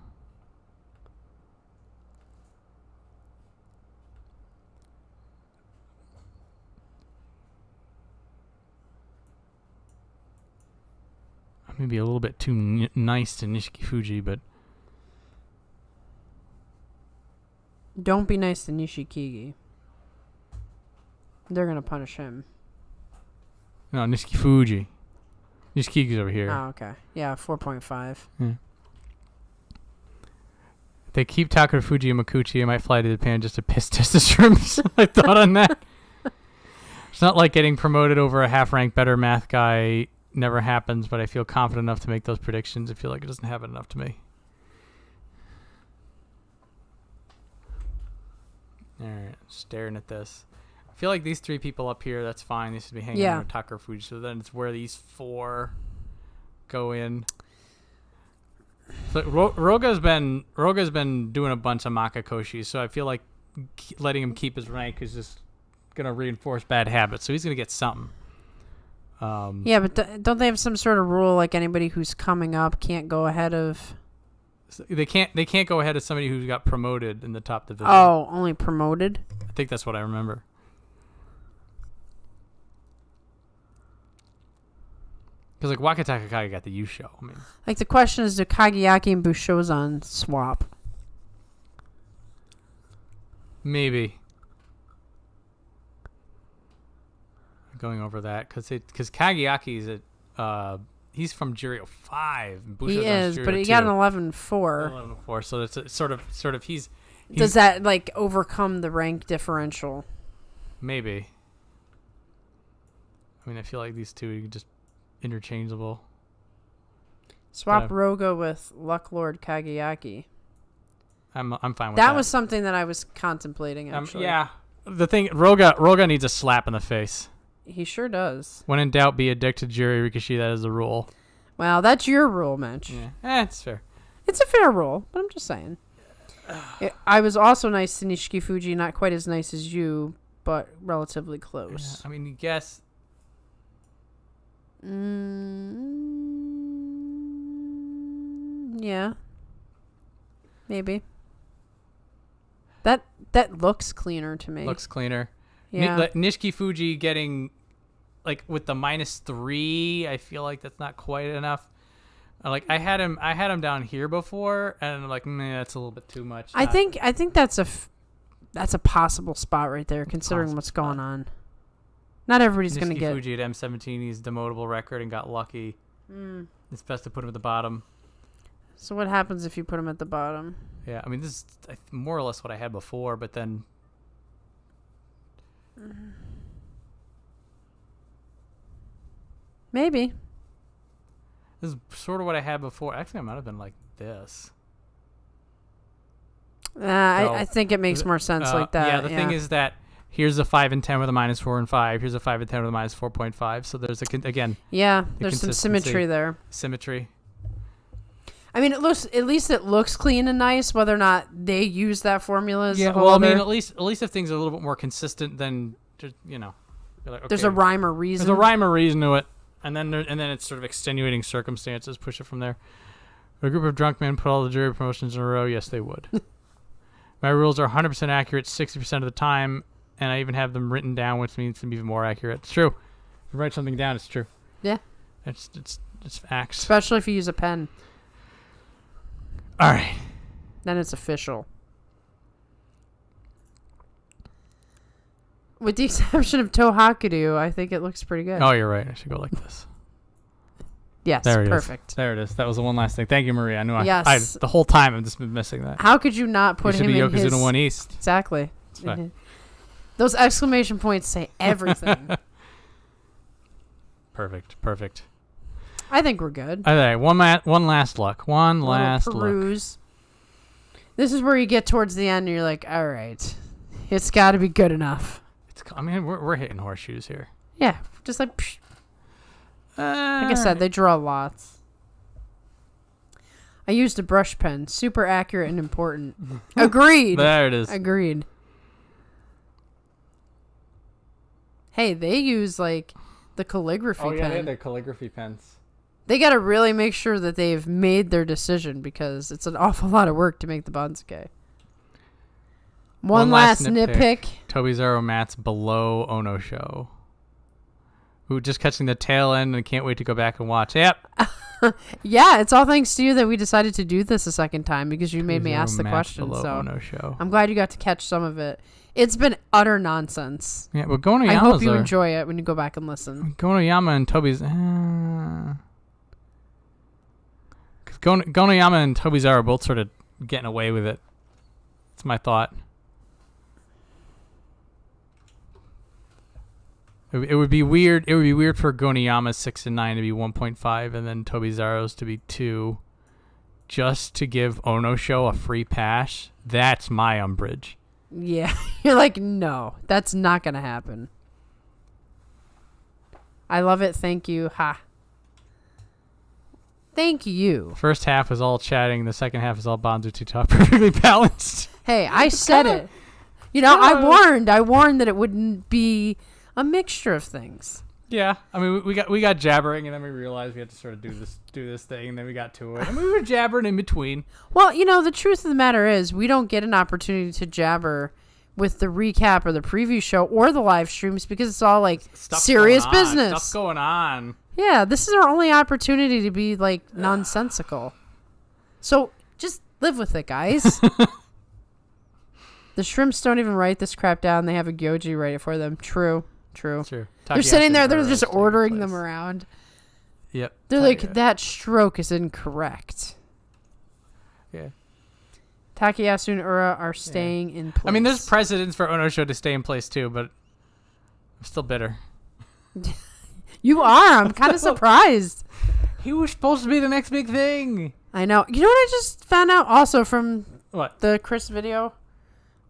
A: Maybe a little bit too nice to Nishiki Fuji, but...
B: Don't be nice to Nishikigi. They're going to punish him.
A: No, Nishiki Fuji. Nishikigi's over here.
B: Oh, okay. Yeah, 4.5.
A: Yeah. If they keep Takara Fuji and Makuchi, I might fly to Japan just to piss testosterone. I thought on that. It's not like getting promoted over a half-rank better math guy never happens, but I feel confident enough to make those predictions. I feel like it doesn't happen enough to me. Alright, staring at this. I feel like these three people up here, that's fine. They should be hanging out with Takara Fuji. So then it's where these four go in. So Roga's been doing a bunch of Makakoshi, so I feel like letting him keep his rank is just going to reinforce bad habits. So he's going to get something.
B: Yeah, but don't they have some sort of rule like anybody who's coming up can't go ahead of...
A: They can't go ahead of somebody who got promoted in the top division.
B: Oh, only promoted?
A: I think that's what I remember. Because like Wakataka Kage got the Yusho. I mean,
B: like the question is, do Kageyaki and Bushozan swap?
A: Maybe. Going over that because Kageyaki's at he's from Juryo 5.
B: He is, but he got an 11-4.
A: 11-4, so it's sort of he's
B: does that like overcome the rank differential?
A: Maybe. I mean, I feel like these two are just interchangeable.
B: Swap Roga with Luck Lord Kageyaki.
A: I'm fine with that.
B: That was something that I was contemplating actually.
A: Yeah. The thing Roga needs a slap in the face.
B: He sure does.
A: When in doubt, be addicted to Juri Rikushi. That is the rule.
B: Well, that's your rule, Mitch.
A: Yeah, it's fair.
B: It's a fair rule, but I'm just saying. I was also nice to Nishiki Fuji, not quite as nice as you, but relatively close.
A: Yeah, I mean, you guess.
B: Yeah. Maybe. That looks cleaner to me.
A: Looks cleaner.
B: Yeah.
A: Nishiki Fuji getting, like, with the -3, I feel like that's not quite enough. Like I had him down here before, and I'm like, man, that's a little bit too much.
B: I think that's a possible spot right there, considering what's going on. Not everybody's going to get.
A: Fuji at M17, he's demotable record and got lucky. It's best to put him at the bottom.
B: So what happens if you put him at the bottom?
A: Yeah, I mean, this is more or less what I had before, but then.
B: Maybe.
A: This is sort of what I had before. Actually, I might have been like this.
B: I think it makes more sense like that.
A: Yeah, the thing is that here's a 5 and 10 with a -4 and 5. Here's a 5 and 10 with a -4.5. So there's again.
B: Yeah, there's some symmetry there.
A: Symmetry.
B: I mean, at least it looks clean and nice. Whether or not they use that formula is
A: well, I mean, at least if things are a little bit more consistent, then just, you're like, okay,
B: there's a rhyme or reason.
A: There's a rhyme or reason to it, and then it's sort of extenuating circumstances. Push it from there. A group of drunk men put all the jury promotions in a row. Yes, they would. My rules are 100% accurate 60% of the time, and I even have them written down, which means them even more accurate. It's true. If you write something down, it's true.
B: Yeah.
A: It's facts.
B: Especially if you use a pen.
A: All right.
B: Then it's official. With the exception of Tohakudo, I think it looks pretty good.
A: Oh, you're right. I should go like this.
B: Yes,
A: there
B: perfect.
A: There it is. That was the one last thing. Thank you, Maria. I knew
B: yes.
A: the whole time I've just been missing that.
B: How could you not put him in
A: his...
B: his...
A: Yokozuna 1 East.
B: Exactly. Those exclamation points say everything.
A: Perfect.
B: I think we're good.
A: All right, one last look. One last
B: peruse. This is where you get towards the end and you're like, all right, it's got to be good enough.
A: I mean, we're hitting horseshoes here.
B: Yeah, just like... Psh. Like I said, they draw lots. I used a brush pen. Super accurate and important. Agreed.
A: There it is.
B: Agreed. Hey, they use like the calligraphy pen.
A: Oh yeah, they have their calligraphy pens.
B: They got to really make sure that they've made their decision because it's an awful lot of work to make the Banzuke. One last nitpick.
A: Tobizero Matt's below Ono show. Who just catching the tail end and can't wait to go back and watch. Yep.
B: Yeah, it's all thanks to you that we decided to do this a second time because you made me ask the
A: Matt's
B: question.
A: below
B: So
A: Ono show.
B: I'm glad you got to catch some of it. It's been utter nonsense.
A: Yeah, but Gonoyama's
B: I hope you enjoy it when you go back and listen.
A: Gonoyama and Tobi's. Because Gonoyama and Tobizero are both sort of getting away with it. That's my thought. It would be weird. It would be weird for Gonoyama's 6 and 9 to be 1.5, and then Tobizero's to be 2, just to give Ono Show a free pass. That's my umbrage.
B: Yeah, you're like, no, that's not gonna happen. I love it. Thank you. Ha. Thank you.
A: First half is all chatting. The second half is all Banzuke talk. Perfectly balanced.
B: Hey, I said it. You know, I warned that it wouldn't be a mixture of things.
A: Yeah, I mean, we got jabbering, and then we realized we had to sort of do this thing, and then we got to it, and we were jabbering in between.
B: Well, you know, the truth of the matter is, we don't get an opportunity to jabber with the recap or the preview show or the live streams because it's all like serious business.
A: Stuff's going on.
B: Yeah, this is our only opportunity to be like nonsensical. So just live with it, guys. The shrimps don't even write this crap down. They have a Gyoji write it for them. True. They're sitting there. They're just ordering them around.
A: Yep.
B: They're like, that stroke is incorrect.
A: Yeah.
B: Takayasu and Ura are staying in place.
A: I mean, there's precedents for Ono Show to stay in place too, but I'm still bitter.
B: You are. I'm kind of surprised.
A: He was supposed to be the next big thing.
B: I know. You know what I just found out also from
A: what
B: the Chris video?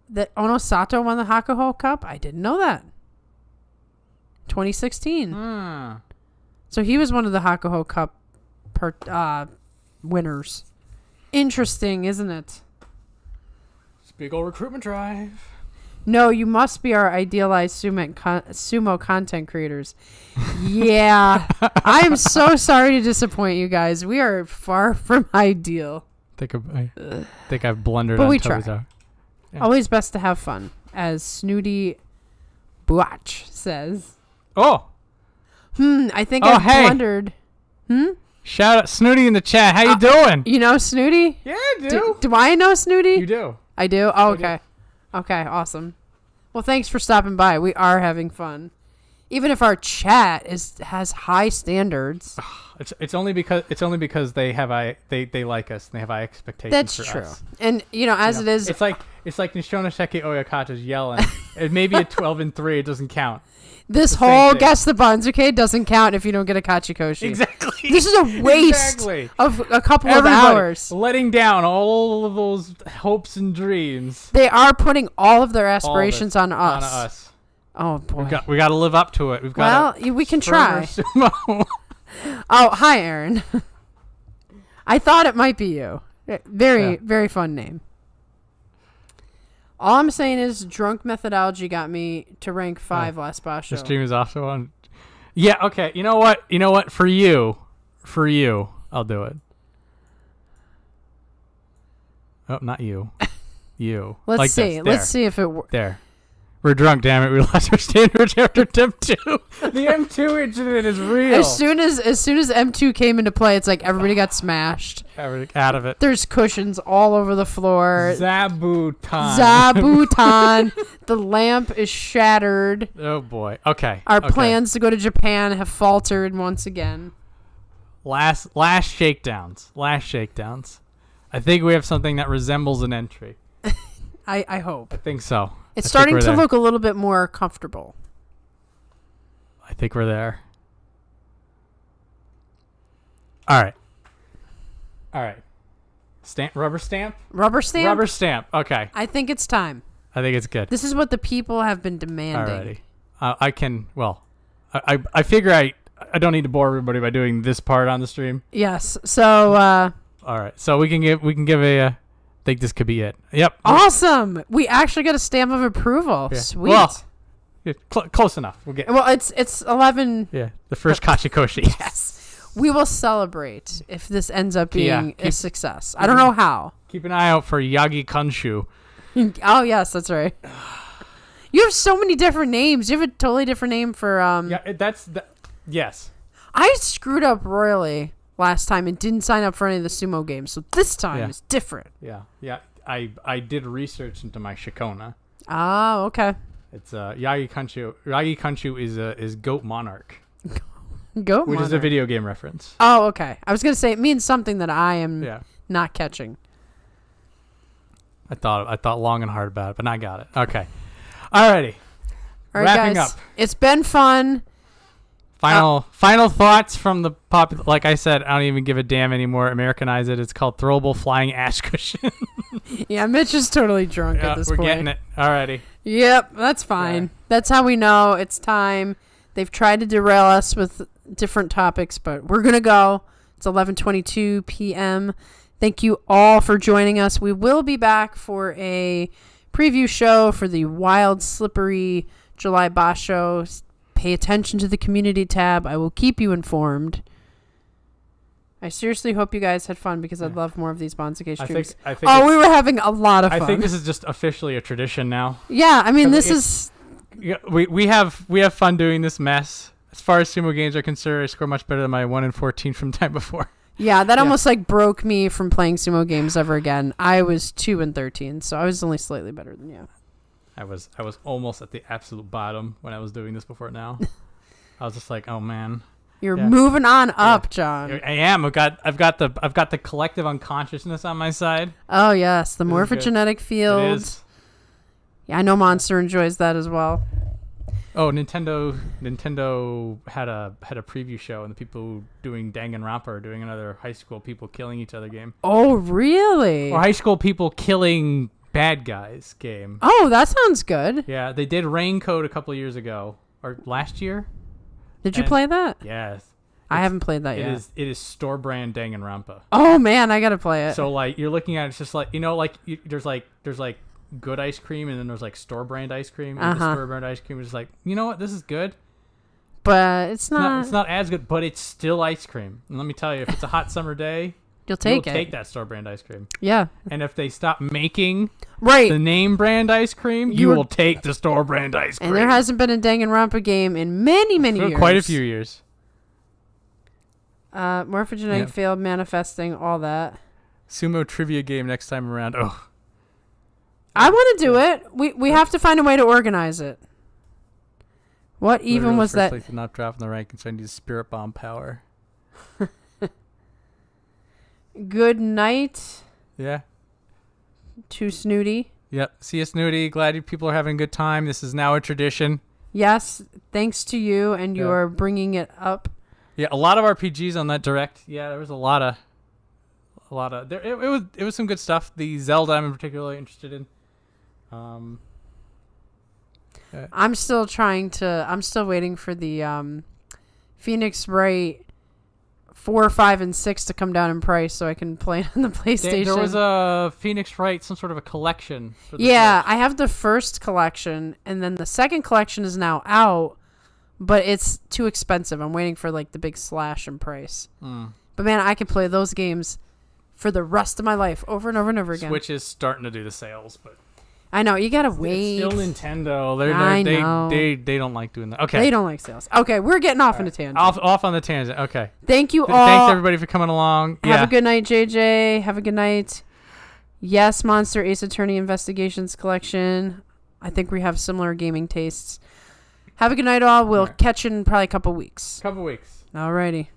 B: That Ono Sato won the Hakuho Cup? I didn't know that. 2016. So he was one of the Hakuho Cup winners. Interesting, isn't it?
A: It's a big old recruitment drive.
B: No, you must be our idealized sumo content creators. Yeah. I am so sorry to disappoint you guys. We are far from ideal.
A: I think I've blundered
B: but
A: on
B: we
A: Tozo.
B: try. Yeah. Always best to have fun, as Snooty Buach says.
A: Oh.
B: I think I blundered.
A: Shout out Snooty in the chat. How you doing?
B: You know Snooty?
A: Yeah, I do.
B: Do I know Snooty?
A: You do.
B: I do? Oh, okay. Okay, awesome. Well, thanks for stopping by. We are having fun. Even if our chat has high standards.
A: It's only because they like us and they have high expectations
B: That's
A: for
B: true.
A: us.
B: And as it is,
A: it's like Nishonoseki Oyakata's yelling. It may be a 12-3. It doesn't count.
B: This whole Guess the Banzuke doesn't count if you don't get a Kachikoshi.
A: Exactly.
B: This is a waste of a couple of hours.
A: Letting down all of those hopes and dreams.
B: They are putting all of their aspirations on us.
A: On us.
B: Oh boy.
A: We got to live up to it. We've got.
B: Well, we can try. Oh, hi, Aaron. I thought it might be you. Very fun name. All I'm saying is drunk methodology got me to rank 5 last Basho.
A: The stream is also on. Yeah, okay. You know what? For you, I'll do it. Oh, not you. You.
B: Let's see. Let's see if it works.
A: There. We're drunk, damn it. We lost our standards after M2. The M2 incident is real.
B: As soon as M2 came into play, it's like everybody got smashed.
A: Everything out of it.
B: There's cushions all over the floor.
A: Zabuton.
B: The lamp is shattered.
A: Oh, boy. Okay.
B: Our plans to go to Japan have faltered once again.
A: Last shakedowns. I think we have something that resembles an entry.
B: I hope.
A: I think so.
B: It's starting to look a little bit more comfortable.
A: I think we're there. All right. Rubber stamp?
B: Rubber stamp?
A: Rubber stamp. Okay.
B: I think it's time.
A: I think it's good.
B: This is what the people have been demanding.
A: Alrighty. I figure I don't need to bore everybody by doing this part on the stream.
B: Yes. So.
A: All right. So we can give a. Think this could be it. Yep.
B: Awesome. We actually got a stamp of approval.
A: Yeah.
B: Sweet.
A: Well, yeah, close enough. We'll get.
B: Well, it's 11.
A: Yeah. The first Kachikoshi.
B: Yes. We will celebrate if this ends up being a success. I don't know how.
A: Keep an eye out for Yagi Kanshu.
B: Oh yes, that's right. You have so many different names. You have a totally different name for
A: Yes.
B: I screwed up royally last time and didn't sign up for any of the sumo games, so this time is different.
A: Yeah. I did research into my Shikona.
B: Oh, okay.
A: It's Yagi Kanshu. Yagi Kanshu is Goat Monarch.
B: Goat
A: Which
B: Monarch.
A: is a video game reference.
B: Oh, okay. I was gonna say it means something that I am not catching.
A: I thought long and hard about it, but I got it. Okay. Alrighty.
B: All right,
A: Wrapping
B: guys.
A: up.
B: It's been fun.
A: Final thoughts from the popular. Like I said, I don't even give a damn anymore. Americanize it. It's called Throwable Flying Ash Cushion.
B: Yeah, Mitch is totally drunk at this point.
A: We're getting it. Alrighty.
B: Yep, that's fine. Yeah. That's how we know it's time. They've tried to derail us with different topics, but we're gonna go. It's 11:22 p.m. Thank you all for joining us. We will be back for a preview show for the Wild Slippery July Boss show. Pay attention to the community tab. I will keep you informed. I seriously hope you guys had fun because I'd love more of these Banzuke streams.
A: I think
B: we were having a lot of fun.
A: I think this is just officially a tradition now.
B: Yeah, I mean this is.
A: Yeah, we have fun doing this mess. As far as sumo games are concerned, I score much better than my 1-14 from time before.
B: Yeah, that almost like broke me from playing sumo games ever again. I was 2-13, so I was only slightly better than you.
A: I was almost at the absolute bottom when I was doing this before now. I was just like, oh man.
B: You're moving on up, John.
A: I am. I've got the collective unconsciousness on my side.
B: Oh yes, the morphogenetic field.
A: It is.
B: Yeah, I know Monster enjoys that as well.
A: Oh, Nintendo had a preview show, and the people doing Danganronpa are doing another high school people killing each other game.
B: Oh, really?
A: Or high school people killing bad guys game.
B: Oh, that sounds good.
A: Yeah, they did Raincoat a couple of years ago or last year.
B: Did you play that?
A: Yes.
B: I haven't played that yet.
A: It is store brand Danganronpa.
B: Oh man, I gotta play it.
A: So like you're looking at it, it's just like there's like good ice cream and then there's like store brand ice cream. And the store brand ice cream is like, you know what, this is good.
B: But it's not.
A: It's not as good, but it's still ice cream. And let me tell you, if it's a hot summer day,
B: you'll
A: take that store brand ice cream.
B: Yeah.
A: And if they stop making the name brand ice cream, you will take the store brand ice cream.
B: And there hasn't been a Danganronpa game in many years.
A: Quite a few years.
B: Morphogenetic field, manifesting, all that.
A: Sumo trivia game next time around. Oh.
B: I want to do it. We have to find a way to organize it. What even was that?
A: Like not dropping the rank and so I need spirit bomb power.
B: Good night.
A: Yeah.
B: To Snooty.
A: Yep. See you, Snooty. Glad you people are having a good time. This is now a tradition. Yes.
B: Thanks to you, and you are bringing it up.
A: Yeah, a lot of RPGs on that direct. Yeah, there was a lot of there. It was some good stuff. The Zelda I'm particularly interested in.
B: I'm still waiting for the Phoenix Wright 4, 5, and 6 to come down in price so I can play it on the PlayStation.
A: There was a Phoenix Wright, some sort of a collection. For the
B: Switch.
A: I
B: have the first collection, and then the second collection is now out, but it's too expensive. I'm waiting for like the big slash in price. But man, I can play those games for the rest of my life over and over and over again.
A: Switch is starting to do the sales, but
B: I know you gotta wait.
A: It's still Nintendo. They don't like doing that. Okay,
B: they don't like sales. Okay, we're getting off on a tangent.
A: Off on the tangent. Okay.
B: Thank you all.
A: Thanks everybody for coming along.
B: Have a good night, JJ. Have a good night. Yes, Monster Ace Attorney Investigations Collection. I think we have similar gaming tastes. Have a good night, all. We'll catch you in probably a couple weeks.
A: Alrighty.